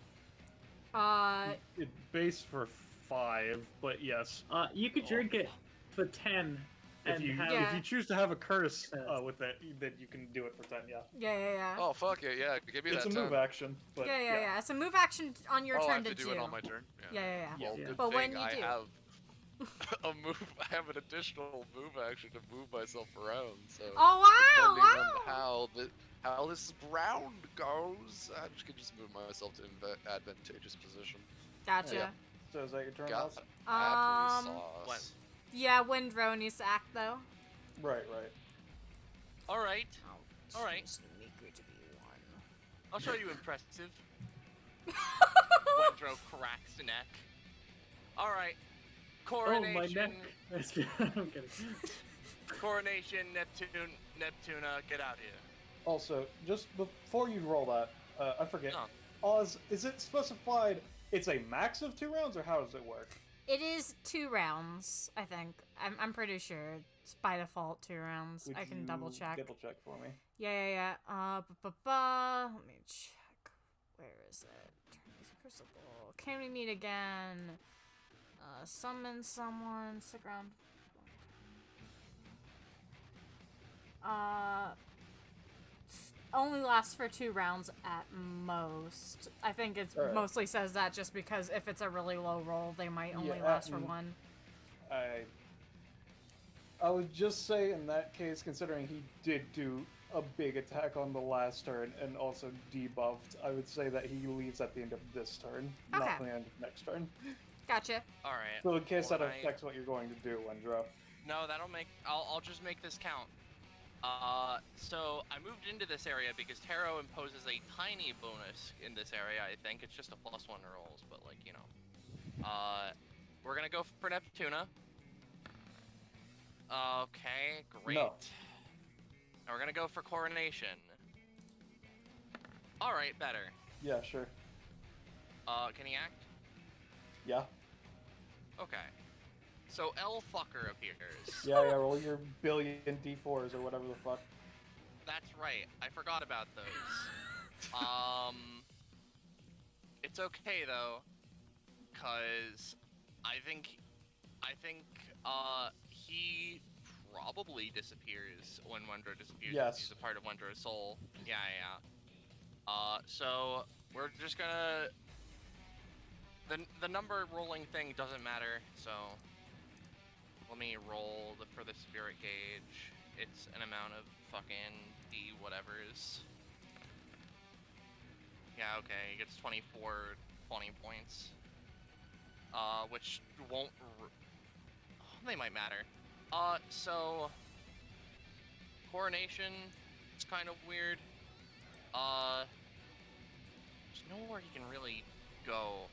It base for 5, but yes, you could drink it for 10 if and you have Yeah. if you choose to have a curse with it, then you can do it for 10. Yeah, Yeah. Oh fuck it, yeah, give me it's a that move 10. action. But Yeah. It's a move action on your Oh, I turn have to do it on my turn. Yeah. Well, Yeah. good But when thing you I do- have a move. I have an additional move action to move myself around. So Oh depending wow! on how this round goes, I can just move myself to advantageous position. Gotcha. Yeah. So is that your turn? Got Alice? applesauce. What? Yeah, Windrow needs to act though. Right. All right. Oh, All right. choose Nico to be one. I'll show you impressive. Wendro cracks the neck. All right. oh Coronation. my neck. I'm kidding. Coronation. Neptuna. Get out here. Also, just before you roll that, I forget. Oh. Oz, is it specified it's a max of 2 rounds, or how does it work? It is 2 rounds, I think. I'm pretty sure it's by default 2 rounds. Would I can you double check. Double check for me. Yeah. Let me check. Where is it? Turn this crucible. Can we meet again? Summon someone. Stick around. Only lasts for 2 rounds at most. I think it Alright. mostly says that just because if it's a really low roll, they might only Yeah, last for 1. I would just say in that case, considering he did do a big attack on the last turn and also debuffed, I would say that he leaves at the end of this turn, Okay. not the end of next turn. Gotcha. All right. So in case that Alright. affects what you're going to do, Wendro. No, that'll make. I'll just make this count. So I moved into this area because Tarot imposes a tiny bonus in this area. I think it's just a +1 rolls, but like you know, we're gonna go for Neptuna. Okay, great. No. Now we're gonna go for coronation. Alright, better. Yeah, sure. Can he act? Yeah. Okay. So L fucker appears. Yeah, yeah, roll your billion d4s or whatever the fuck. That's right. I forgot about those. It's okay though, cause I think he probably disappears when Wondro disappears. Yes. He's a part of Wondro's soul. Yeah, yeah. So we're just gonna. The number rolling thing doesn't matter. So let me roll for the spirit gauge. It's an amount of fucking D whatevers. Yeah, okay, he gets 24 20 points. Which won't... they might matter. So... Coronation is kind of weird. There's nowhere he can really go.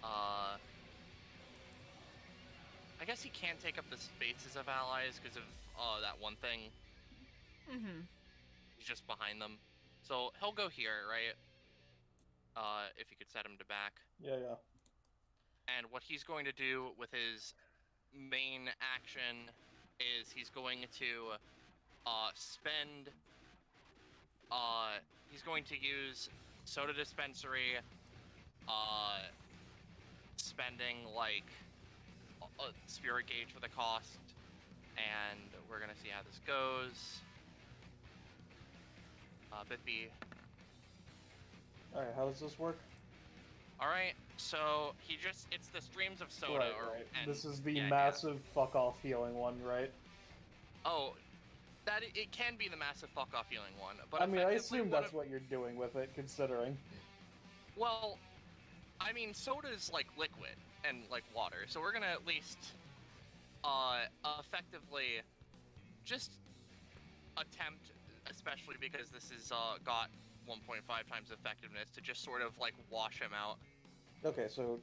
I guess he can't take up the spaces of allies because of that one thing. Mm-hmm. He's just behind them. So he'll go here, right? If you could set him to back. Yeah, yeah. And what he's going to do with his main action is he's going to spend... he's going to use Soda Dispensary, spending, like, a Spirit Gauge for the cost, and we're gonna see how this goes. Bippy. Alright, how does this work? Alright, so it's the streams of soda, Right, or... right. And, This is the yeah, massive fuck-off healing one, right? Oh, it can be the massive fuck-off healing one, but I mean, I effectively assume that's what you're doing with it, considering. Well, I mean, soda's like liquid and like water, so we're gonna at least effectively just attempt, especially because this is got 1.5 times effectiveness, to just sort of like wash him out. Okay, so,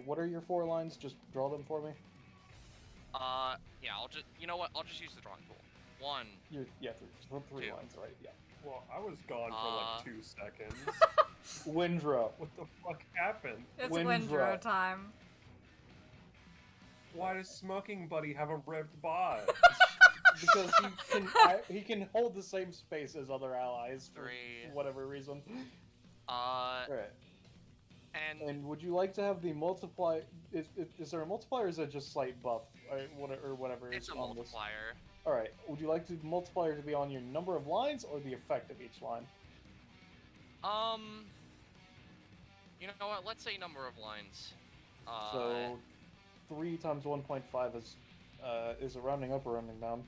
what are your 4 lines? Just draw them for me. Yeah, you know what, I'll just use the drawing tool. 1. Yeah, 3 Two. lines, right, yeah. Well, I was gone for like 2 seconds. Windrow. What the fuck happened? It's Windrow. Windrow time. Why does Smoking Buddy have a ripped bod? Because he can hold the same space as other allies for 3. whatever reason. And And would you like to have the multiply? Is there a multiplier? Or is it just slight buff or whatever? it's a on this? multiplier. All right. Would you like the multiplier to be on your number of lines or the effect of each line? You know what? Let's say number of lines. So 3 times 1.5 is a rounding up or rounding down?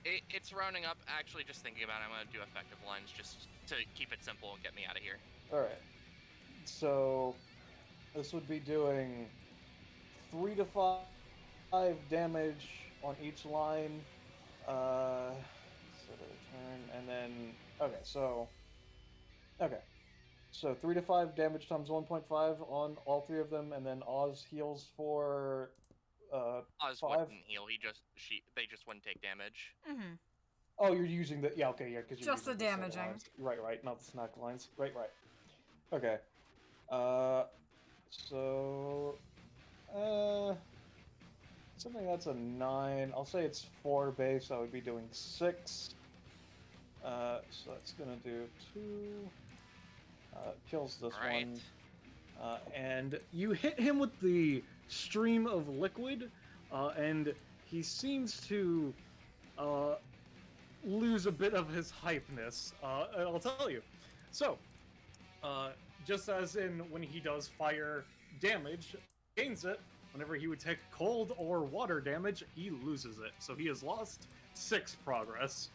It's rounding up. Actually, just thinking about it, I'm gonna do effective lines just to keep it simple and get me out of here. All right. So this would be doing 3 to 5 damage on each line. So the turn, and then so 3 to 5 damage times 1.5 on all 3 of them, and then Oz heals for Oz 5. wouldn't heal. They just wouldn't take damage. Mm-hmm. Oh, you're using the because you're Just using the set damaging. lines. Right, not the snack lines. Right. Okay. So something that's a 9. I'll say it's 4 base. I would be doing 6. So that's gonna do 2. Kills this Alright. one. And you hit him with the stream of liquid, and he seems to lose a bit of his hypeness. And I'll tell you. So, just as in when he does fire damage, gains it. Whenever he would take cold or water damage, he loses it. So he has lost 6 progress.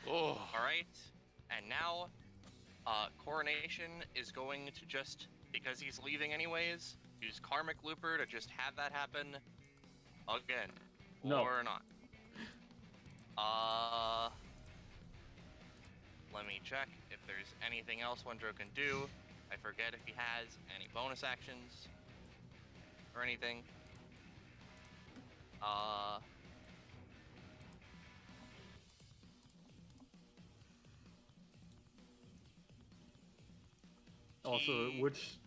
Oh. Alright. And now, Coronation is going to just, because he's leaving anyways, use Karmic Looper to just have that happen again. No. Or not. Let me check if there's anything else Wondro can do. I forget if he has any bonus actions or anything. Uh, Also, he- which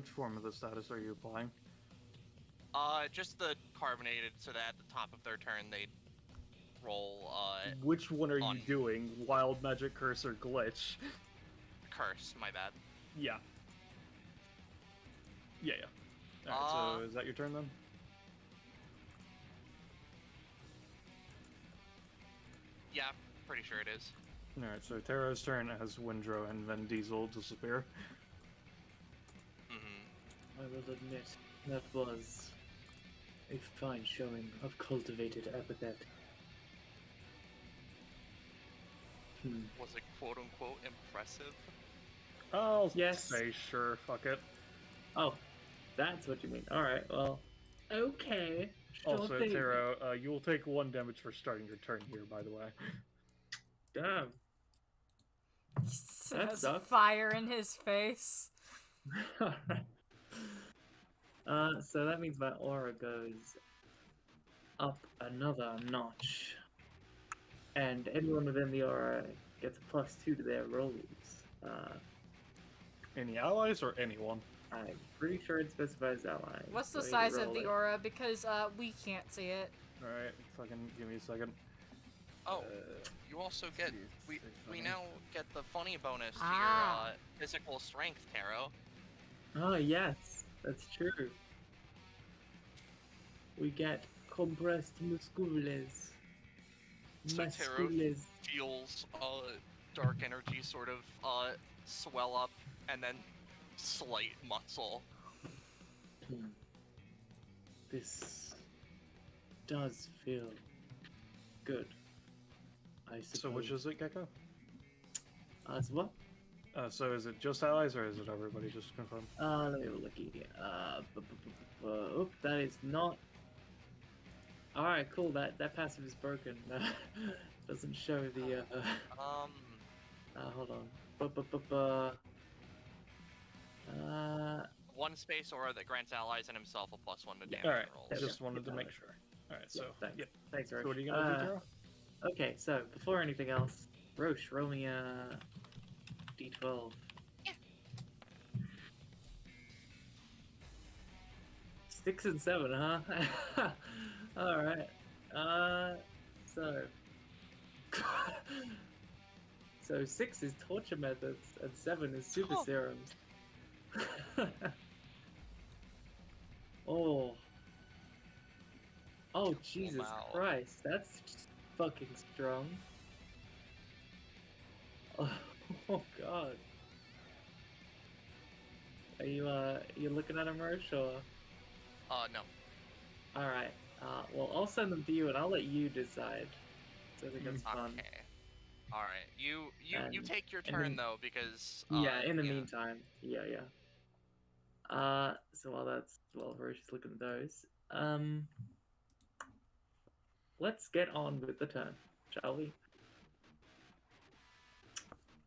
form of the status are you applying? just the carbonated, so that at the top of their turn they'd roll Which one are you on- doing? Wild magic, curse, or glitch? curse. My bad. Yeah. Yeah. Alright, so is that your turn then? Yeah, pretty sure it is. Alright, so Taro's turn as Windrow and Vin Diesel disappear. Mm-hmm. I will admit, that was a fine showing of cultivated epithet. Was it quote unquote impressive? I'll Yes. say sure, fuck it. Oh, that's what you mean. Alright, well, okay. Sure Also, thing. Taro, you will take 1 damage for starting your turn here, by the way. Damn. He That has sucks. fire in his face. So that means my aura goes up another notch. And anyone within the aura gets a +2 to their rolls. Any allies or anyone? I'm pretty sure it specifies allies. What's the so I need to size of roll the it. aura? Because we can't see it. Alright, fucking give me a second. Oh, you also get we now get the funny bonus to Ah. your physical strength, Taro. Oh, yes, that's true. We get compressed muscules. So Taro Muscules. feels dark energy sort of swell up, and then slight muscle. This does feel good. I suppose. So which is it, Gecko? So what? So is it just allies or is it everybody? Just confirm. Let me have a looky. Oop, that is not. Alright, cool. That passive is broken. Doesn't show the. Hold on. One space aura that grants allies and himself a +1 to damage Alright, rolls. just wanted to Yeah, make alright. sure. Alright, Yeah, so thanks. yep. Thanks, Roche. So what are you gonna do, Taro? Okay, so before anything else, Roche, roll me a d12. Yeah. 6 and 7, huh? Alright. So. So 6 is torture methods, and 7 is super Oh. serums. Oh. Oh, Jesus wow. Christ. That's fucking strong. Oh, oh God. Are you looking at him, Roche, or? No. Alright. Well, I'll send them to you, and I'll let you decide. So I think that's fun. Okay. All right. You And- take your and turn then- though, because Yeah, in the yeah. meantime. Yeah. So while Roche is looking at those, let's get on with the turn, shall we?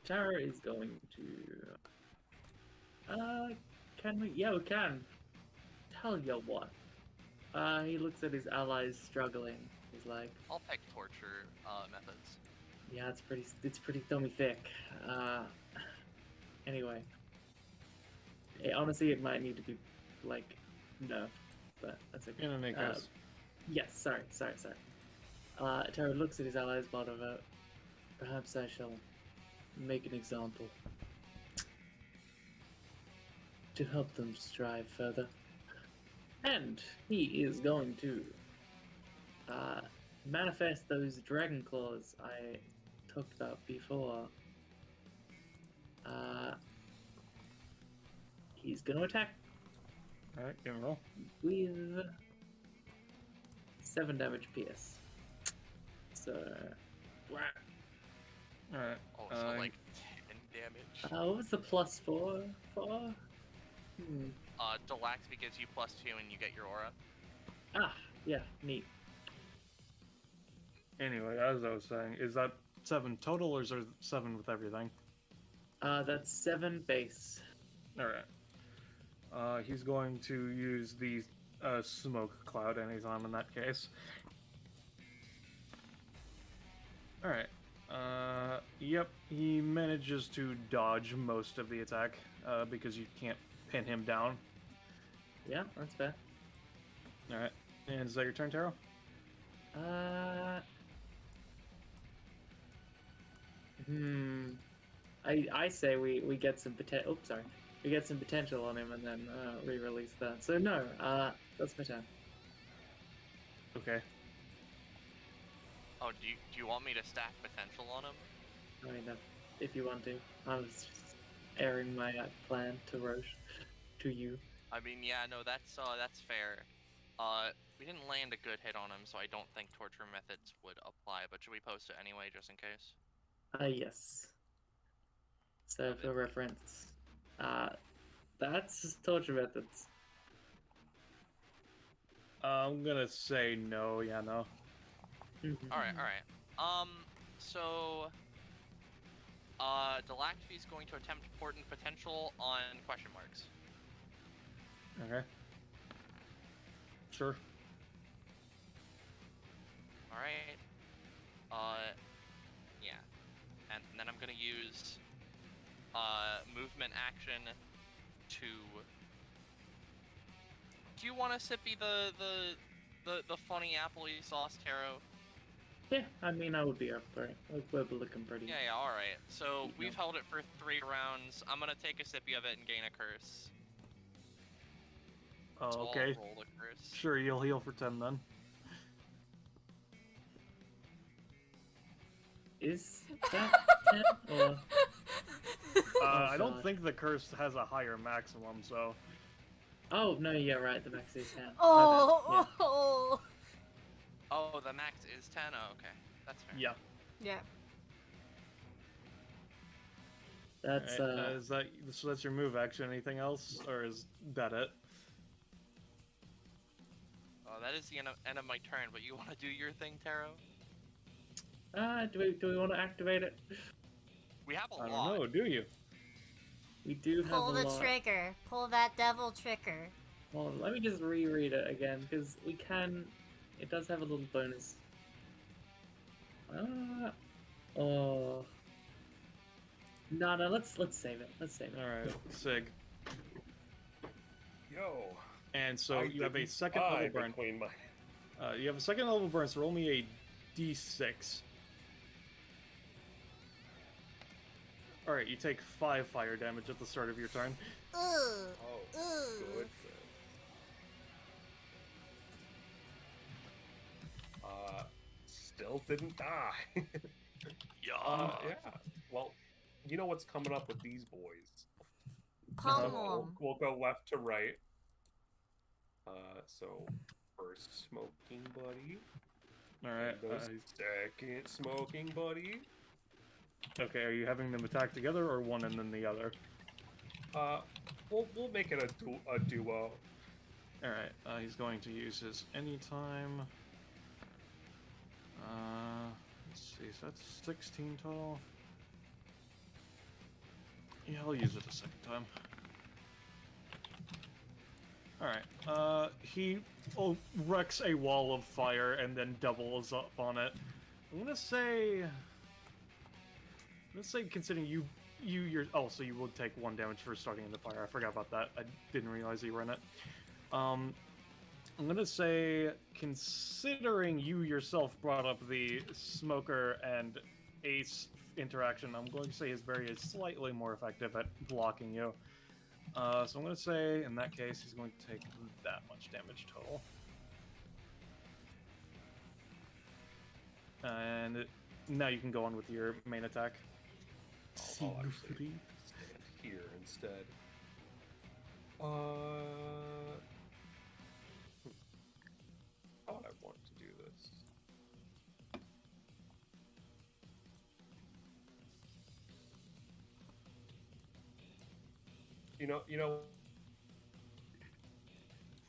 Tara is going to. Can we? Yeah, we can. Tell you what. He looks at his allies struggling. He's like, I'll pick torture methods. yeah, it's pretty thummy thick. Anyway. Honestly, it might need to be, like, nerfed, but that's okay. In any case. Yes, sorry. Taro looks at his allies, bottom out. Perhaps I shall make an example to help them strive further. And he is going to manifest those dragon claws I talked about before. He's going to attack Alright, give me a roll. with 7 damage PS. So, Alright. Oh, so like 10 damage. what was the +4 for? Delaxby gives you +2 and you get your aura. Yeah, neat. Anyway, as I was saying, is that 7 total or is there 7 with everything? That's 7 base. Alright. He's going to use the a smoke cloud anytime in that case. Alright. Yep, he manages to dodge most of the attack, because you can't pin him down. Yeah, that's fair. Alright. And is that your turn, Taro? I say we get some potential. Oops, sorry. We get some potential on him and then re-release that. So no, that's my turn. Okay. Oh, do you want me to stack potential on him? I mean, if you want to. I was just airing my plan to Roche, to you. I mean, yeah, no, that's fair. We didn't land a good hit on him, so I don't think torture methods would apply. But should we post it anyway, just in case? Yes. So Love for it. reference, that's torture methods. I'm gonna say no, yeah, no. Mhm. All right. So, Delactophy is going to attempt important potential on question marks. Okay. Sure. All right. Yeah. And then I'm gonna use movement action to. Do you want to sippy the funny appley sauce taro? Yeah, I mean, I would be up for it. We're looking pretty. Yeah, all right. So Yeah. we've held it for 3 rounds. I'm gonna take a sippy of it and gain a curse. Oh, So I'll okay. roll the curse. Sure, you'll heal for 10 then. Is that 10 or? I don't God. think the curse has a higher maximum, so. Oh no, yeah, right. The max is 10. My Oh, bad, oh. Oh, the max is 10? Oh, okay. That's fair. Yeah. Yeah. yeah. That's Alright, is that so? That's your move action. Anything else, or is that it? Oh, that is the end of my turn, but you want to do your thing, Taro? do we want to activate it? We have a I lot. don't know. Do you? We do have Pull a the lot. trigger. Pull that devil trigger. Hold on, let me just reread it again because we can. It does have a little bonus. Oh. No, let's save it. Let's save it. All right, Sig. Yo. And so I you have a didn't second die level burn. between my. You have a second level burn. So roll me a d6. All right, you take 5 fire damage at the start of your turn. Ooh. Oh, Ooh. good. Still didn't die. Yeah. Well, you know what's coming up with these boys. Pummel 'em. We'll go left to right. So first smoking buddy. All right. And the second smoking buddy. Okay, are you having them attack together or one and then the other? We'll make it a duo. All right. He's going to use his anytime. Let's see. So that's 16 total. Yeah, I'll use it a second time. Alright, he wrecks a wall of fire and then doubles up on it. I'm gonna say, considering so you would take 1 damage for starting in the fire. I forgot about that. I didn't realize you were in it. I'm gonna say, considering you yourself brought up the smoker and ace interaction, I'm going to say his berry is slightly more effective at blocking you. So I'm going to say, in that case, he's going to take that much damage total. And now you can go on with your main attack. I'll actually stand here instead. How would I want to do this? You know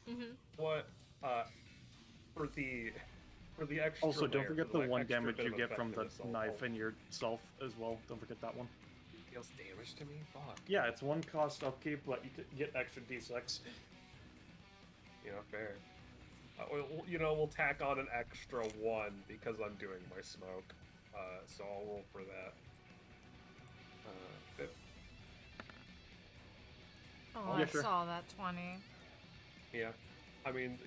Mhm. what? For the extra. Also, don't layer, forget for the like 1 extra damage bit you of get from the effectiveness, knife in yourself as well. Don't forget that one. Deals damage to me. Fuck. Yeah, it's 1 cost upkeep, but you get extra d6. Fair. We'll tack on an extra 1 because I'm doing my smoke. So I'll roll for that. Oh, Yeah, I sure. saw that 20. Yeah. I mean,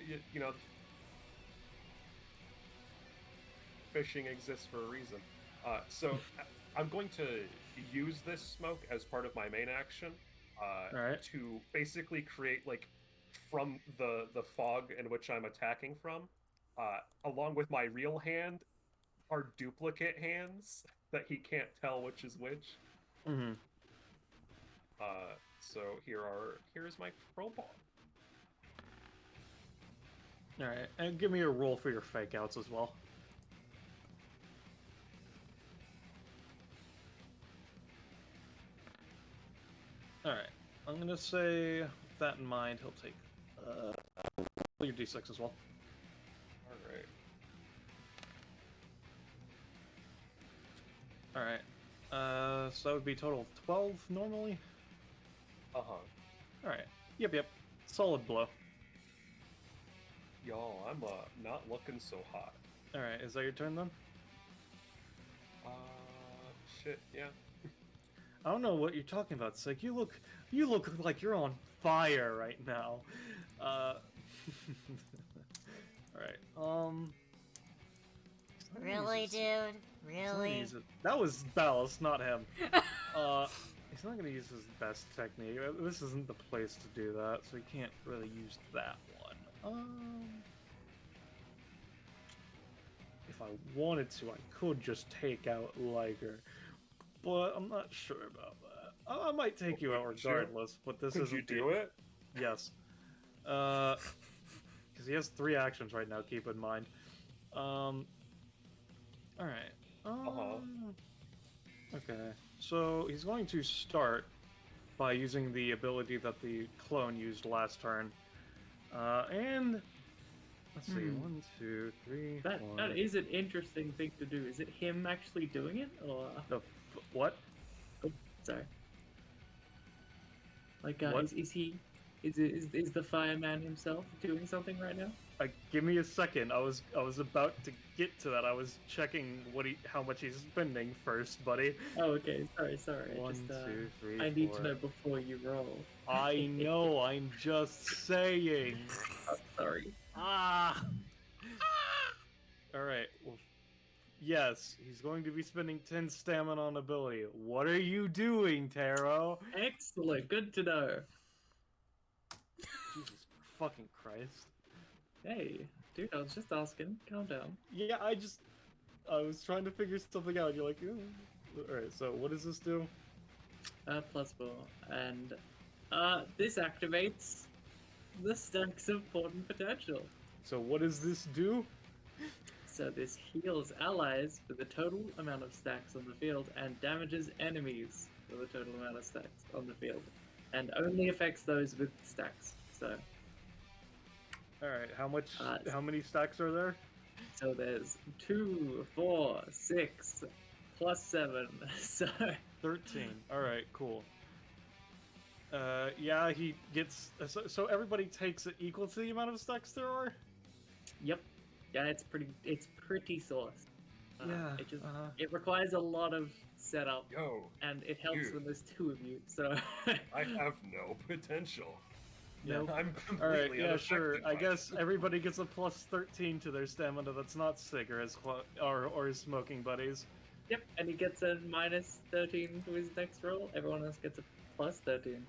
fishing exists for a reason. So I'm going to use this smoke as part of my main action Alright. to basically create, like, from the fog in which I'm attacking from, along with my real hand, are duplicate hands that he can't tell which is which. Mm-hmm. So here's my crowbar. Alright, and give me a roll for your fake outs as well. Alright, I'm gonna say, with that in mind, he'll take your d6 as well. Alright. Alright, so that would be a total of 12 normally? Uh-huh. Alright, yep. Solid blow. Y'all, I'm not looking so hot. Alright, is that your turn then? Shit, yeah. I don't know what you're talking about, Sig. You look like you're on fire right now. Alright, Really, dude? Really? That was Ballast, not him. He's not gonna use his best technique. This isn't the place to do that, so he can't really use that one. If I wanted to, I could just take out Liger, but I'm not sure about that. I might take you out regardless, but this Could isn't you do it? Yes. Because he has 3 actions right now, keep in mind. Alright. Okay. So he's going to start by using the ability that the clone used last turn. And let's see, 1, 2, 3, 4. That is an interesting thing to do. Is it him actually doing it, or What? Oh, sorry. Like, What? is the fireman himself doing something right now? Give me a second. I was about to get to that. I was checking how much he's spending first, buddy. Oh, okay. Sorry. 1, 2, 3, I need 4. to know before you roll. I know. I'm just saying. Oh, sorry. Ah. All right. Well, yes, he's going to be spending 10 stamina on ability. What are you doing, Taro? Excellent. Good to know. Jesus fucking Christ. Hey, dude, I was just asking. Calm down. Yeah, I was trying to figure something out. You're like, alright, so what does this do? +4. And, this activates the stacks of potent potential. So what does this do? So this heals allies for the total amount of stacks on the field and damages enemies for the total amount of stacks on the field. And only affects those with stacks. So Alright, how many stacks are there? So there's 2, 4, 6, +7. So 13. Alright, cool. Yeah, he gets... So everybody takes it equal to the amount of stacks there are? yep. Yeah, it's pretty sauce. Yeah. It requires a lot of setup, Yo, and it helps you. when there's 2 of you. So I have no potential. Nope. I'm Alright, completely yeah, sure. unaffected I by guess it. everybody gets a +13 to their stamina that's not Sig or his smoking buddies. Yep, and he gets a -13 to his next roll. Everyone else gets a +13.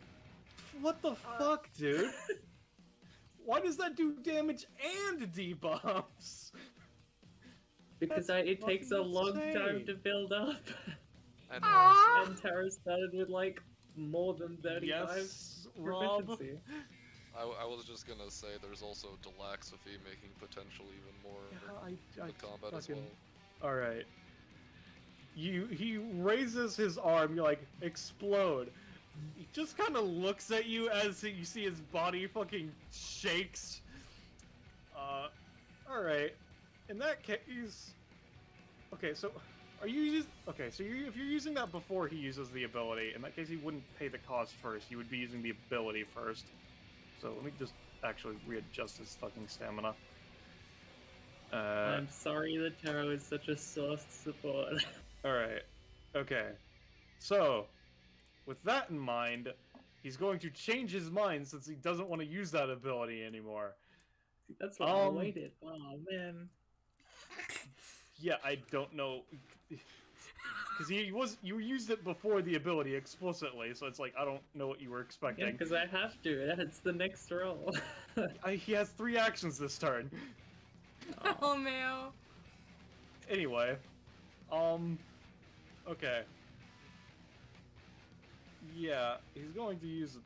What the fuck, dude? Why does that do damage and debuffs? Because That's it takes a fucking long time insane. to build up. And And Tara started with like more than 35 Yes, Rob. proficiency. I was just gonna say there's also Delaxophy making potential even more with combat as well. Alright. He raises his arm, you're like, explode. He just kind of looks at you as you see his body fucking shakes. Alright. In that case... Okay, so... Are you just... Okay, so if you're using that before he uses the ability, in that case he wouldn't pay the cost first, he would be using the ability first. So let me just actually readjust his fucking stamina. I'm sorry that Taro is such a soft support. Alright. Okay. So, with that in mind, he's going to change his mind since he doesn't want to use that ability anymore. That's what I waited. Oh man. Yeah, I don't know. Because you used it before the ability explicitly, so it's like, I don't know what you were Yeah, expecting. because I have to. That's the next roll. He has 3 actions this turn. Oh man. Anyway, okay. Yeah, he's going to use.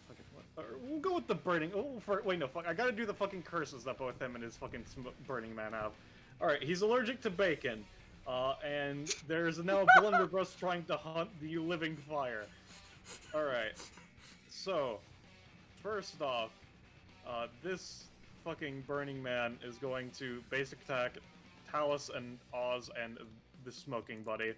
Fucking what? We'll go with the burning. Oh, wait, no, fuck. I gotta do the fucking curses that both him and his fucking burning man have. All right, he's allergic to bacon, and there's now a blunderbuss trying to hunt the living fire. All right, so first off, this fucking burning man is going to basic attack Talus and Oz and the smoking buddy.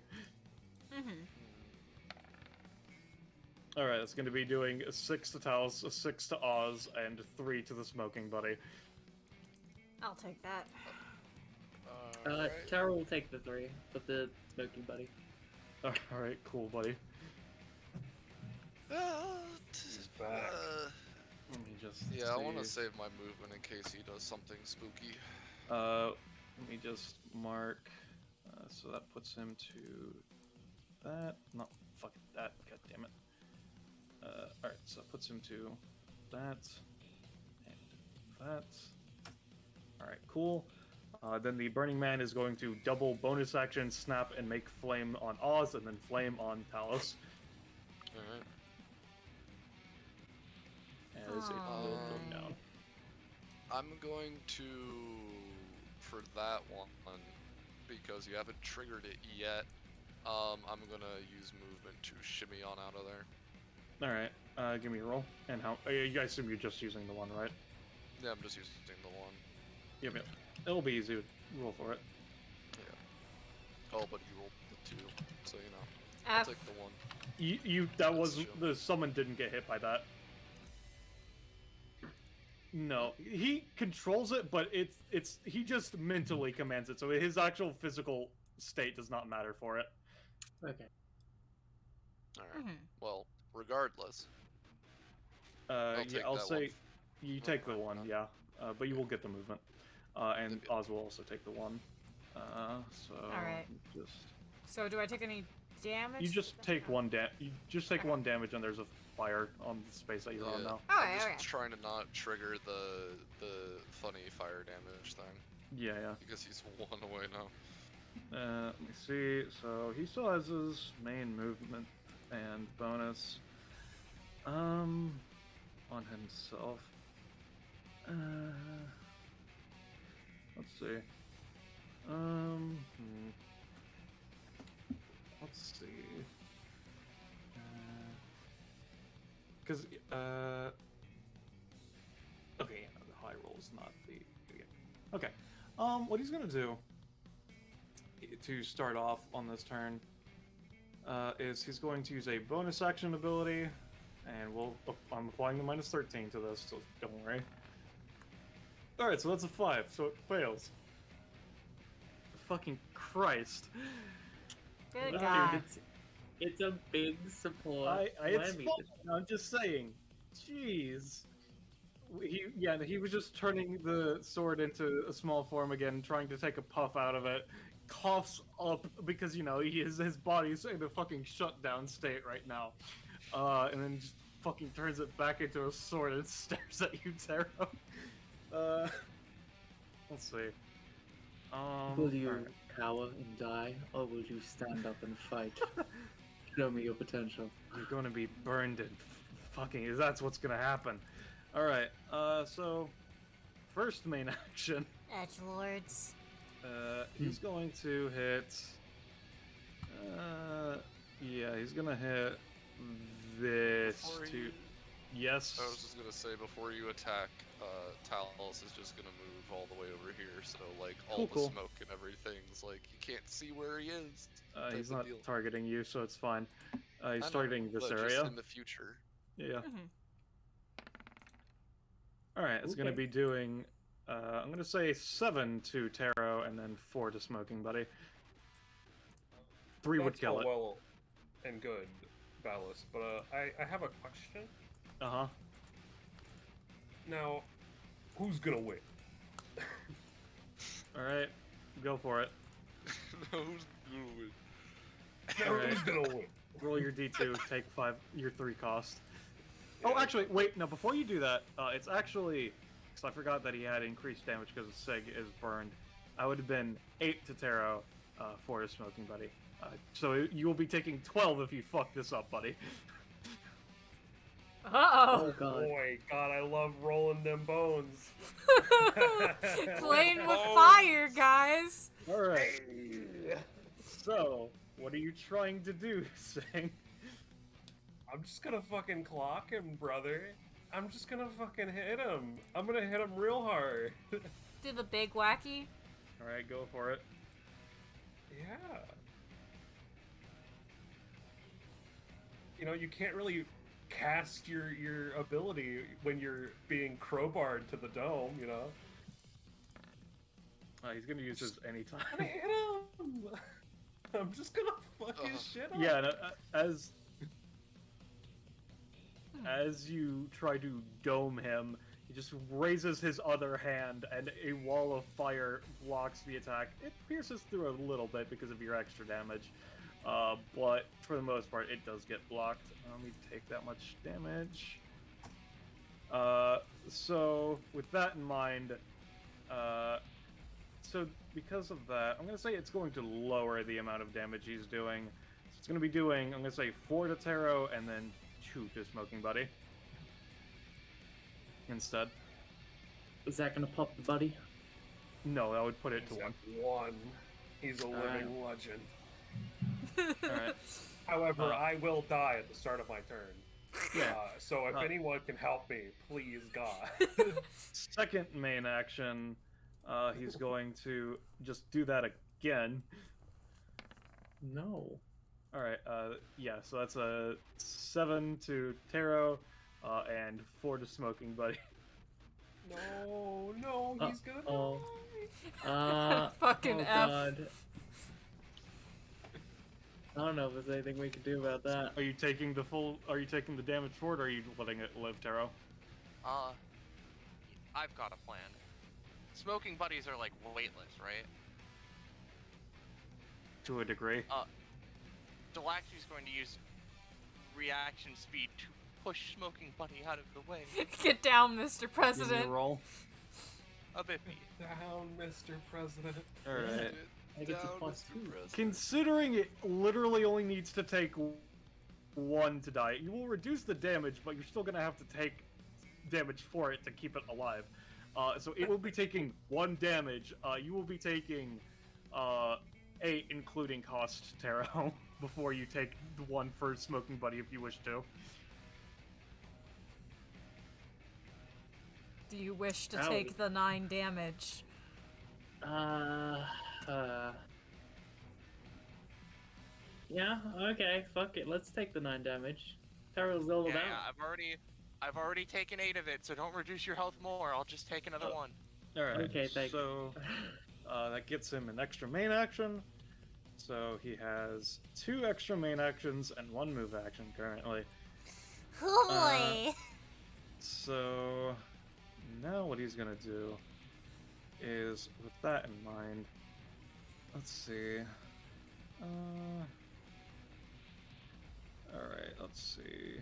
Alright, it's going to be doing a 6 to Talus, a 6 to Oz, and 3 to the smoking buddy. I'll take that. Alright. Taro will take the 3, but the smoking buddy. Alright, cool, buddy. He's back. Let me just Yeah, I want to see. save my movement in case he does something spooky. Let me just mark. So that puts him to that. No, fuck that. God damn it. Alright, so that puts him to that and that. Alright, cool. Then the Burning Man is going to double bonus action, snap, and make flame on Oz, and then flame on Talus. Alright. As it will go down. I'm going to, for that one, because you haven't triggered it yet, I'm gonna use movement to shimmy on out of there. Alright, give me a roll. And how? You guys assume you're just using the one, right? Yeah, I'm just using the one. Yep, yep. It'll be easy to roll for it. Yeah. Oh, but you rolled the 2, so you know. I'll F. take the 1. That That's was chill. the summon didn't get hit by that. No, he controls it, but it's he just mentally commands it, so his actual physical state does not matter for it. Okay. Alright. Well, regardless. Yeah, take I'll that say one. you take the one, yeah, but you will get the movement, and Good. Oz will also take the one. So Alright. just So do I take any damage? you just take one You just take one damage, and there's a fire on the space that you're on Yeah. now. Oh, I'm just okay. trying to not trigger the funny fire damage thing, Yeah, yeah. because he's 1 away now. Let me see. So he still has his main movement and bonus. On himself. Let's see. Let's see. Because okay, yeah, the high roll is not the okay. What he's gonna do to start off on this turn is he's going to use a bonus action ability, and I'm applying the -13 to this, so don't worry. All right, so that's a 5, so it fails. Fucking Christ! Good Dude, God. it's a big support. It's whammy. fine. I'm just saying. Jeez. He was just turning the sword into a small form again, trying to take a puff out of it. Coughs up because his body's in a fucking shutdown state right now, and then just fucking turns it back into a sword and stares at you, Taro. Let's see. Will you alright. cower and die, or will you stand up and fight? Show me your potential. You're gonna be burned and fucking. That's what's gonna happen. All right. So first main action. Edgelords. He's going to hit. Yeah, he's gonna hit this Before to. you- Yes. I was just gonna say, before you attack, Talos is just gonna move all the way over here, so like all Cool. the smoke and everything's like you can't see where he is. He's type of not deal. targeting you, so it's fine. I He's know, targeting this but area. just in the future. Yeah. Mhm. All right, it's going to Okay. be doing. I'm going to say 7 to Taro and then 4 to Smoking Buddy. 3 would That's kill all it. well and good, Ballast, but I have a question. Uh huh. Now, who's gonna win? All right, go for it. Who's gonna win? Now, Alright. who's gonna win? Roll your D2, take 5, your 3 cost. Oh, actually, wait, no, before you do that, it's actually, because I forgot that he had increased damage because Sig is burned. I would have been 8 to Taro, 4 to Smoking Buddy. So you will be taking 12 if you fuck this up, buddy. Uh-oh. Oh god. Boy, God, I love rolling them bones. Playing with Oh. fire, guys. Alright. So, what are you trying to do, Sing? I'm just gonna fucking clock him, brother. I'm just gonna fucking hit him. I'm gonna hit him real hard. Do the big wacky. Alright, go for it. Yeah. You know, you can't really cast your ability when you're being crowbarred to the dome, you know? He's gonna use his anytime. I'm gonna hit him! I'm just gonna fuck his shit up. Yeah, no, as you try to dome him, he just raises his other hand, and a wall of fire blocks the attack. It pierces through a little bit because of your extra damage, but for the most part, it does get blocked. Let me take that much damage. So with that in mind, so because of that, I'm gonna say it's going to lower the amount of damage he's doing. So it's gonna be doing, I'm gonna say 4 to Taro and then 2 to Smoking Buddy. Instead. Is that gonna pop the buddy? No, that would put it to He's 1. at 1. He's a living legend. Alright. However, I will die at the start of my turn. Yeah. So if anyone can help me, please, God. Second main action, he's going to just do that again. No. Alright, yeah, so that's a 7 to Taro, and 4 to Smoking Buddy. No, he's gonna Uh-oh. die. Fucking Oh F. god. I don't know if there's anything we can do about that. Are you taking the damage for it, or are you letting it live, Taro? I've got a plan. Smoking buddies are like weightless, right? To a degree. Delaxi's going to use reaction speed to push Smoking Buddy out of the way. Get down, Mr. Give me President. a roll. A bit me. Down, Mr. President. Alright. I get to Down, plus Mr. 2. President. Considering it literally only needs to take 1 to die, you will reduce the damage, but you're still gonna have to take damage for it to keep it alive. So it will be taking 1 damage. You will be taking 8, including cost, Taro, before you take the 1 for Smoking Buddy if you wish to. Do you wish to Owie. take the 9 damage? Yeah, okay, fuck it, let's take the 9 damage. Taro's leveled Yeah, out. I've already taken 8 of it, so don't reduce your health more. I'll just take another one. Alright, Okay, thank you. so that gets him an extra main action. So he has 2 extra main actions and 1 move action currently. Holy! So now what he's gonna do is, with that in mind, let's see. Alright, let's see.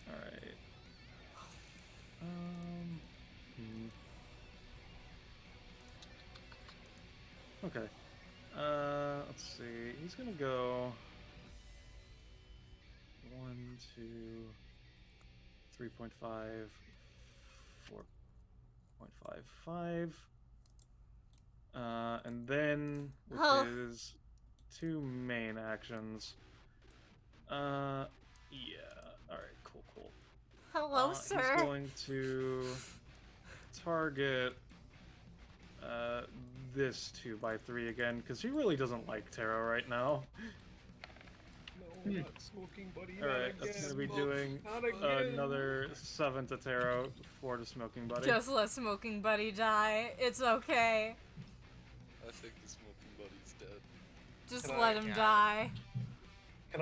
Alright. Okay. Let's see. He's gonna go 1, 2, 3.5, 4.55. And then with Oh. his 2 main actions. Yeah. Alright, cool. Hello, He's sir. going to target this 2x3 again, because he really doesn't like tarot right now. No, not smoking buddy. Not Alright, again. that's gonna be doing Not again. another 7 to tarot for the smoking buddy. Just let Smoking Buddy die. It's okay. I think the smoking buddy's dead. Just Can let I- him Yeah. die. Can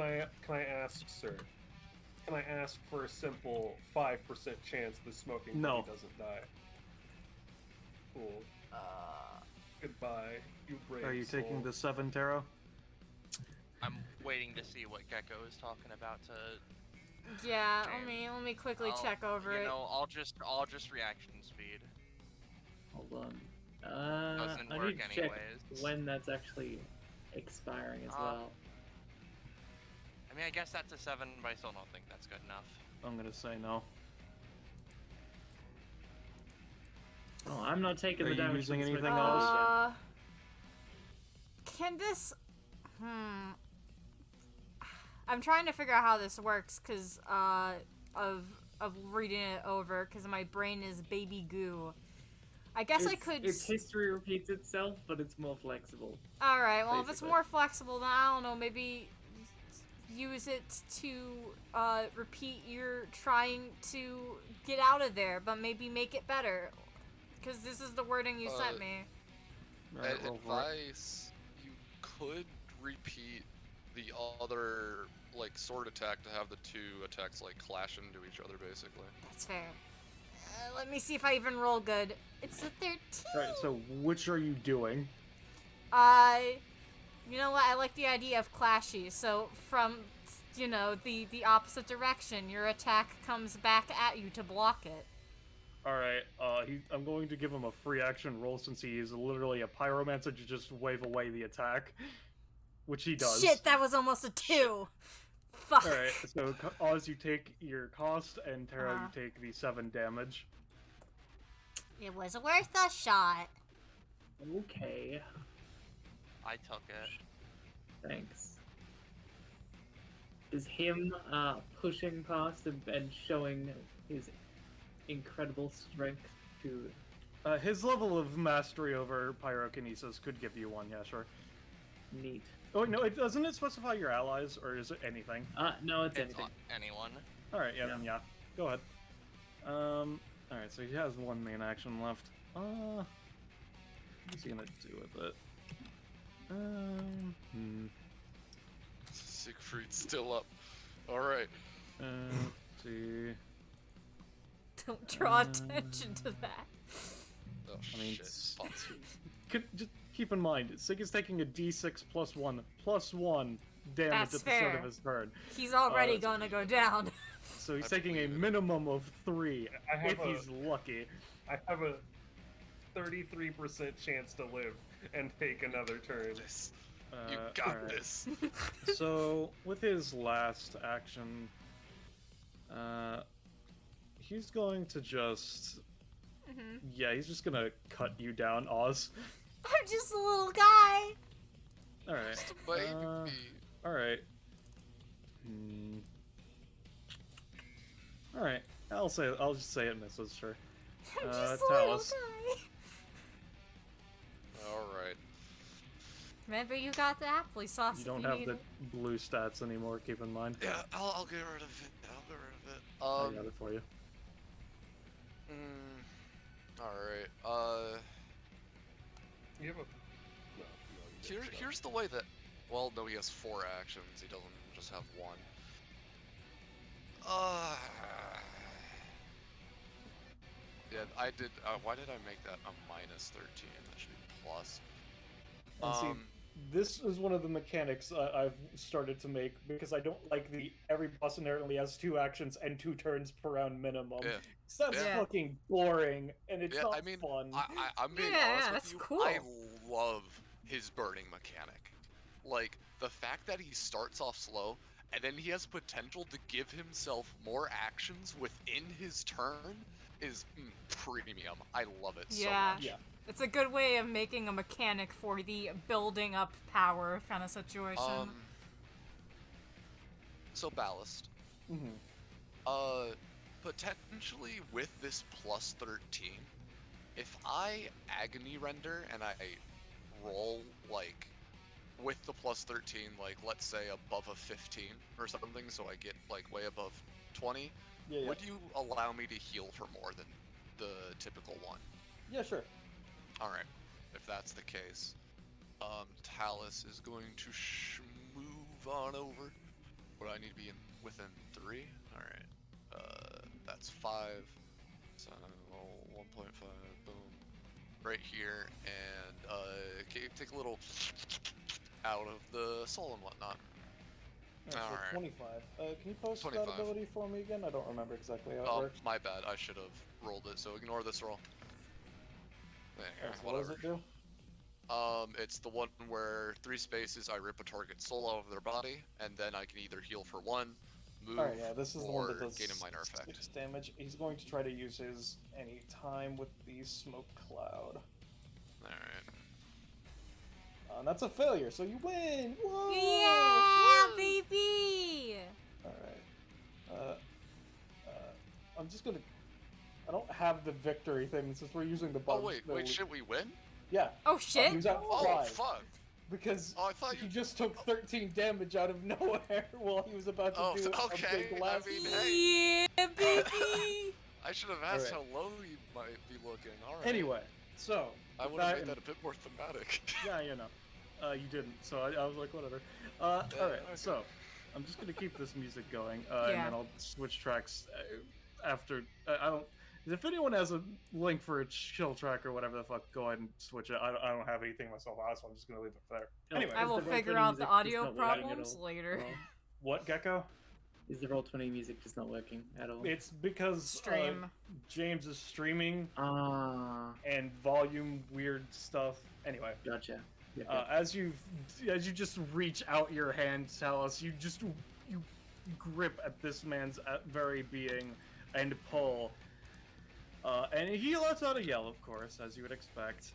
I ask, sir? Can I ask for a simple 5% chance the smoking No. buddy doesn't die? Cool. Uh, Goodbye, you brave Are you soul. taking the 7 tarot? I'm waiting to see what Gecko is talking about to. yeah, James. let me quickly I'll- check over you it. know, I'll just reaction speed. Hold on. Doesn't I work need to check anyways. when that's actually expiring as Uh, well. I mean, I guess that's a 7, but I still don't think that's good enough. I'm gonna say no. Oh, I'm not taking Are the you damage. using from anything Smith else? Buddy Can this... I'm trying to figure out how this works, because, of reading it over, because my brain is baby goo. I guess I could... Its history repeats itself, but it's more flexible. Alright, well, if it's basically. more flexible, then I don't know, maybe use it to, repeat your trying to get out of there, but maybe make it better. Because this is the wording you sent me. Alright, roll for it. Advice, you could repeat the other, like, sword attack to have the 2 attacks, like, clash into each other, basically. That's fair. Let me see if I even roll good. It's a 13. Alright, so which are you doing? You know what? I like the idea of clashy. So from, you know, the opposite direction, your attack comes back at you to block it. Alright, I'm going to give him a free action roll since he is literally a pyromancer to just wave away the attack. Which he does. Shit, that was almost a 2. Fuck. Alright, so Oz, you take your cost, and Tara, Uh-huh. you take the 7 damage. It was worth a shot. Okay, I took it. thanks. Is him pushing past and showing his incredible strength to... His level of mastery over pyrokinesis could give you 1, yeah, sure. Neat. Oh, no, doesn't it specify your allies, or is it anything? No, it's It's anything. anyone. Alright, yeah, then yeah. Go ahead. Alright, so he has 1 main action left. What's he gonna do with it? Siegfried's still up. Alright. Let's see. Don't draw attention to that. Oh, I mean, shit. Fuck. Just keep in mind, Sig is taking a d6 plus 1 damage That's at the start fair. of his turn. He's already that's- gonna go down. So he's I taking a believe it. minimum of 3 I have if a- he's lucky. I have a 33% chance to live and take another turn. This. You got alright. this. So with his last action, he's going to just he's just gonna cut you down, Oz. I'm just a little guy. All right. Just a baby. All right. All right. I'll just say it misses. Sure. I'm just a little Talos. guy. Alright. Remember, you got the apple sauce. You don't if have need the it. blue stats anymore. Keep in mind. Yeah, I'll get rid of it. I'll get rid of it. I got it for you. Alright. You have a. No, you get stuff. Here's the way that. Well, no, he has 4 actions. He doesn't just have 1. Yeah, I did. Why did I make that a -13? That should be plus. And see, this is one of the mechanics I've started to make because I don't like the every boss inherently has 2 actions and 2 turns per round minimum. Yeah. 'Cause that's Yeah. fucking boring and it's Yeah, not I mean, fun. I'm being Yeah, honest yeah, with that's you. cool. I love his burning mechanic. Like the fact that he starts off slow and then he has potential to give himself more actions within his turn is premium. I love it Yeah. so much. Yeah. It's a good way of making a mechanic for the building up power kind of situation. So ballast. Mhm. Potentially with this +13, if I agony render and I roll like with the plus 13, like let's say above a 15 or something, so I get like way above 20, Yeah. would you allow me to heal for more than the typical one? Yeah, sure. Alright, if that's the case, Talus is going to move on over. What do I need to be in within 3? Alright, that's 5, so 1.5, boom, right here, and take a little out of the soul and whatnot. So Alright. 25. Can you post 25. that ability for me again? I don't remember exactly how it Oh, works. my bad, I should have rolled it, so ignore this roll. There, Alright, so what does whatever. it do? It's the one where 3 spaces, I rip a target soul out of their body, and then I can either heal for 1, move, Alright, yeah, this is the one that or does gain a minor effect. 6 damage. He's going to try to use his any time with the smoke cloud. Alright. And that's a failure, so you win! Whoa! Yeah, baby! Alright. I'm just gonna... I don't have the victory thing since we're using the Oh bugs. wait, should we win? Yeah. Oh He shit! was at Oh 5. fuck! Because Oh, I thought he you. just took 13 damage out of nowhere while he was about to Oh, do okay, a big I last... mean, hey. Yeah, baby! I should have asked Alright. how low you might be looking. Alright. Anyway, so... I with would have made in- that a bit more thematic. Yeah, you know. You didn't, so I was like, whatever. Alright, okay. so I'm just gonna keep this music going, Yeah. and then I'll switch tracks after. I don't. If anyone has a link for a chill track or whatever the fuck, go ahead and switch it. I don't have anything myself out, so I'm just gonna leave it there. Anyway, I will the roll figure 20 out the music audio is not working at problems all. later. Well, what, Gecko? is the roll-20 music just not working at all? It's because Stream. James is streaming Ah, and volume weird stuff. Anyway. gotcha. Yeah, As you just reach out your hand, Talus, you grip at this man's very being and pull, and he lets out a yell, of course, as you would expect.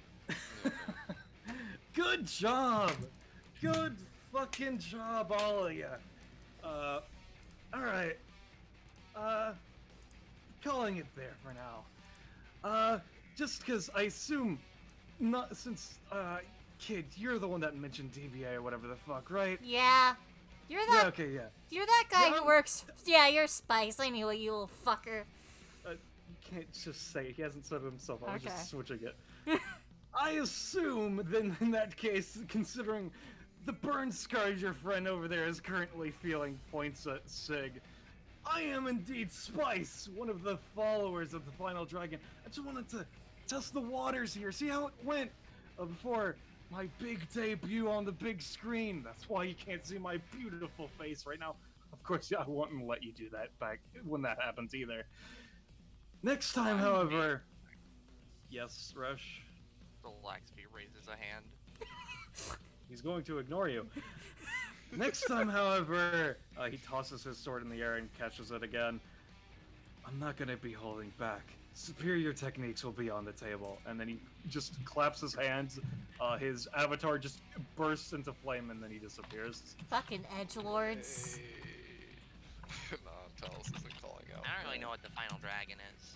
Good job, good fucking job, all of you. All right, calling it there for now. Just because I assume, not since kid, you're the one that mentioned DBA or whatever the fuck, right? Yeah. You're that Yeah, okay, yeah. you're that guy Yeah. who works yeah, you're Spice. I knew it, you little fucker. You can't just say it. He hasn't said it himself. I was Okay. just switching it. I assume, then, in that case, considering the burn scars your friend over there is currently feeling, points at Sig, I am indeed Spice, one of the followers of the Final Dragon. I just wanted to test the waters here, see how it went before my big debut on the big screen. That's why you can't see my beautiful face right now. Of course, I won't let you do that back when that happens either. Next time, however... Yes, Rush? The Laxby raises a hand. He's going to ignore you. Next time, however, he tosses his sword in the air and catches it again. I'm not gonna be holding back. Superior techniques will be on the table. And then he just claps his hands. His avatar just bursts into flame and then he disappears. Fucking edgelords. Hey. Nah, Talos isn't calling out. I don't really know what the final dragon is.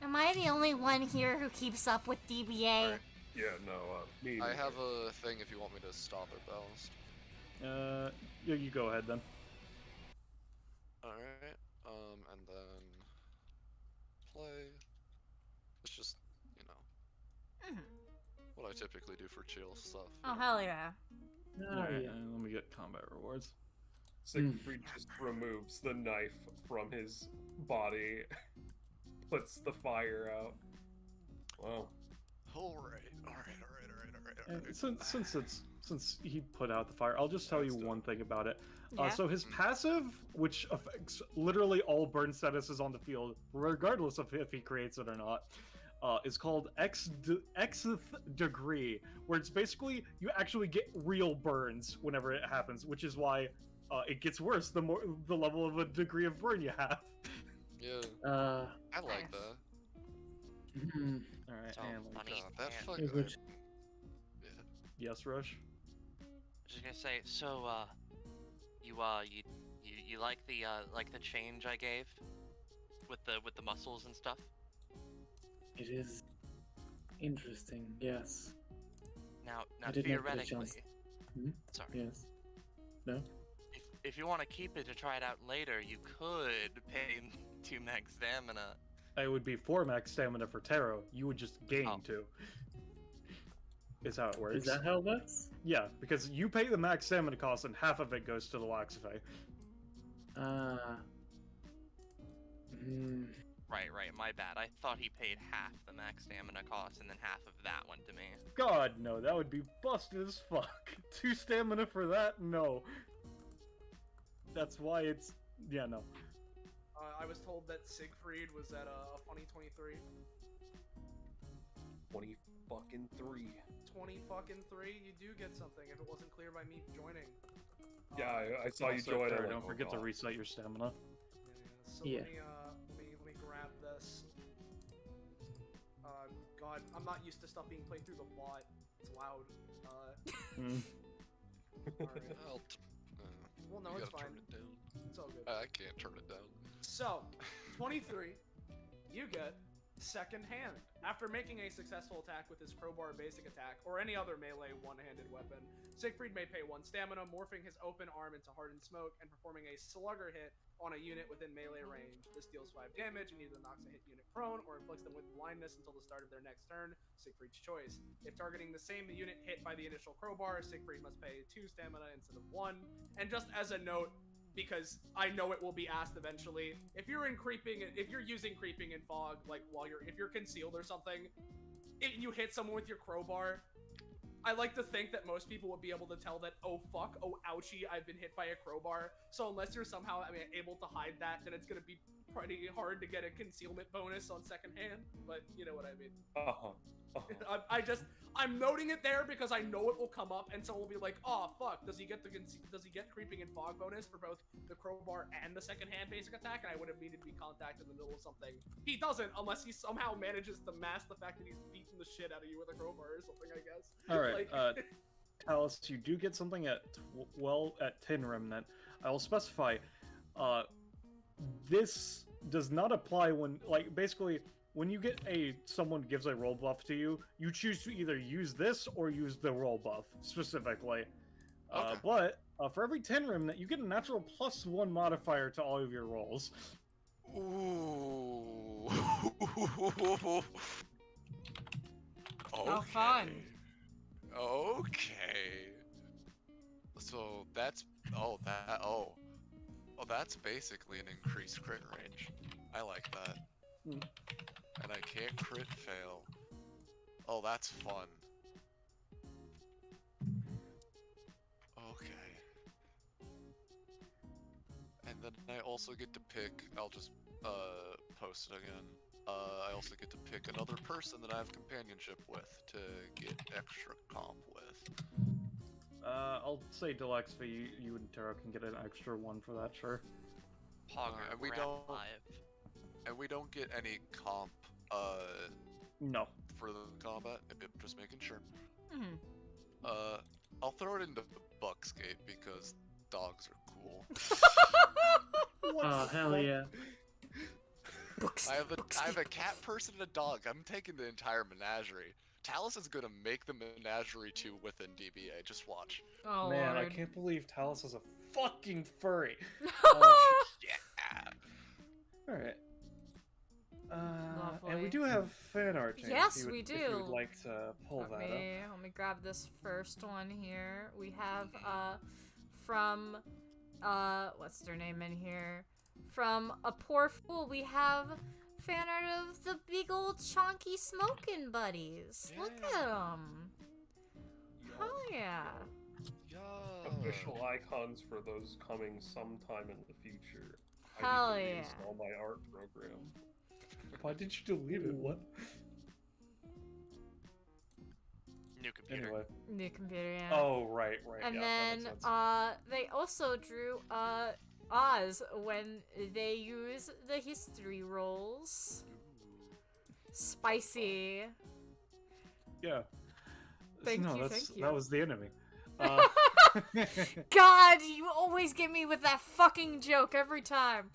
Am I the only one here who keeps up with DBA? Alright. Yeah, no, me. I neither. have a thing if you want me to stop it, Ballast. Yeah, you go ahead then. Alright, and then play. It's just, you know, Mhm. what I typically do for chill stuff. Oh hell yeah. Oh, Alright, yeah. let me get combat rewards. Siegfried just removes the knife from his body, puts the fire out. Wow. Alright. And since he put out the fire, I'll just tell you That's one thing about it. Yeah. So his passive, which affects literally all burn statuses on the field, regardless of if he creates it or not, is called Xth degree, where it's basically you actually get real burns whenever it happens, which is why it gets worse the more the level of a degree of burn you have. Yeah, I like Nice. that. hmm. All right, So and funny. God, that and- fucking. Which- Yeah. yes, Rush. I was just gonna say, so you like the change I gave with the muscles and stuff? It is interesting, yes. Now I did not get a theoretically, chance. Hmm? sorry. Yes. No? If you want to keep it to try it out later, you could pay 2 max stamina. It would be 4 max stamina for Taro. You would just gain Oh. 2. Is how it works. Is that how it works? Yeah, because you pay the max stamina cost and half of it goes to the Laxify. Right, my bad. I thought he paid half the max stamina cost and then half of that went to me. God, no, that would be busted as fuck. 2 stamina for that? No. That's why it's... Yeah, no. I was told that Siegfried was at a funny 23. 20 fucking 3. 20 fucking 3. You do get something if it wasn't clear by me joining. Yeah, I saw you Also, join. Taro, I'm like, don't oh, forget to God. reset your stamina. So Yeah. let me grab this. God, I'm not used to stuff being played through the bot. It's loud. Alright. Well, no, you it's gotta fine. turn it down. It's all good. I can't turn it down. So, 23, you get second hand. After making a successful attack with his crowbar basic attack, or any other melee one-handed weapon, Siegfried may pay 1 stamina, morphing his open arm into hardened smoke, and performing a slugger hit on a unit within melee range. This deals 5 damage and either knocks a hit unit prone or inflicts them with blindness until the start of their next turn, Siegfried's choice. If targeting the same unit hit by the initial crowbar, Siegfried must pay 2 stamina instead of 1. And just as a note, because I know it will be asked eventually, if you're using creeping in fog, like if you're concealed or something, if you hit someone with your crowbar, I like to think that most people would be able to tell that, oh fuck, oh ouchie, I've been hit by a crowbar. So unless you're somehow able to hide that, then it's gonna be pretty hard to get a concealment bonus on second hand. But you know what I mean. I'm noting it there because I know it will come up, and someone will be like, "Oh fuck, does he get creeping and fog bonus for both the crowbar and the second hand basic attack?" And I would have needed to be contacted in the middle of something. He doesn't, unless he somehow manages to mask the fact that he's beating the shit out of you with a crowbar or something, I guess. All right, Talus, you do get something at Tin Remnant. I will specify. This does not apply when, basically, when you get someone gives a roll buff to you, you choose to either use this or use the roll buff specifically. Okay. But for every 10 remnant, you get a natural +1 modifier to all of your rolls. Ooh. How fun. Okay. So that's that's basically an increased crit range. I like that. And I can't crit fail. Oh, that's fun. Okay. And then I also get to pick, I'll just post it again. I also get to pick another person that I have companionship with to get extra comp with. I'll say Deluxe for you and Taro can get an extra 1 for that, sure. Pogger, and we're we at don't 5. And we don't get any comp No. for the combat. Just making sure. Mhm. I'll throw it into Buckscape because dogs are cool. Oh, hell yeah. Books. I have a cat person and a dog. I'm taking the entire menagerie. Talus is gonna make the menagerie too within DBA. Just watch. Oh, Man, Lord. I can't believe Talus is a fucking furry. Yeah. Alright. And Lovely. we do have fan art, James. Yes, if you we If you would do. like to pull that up. Let me grab this first one here. We have from what's their name in here? From A Poor Fool, we have fan art of the big old chonky smoking buddies. Look at them. Hell yeah. Official icons for those coming sometime in the future. Hell I need to yeah. reinstall my art program. Why did you delete it? What? New computer. Anyway. New computer, yeah. Oh, right. And yeah, then that makes sense. they also drew Oz when they use the history rolls. Spicy. Yeah. Thank no, you, that's, thank you. That was the enemy. God, you always get me with that fucking joke every time.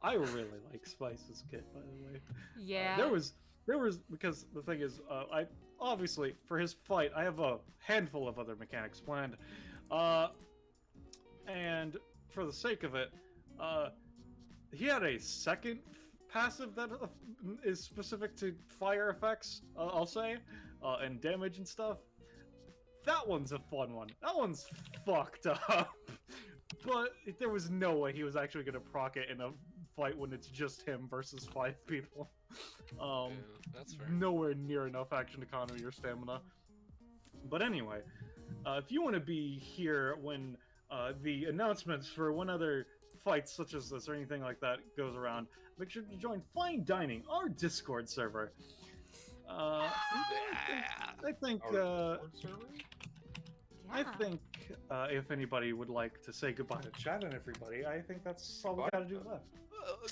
I really like Spice's kit, by the way. Yeah. There was because the thing is, I obviously for his fight I have a handful of other mechanics planned, and for the sake of it, he had a second passive that is specific to fire effects. I'll say, and damage and stuff. That one's a fun one. That one's fucked up. But there was no way he was actually gonna proc it in a fight when it's just him versus 5 people. Yeah, that's fair. Nowhere near enough action economy or stamina. But anyway, if you want to be here when the announcements for when other fights such as this or anything like that goes around, make sure to join Fine Dining, our Discord server. I think I think if anybody would like to say goodbye to chat and everybody, I think that's all we gotta do left.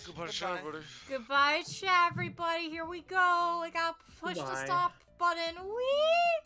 Goodbye, chat, everybody. Goodbye, chat, everybody. Here we go. I got push the Goodbye. stop button. Whee!